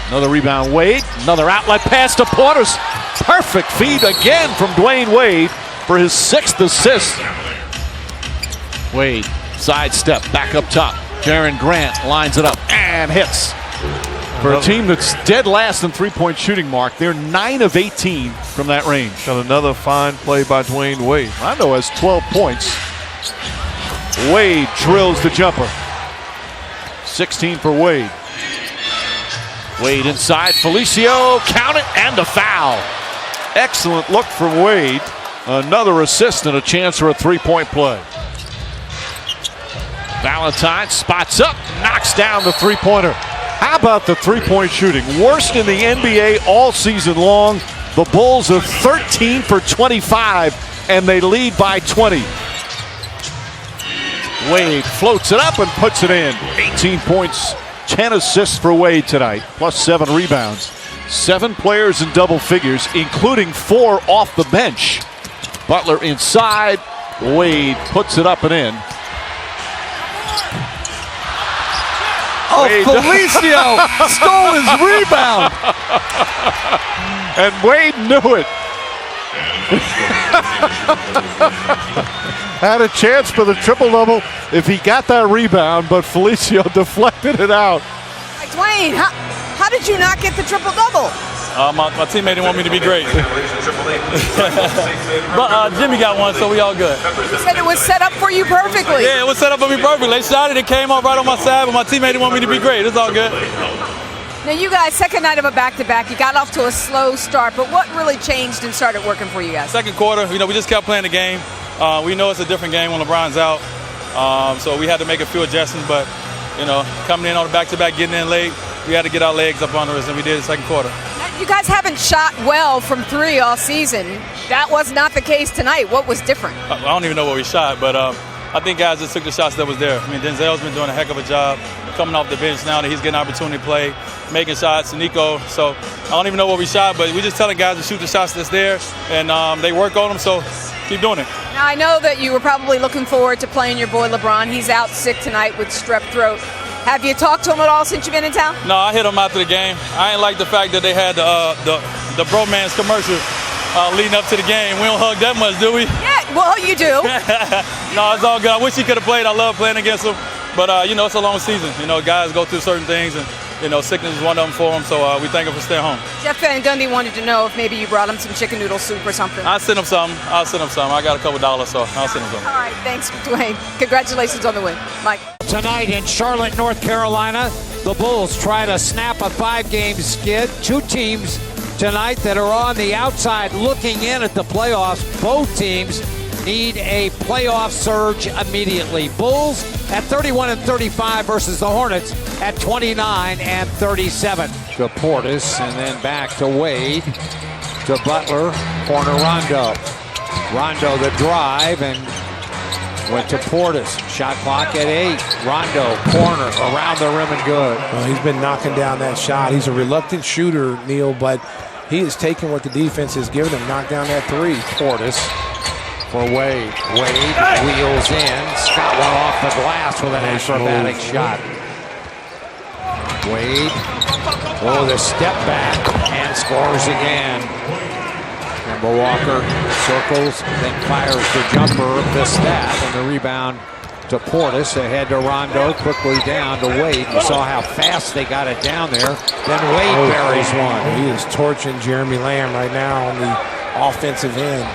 Another rebound, Wade. Another outlet pass to Portis. Perfect feed again from Dwyane Wade for his 6th assist. Wade, sidestep, back up top. Jaren Grant lines it up and hits. For a team that's dead last in three-point shooting mark, they're 9 of 18 from that range. Got another fine play by Dwyane Wade. Rondo has 12 points. Wade drills the jumper. 16 for Wade. Wade inside, Felicio, count it, and a foul. Excellent look from Wade. Another assist and a chance for a three-point play. Valentine spots up, knocks down the three-pointer. How about the three-point shooting? Worst in the NBA all season long. The Bulls are 13 for 25, and they lead by 20. Wade floats it up and puts it in. 18 points. 10 assists for Wade tonight, plus 7 rebounds. 7 players in double figures, including 4 off the bench. Butler inside. Wade puts it up and in. Oh, Felicio stole his rebound. And Wade knew it. Had a chance for the triple-double if he got that rebound, but Felicio deflected it out. Dwyane, how did you not get the triple-double? My teammate didn't want me to be great. But Jimmy got one, so we all good. You said it was set up for you perfectly. Yeah, it was set up for me perfectly. They shot it, it came off right on my side, but my teammate didn't want me to be great. It's all good. Now, you guys, second night of a back-to-back, you got off to a slow start, but what really changed and started working for you guys? Second quarter, we just kept playing the game. We know it's a different game when LeBron's out, so we had to make a few adjustments, but, coming in on the back-to-back, getting in late, we had to get our legs up under us, and we did the second quarter. You guys haven't shot well from three all season. That was not the case tonight. What was different? I don't even know what we shot, but I think guys just took the shots that was there. I mean, Denzel's been doing a heck of a job coming off the bench now that he's getting an opportunity to play, making shots, Nico. So I don't even know what we shot, but we just telling guys to shoot the shots that's there, and they work on them, so keep doing it. Now, I know that you were probably looking forward to playing your boy LeBron. He's out sick tonight with strep throat. Have you talked to him at all since you've been in town? No, I hit him after the game. I ain't like the fact that they had the bromance commercial leading up to the game. We don't hug that much, do we? Yeah, well, you do. No, it's all good. I wish he could have played. I love playing against him. But, it's a long season. Guys go through certain things, and, sickness is one of them for them. So we thank him for staying home. Jeff Van Gundy wanted to know if maybe you brought him some chicken noodle soup or something. I'll send him some. I got a couple dollars, so I'll send him some. All right, thanks, Dwyane. Congratulations on the win. Mike. Tonight in Charlotte, North Carolina, the Bulls try to snap a 5-game skid. Two teams tonight that are on the outside looking in at the playoffs. Both teams need a playoff surge immediately. Bulls at 31-35 versus the Hornets at 29-37. To Portis, and then back to Wade, to Butler, corner Rondo. Rondo the drive, and went to Portis. Shot clock at 8. Rondo, corner, around the rim and good. Well, he's been knocking down that shot. He's a reluctant shooter, Neil, but he is taking what the defense has given him. Knock down that 3. Portis for Wade. Wade wheels in. Scott one off the glass with an acrobatic shot. Wade, the step back, and scores again. Kemba Walker circles, then fires the jumper, missed that, and the rebound to Portis, ahead to Rondo, quickly down to Wade. You saw how fast they got it down there. Then Wade buries one. He is torching Jeremy Lamb right now on the offensive end.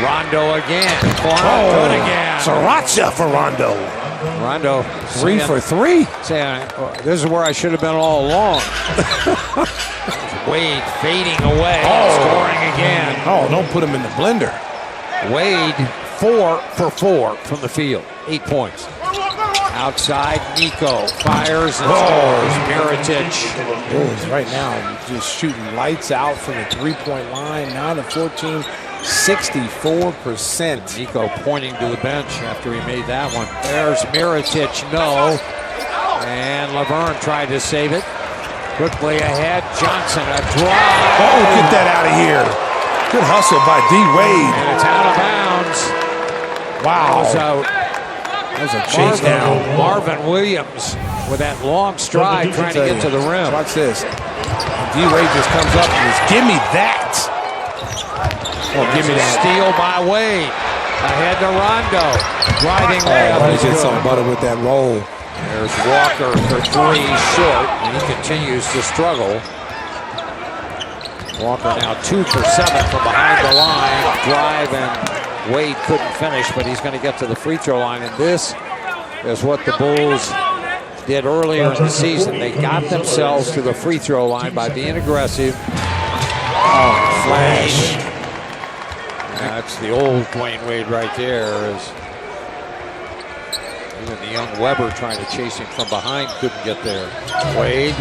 Rondo again. Good again. Sriracha for Rondo. Rondo 3 for 3. Saying, this is where I should have been all along. Wade fading away, scoring again. Oh, don't put him in the blender. Wade 4 for 4 from the field, 8 points. Outside, Nico fires and scores. Mirotic. Bulls right now just shooting lights out from the three-point line. 9 of 14, 64%. Nico pointing to the bench after he made that one. There's Mirotic, no. And Laverne tried to save it. Quickly ahead, Johnson, a drive. Oh, get that out of here. Good hustle by D. Wade. And it's out of bounds. Wow. That was a chase down. Marvin Williams with that long stride trying to get to the rim. Watch this. D. Wade just comes up and says, give me that. Oh, give me that. Steal by Wade. Ahead to Rondo. Driving layup. He gets some butter with that roll. There's Walker for 3, short, and he continues to struggle. Walker now 2 for 7 from behind the line. Drive, and Wade couldn't finish, but he's going to get to the free throw line. And this is what the Bulls did earlier in the season. They got themselves to the free throw line by being aggressive. Flash. That's the old Dwyane Wade right there. Even the young Weber trying to chase him from behind couldn't get there. Wade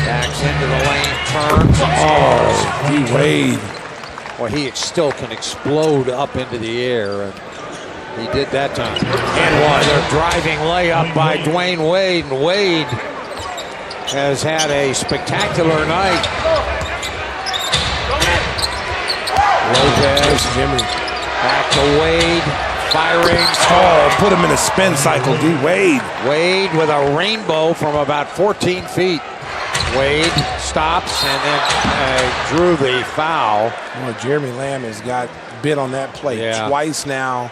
backs into the lane, turns, and D. Wade. Well, he still can explode up into the air, and he did that time. And one. They're driving layup by Dwyane Wade, and Wade has had a spectacular night. Lopez, Jimmy. Back to Wade. Firing. Put him in a spin cycle, D. Wade. Wade with a rainbow from about 14 feet. Wade stops and then drew the foul. Well, Jeremy Lamb has got bit on that play twice now.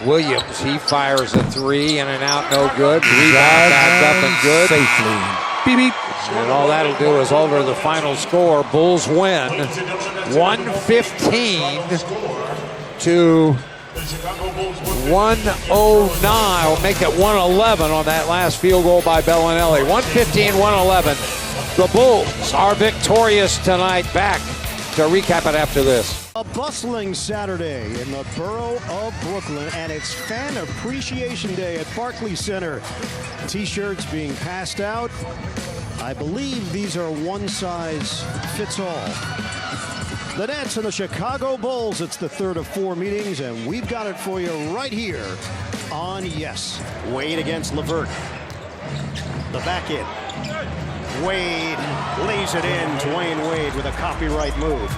Williams, he fires a 3 in and out, no good. Rebound back up and good. Safely. Beep, beep. And all that'll do is alter the final score. Bulls win 115 to 109. We'll make it 111 on that last field goal by Bellinelli. 115-111. The Bulls are victorious tonight. Back to recap it after this. A bustling Saturday in the borough of Brooklyn, and it's Fan Appreciation Day at Barclays Center. T-shirts being passed out. I believe these are one size fits all. The Nets and the Chicago Bulls, it's the third of 4 meetings, and we've got it for you right here on Yes. Wade against LeVert. The back in. Wade lays it in. Dwyane Wade with a copyright move.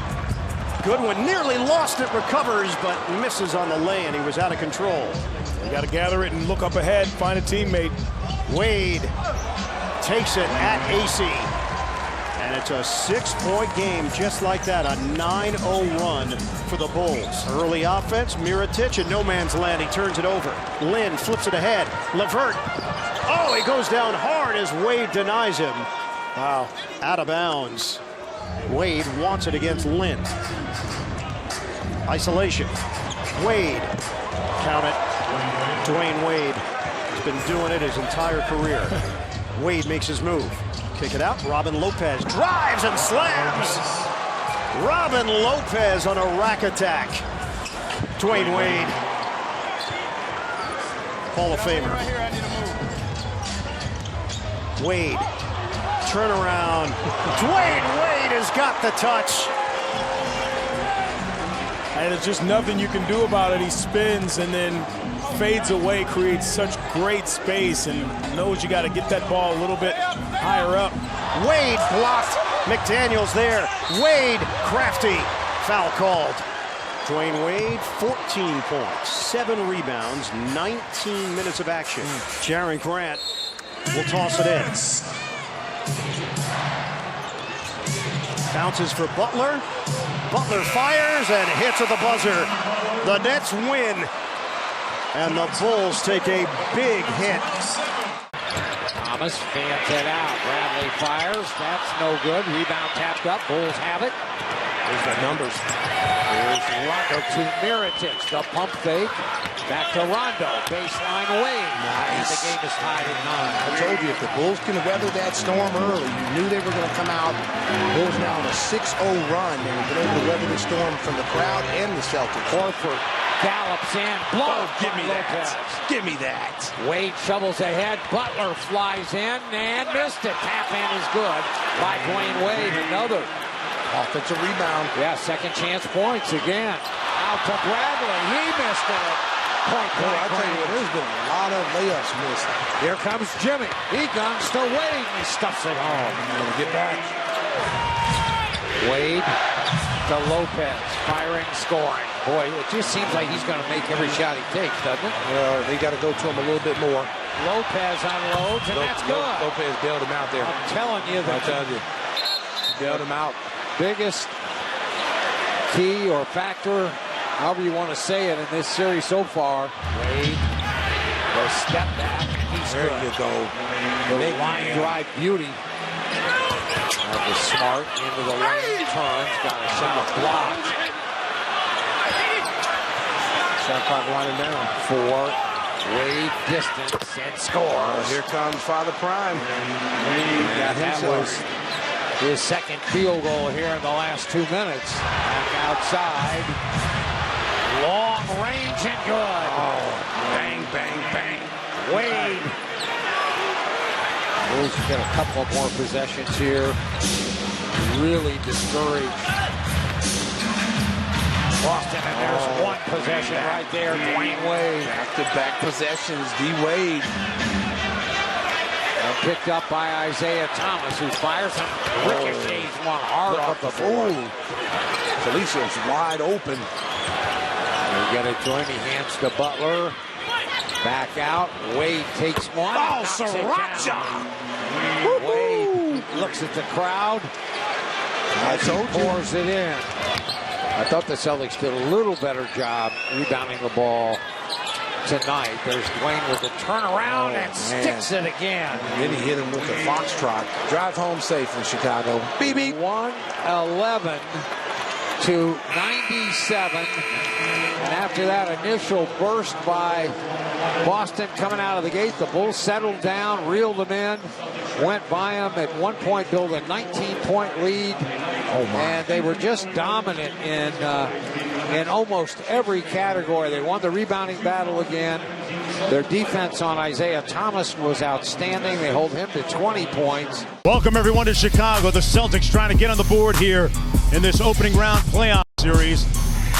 Goodwin nearly lost it, recovers, but misses on the lay, and he was out of control. You got to gather it and look up ahead, find a teammate. Wade takes it at AC. And it's a 6-point game just like that, a 9-0 run for the Bulls. Early offense, Mirotic in no man's land. He turns it over. Lynn flips it ahead. LeVert. Oh, he goes down hard as Wade denies him. Wow, out of bounds. Wade wants it against Lynn. Isolation. Wade. Count it. Dwyane Wade has been doing it his entire career. Wade makes his move. Kick it out. Robin Lopez drives and slams. Robin Lopez on a rack attack. Dwyane Wade. Hall of Famer. Wade. Turnaround. Dwyane Wade has got the touch. And there's just nothing you can do about it. He spins and then fades away, creates such great space, and knows you got to get that ball a little bit higher up. Wade blocked. McDaniels there. Wade, crafty. Foul called. Dwyane Wade, 14 points, 7 rebounds, 19 minutes of action. Jaren Grant will toss it in. Bounces for Butler. Butler fires and hits at the buzzer. The Nets win. And the Bulls take a big hit. Thomas fans it out. Bradley fires. That's no good. Rebound tapped up. Bulls have it. There's the numbers. Here's Rondo to Mirotic. The pump fake. Back to Rondo. Baseline Wade. Nice. The game is tied at 9. I told you, if the Bulls can weather that storm early, you knew they were going to come out. Bulls now on a 6-0 run. They were able to weather the storm from the crowd and the Celtics. Horford gallops in. Blow. Give me that. Give me that. Wade shovels ahead. Butler flies in and missed it. Tap in is good by Dwyane Wade. Another offensive rebound. Yeah, second chance points again. Out to Bradley. He missed it. Point. I'll tell you what, there's been a lot of layups missed. Here comes Jimmy. He guns to Wade. He stuffs it home. Gonna get back. Wade to Lopez. Firing, scoring. Boy, it just seems like he's going to make every shot he takes, doesn't it? Well, they got to go to him a little bit more. Lopez unloads, and that's good. Lopez bailed him out there. I'm telling you that. Bailed him out. Biggest key or factor, however you want to say it, in this series so far. Wade, the step back. There you go. The line drive beauty. That was smart. Into the lane turns. Got a shot blocked. Shot clock winding down. 4. Wade distance and scores. Here comes Father Prime. That was his second field goal here in the last 2 minutes. Back outside. Long range and good. Oh, bang, bang, bang. Wade. Bulls get a couple more possessions here. Really discouraged Boston, and there's one possession right there. Dwyane Wade. Back-to-back possessions. D-Wade. Picked up by Isaiah Thomas, who fires and ricochets one hard off the board. Felicia's wide open. We get it joint. He hands to Butler. Back out. Wade takes one. Oh, Sriracha! Wade looks at the crowd. I told you. Pours it in. I thought the Celtics did a little better job rebounding the ball tonight. There's Dwyane with the turnaround and sticks it again. Then he hit him with the foxtrot. Drive home safely, Chicago. Beep, beep. 111 to 97. And after that initial burst by Boston coming out of the gate, the Bulls settled down, reeled them in, went by them at one point, built a 19-point lead. And they were just dominant in almost every category. They won the rebounding battle again. Their defense on Isaiah Thomas was outstanding. They hold him to 20 points. Welcome, everyone, to Chicago. The Celtics trying to get on the board here in this opening round playoff series.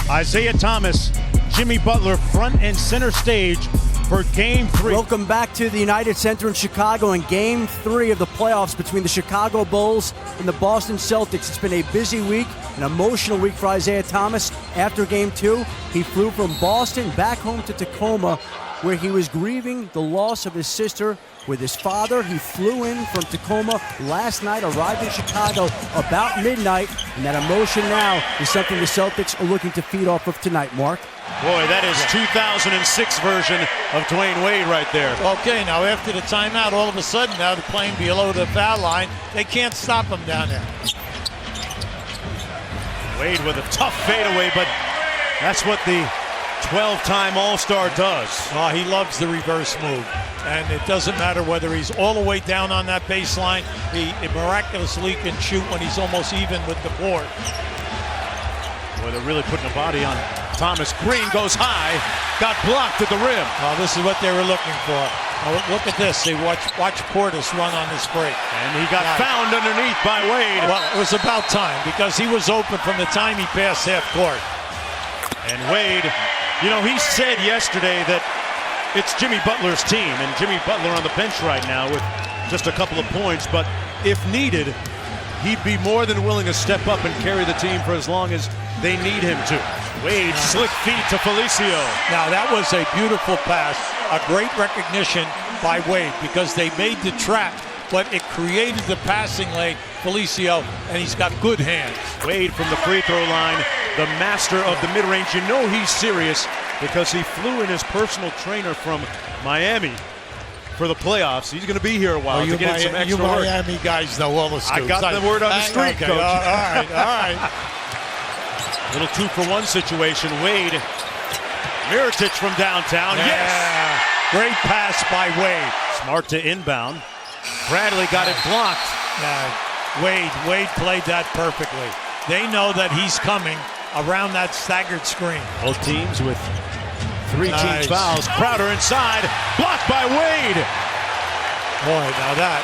Isaiah Thomas, Jimmy Butler front and center stage for Game 3. Welcome back to the United Center in Chicago in Game 3 of the playoffs between the Chicago Bulls and the Boston Celtics. It's been a busy week, an emotional week for Isaiah Thomas. After Game 2, he flew from Boston back home to Tacoma, where he was grieving the loss of his sister with his father. He flew in from Tacoma last night, arrived in Chicago about midnight, and that emotion now is something the Celtics are looking to feed off of tonight, Mark. Boy, that is 2006 version of Dwyane Wade right there. Okay, now after the timeout, all of a sudden now they're playing below the foul line. They can't stop him down there. Wade with a tough fadeaway, but that's what the 12-time All-Star does. Oh, he loves the reverse move. And it doesn't matter whether he's all the way down on that baseline. He miraculously can shoot when he's almost even with the board. Boy, they're really putting a body on Thomas. Green goes high, got blocked at the rim. Oh, this is what they were looking for. Oh, look at this. They watch Portis run on this break. And he got found underneath by Wade. Well, it was about time because he was open from the time he passed half court. And Wade, you know, he said yesterday that it's Jimmy Butler's team, and Jimmy Butler on the bench right now with just a couple of points, but if needed, he'd be more than willing to step up and carry the team for as long as they need him to. Wade, slick feet to Felicio. Now, that was a beautiful pass, a great recognition by Wade because they made the trap, but it created the passing lane, Felicio, and he's got good hands. Wade from the free throw line, the master of the mid-range. You know he's serious because he flew in his personal trainer from Miami for the playoffs. He's going to be here a while to get some extra work. You Miami guys know all the scoops. I got the word on the street, okay. Coach. All right. Little 2-for-1 situation. Wade, Mirotic from downtown. Yeah. Yes! Great pass by Wade. Smart to inbound. Bradley got it blocked. Wade played that perfectly. They know that he's coming around that staggered screen. Both teams with 3 team fouls. Crowder inside, blocked by Wade. Boy, now that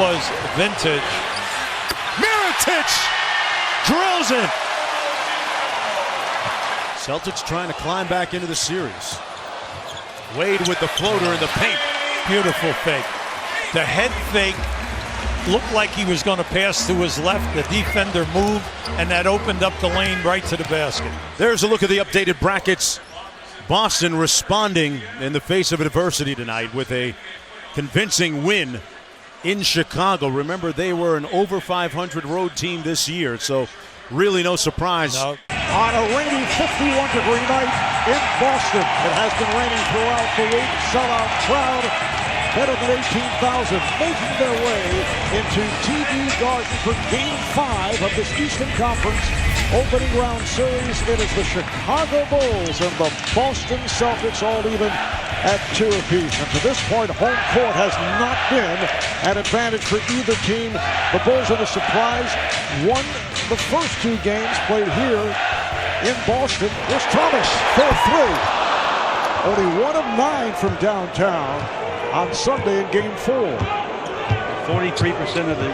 was vintage. Mirotic drills it. Celtics trying to climb back into the series. Wade with the floater in the paint. Beautiful fake. The head fake looked like he was going to pass to his left. The defender moved, and that opened up the lane right to the basket. There's a look at the updated brackets. Boston responding in the face of adversity tonight with a convincing win in Chicago. Remember, they were an over 500 road team this year, so really no surprise. No. On a rainy 51-degree night in Boston. It has been raining throughout the week. Sellout crowd, better than 18,000, making their way into TD Garden for Game 5 of this Eastern Conference opening round series. It is the Chicago Bulls and the Boston Celtics all even at 2 apiece. And to this point, home court has not been an advantage for either team. The Bulls are the surprise. Won the first 2 games played here in Boston. Here's Thomas for 3. Only 1 of 9 from downtown on Sunday in Game 4. 43% of the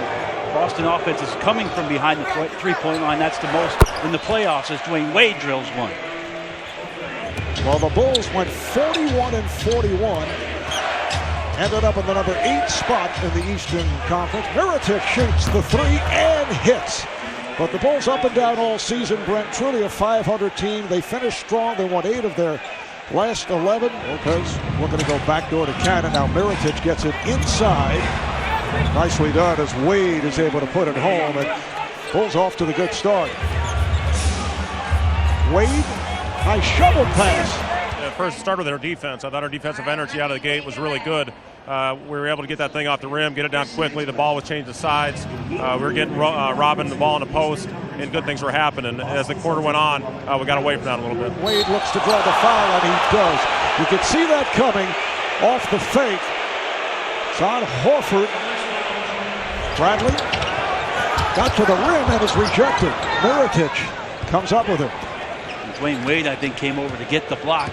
Boston offense is coming from behind the 3-point line. That's the most in the playoffs as Dwyane Wade drills one. Well, the Bulls went 41-41. Ended up in the number 8 spot in the Eastern Conference. Mirotic shoots the 3 and hits. But the Bulls up and down all season, Brent, truly a 500 team. They finished strong. They won 8 of their last 11. Lopez looking to go backdoor to Cannon. Now Mirotic gets it inside. Nicely done as Wade is able to put it home and Bulls off to the good start. Wade, nice shovel pass. first start with our defense. I thought our defensive energy out of the gate was really good. We were able to get that thing off the rim, get it down quickly. The ball was changed to sides. We were getting robbing the ball in the post, and good things were happening. As the quarter went on, we got away from that a little bit. Wade looks to draw the foul, and he does. You could see that coming off the fake. It's on Horford. Bradley got to the rim and is rejected. Mirotic comes up with it. Dwyane Wade, I think, came over to get the block.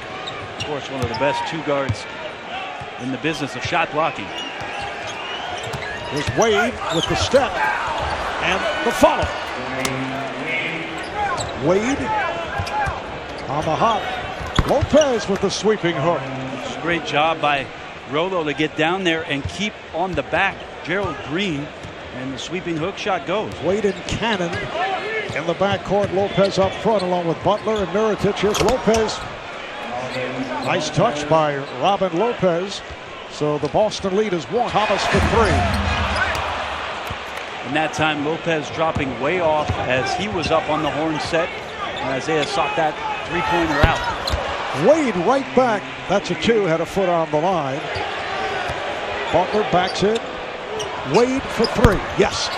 Of course, one of the best two guards in the business of shot blocking. Here's Wade with the step and the follow. Wade on the hop. Lopez with the sweeping hook. It's a great job by Rolo to get down there and keep on the back Gerald Green, and the sweeping hook shot goes. Wade and Cannon in the backcourt. Lopez up front along with Butler and Mirotic. Here's Lopez. Nice touch by Robin Lopez. So the Boston lead is one. Thomas for three. And that time Lopez dropping way off as he was up on the horn set. And Isaiah sought that three-pointer out. Wade right back. That's a two. Had a foot on the line. Butler backs it. Wade for three. Yes.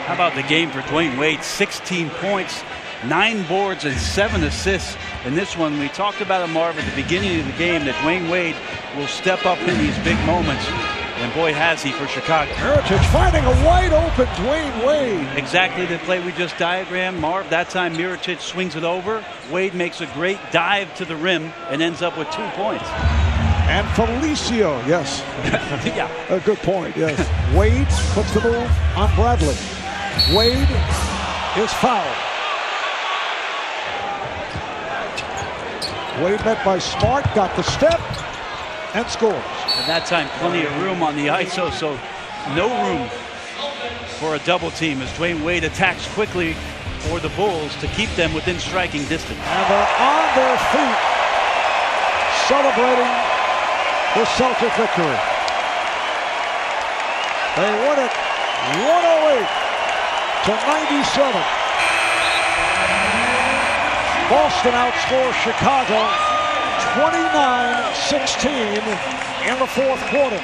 How about the game for Dwyane Wade? 16 points, 9 boards, and 7 assists. In this one, we talked about it, Marv, at the beginning of the game, that Dwyane Wade will step up in these big moments. And boy, has he for Chicago. Mirotic finding a wide open Dwyane Wade. Exactly the play we just diagrammed, Marv. That time Mirotic swings it over. Wade makes a great dive to the rim and ends up with 2 points. And Felicio, yes. Yeah. A good point, yes. Wade puts the move on Bradley. Wade is fouled. Wade met by Smart, got the step, and scores. At that time, plenty of room on the ISO, so no room for a double team as Dwyane Wade attacks quickly for the Bulls to keep them within striking distance. And they're on their feet, celebrating the Celtic victory. They win it 108-97. Boston outscores Chicago 29-16 in the fourth quarter.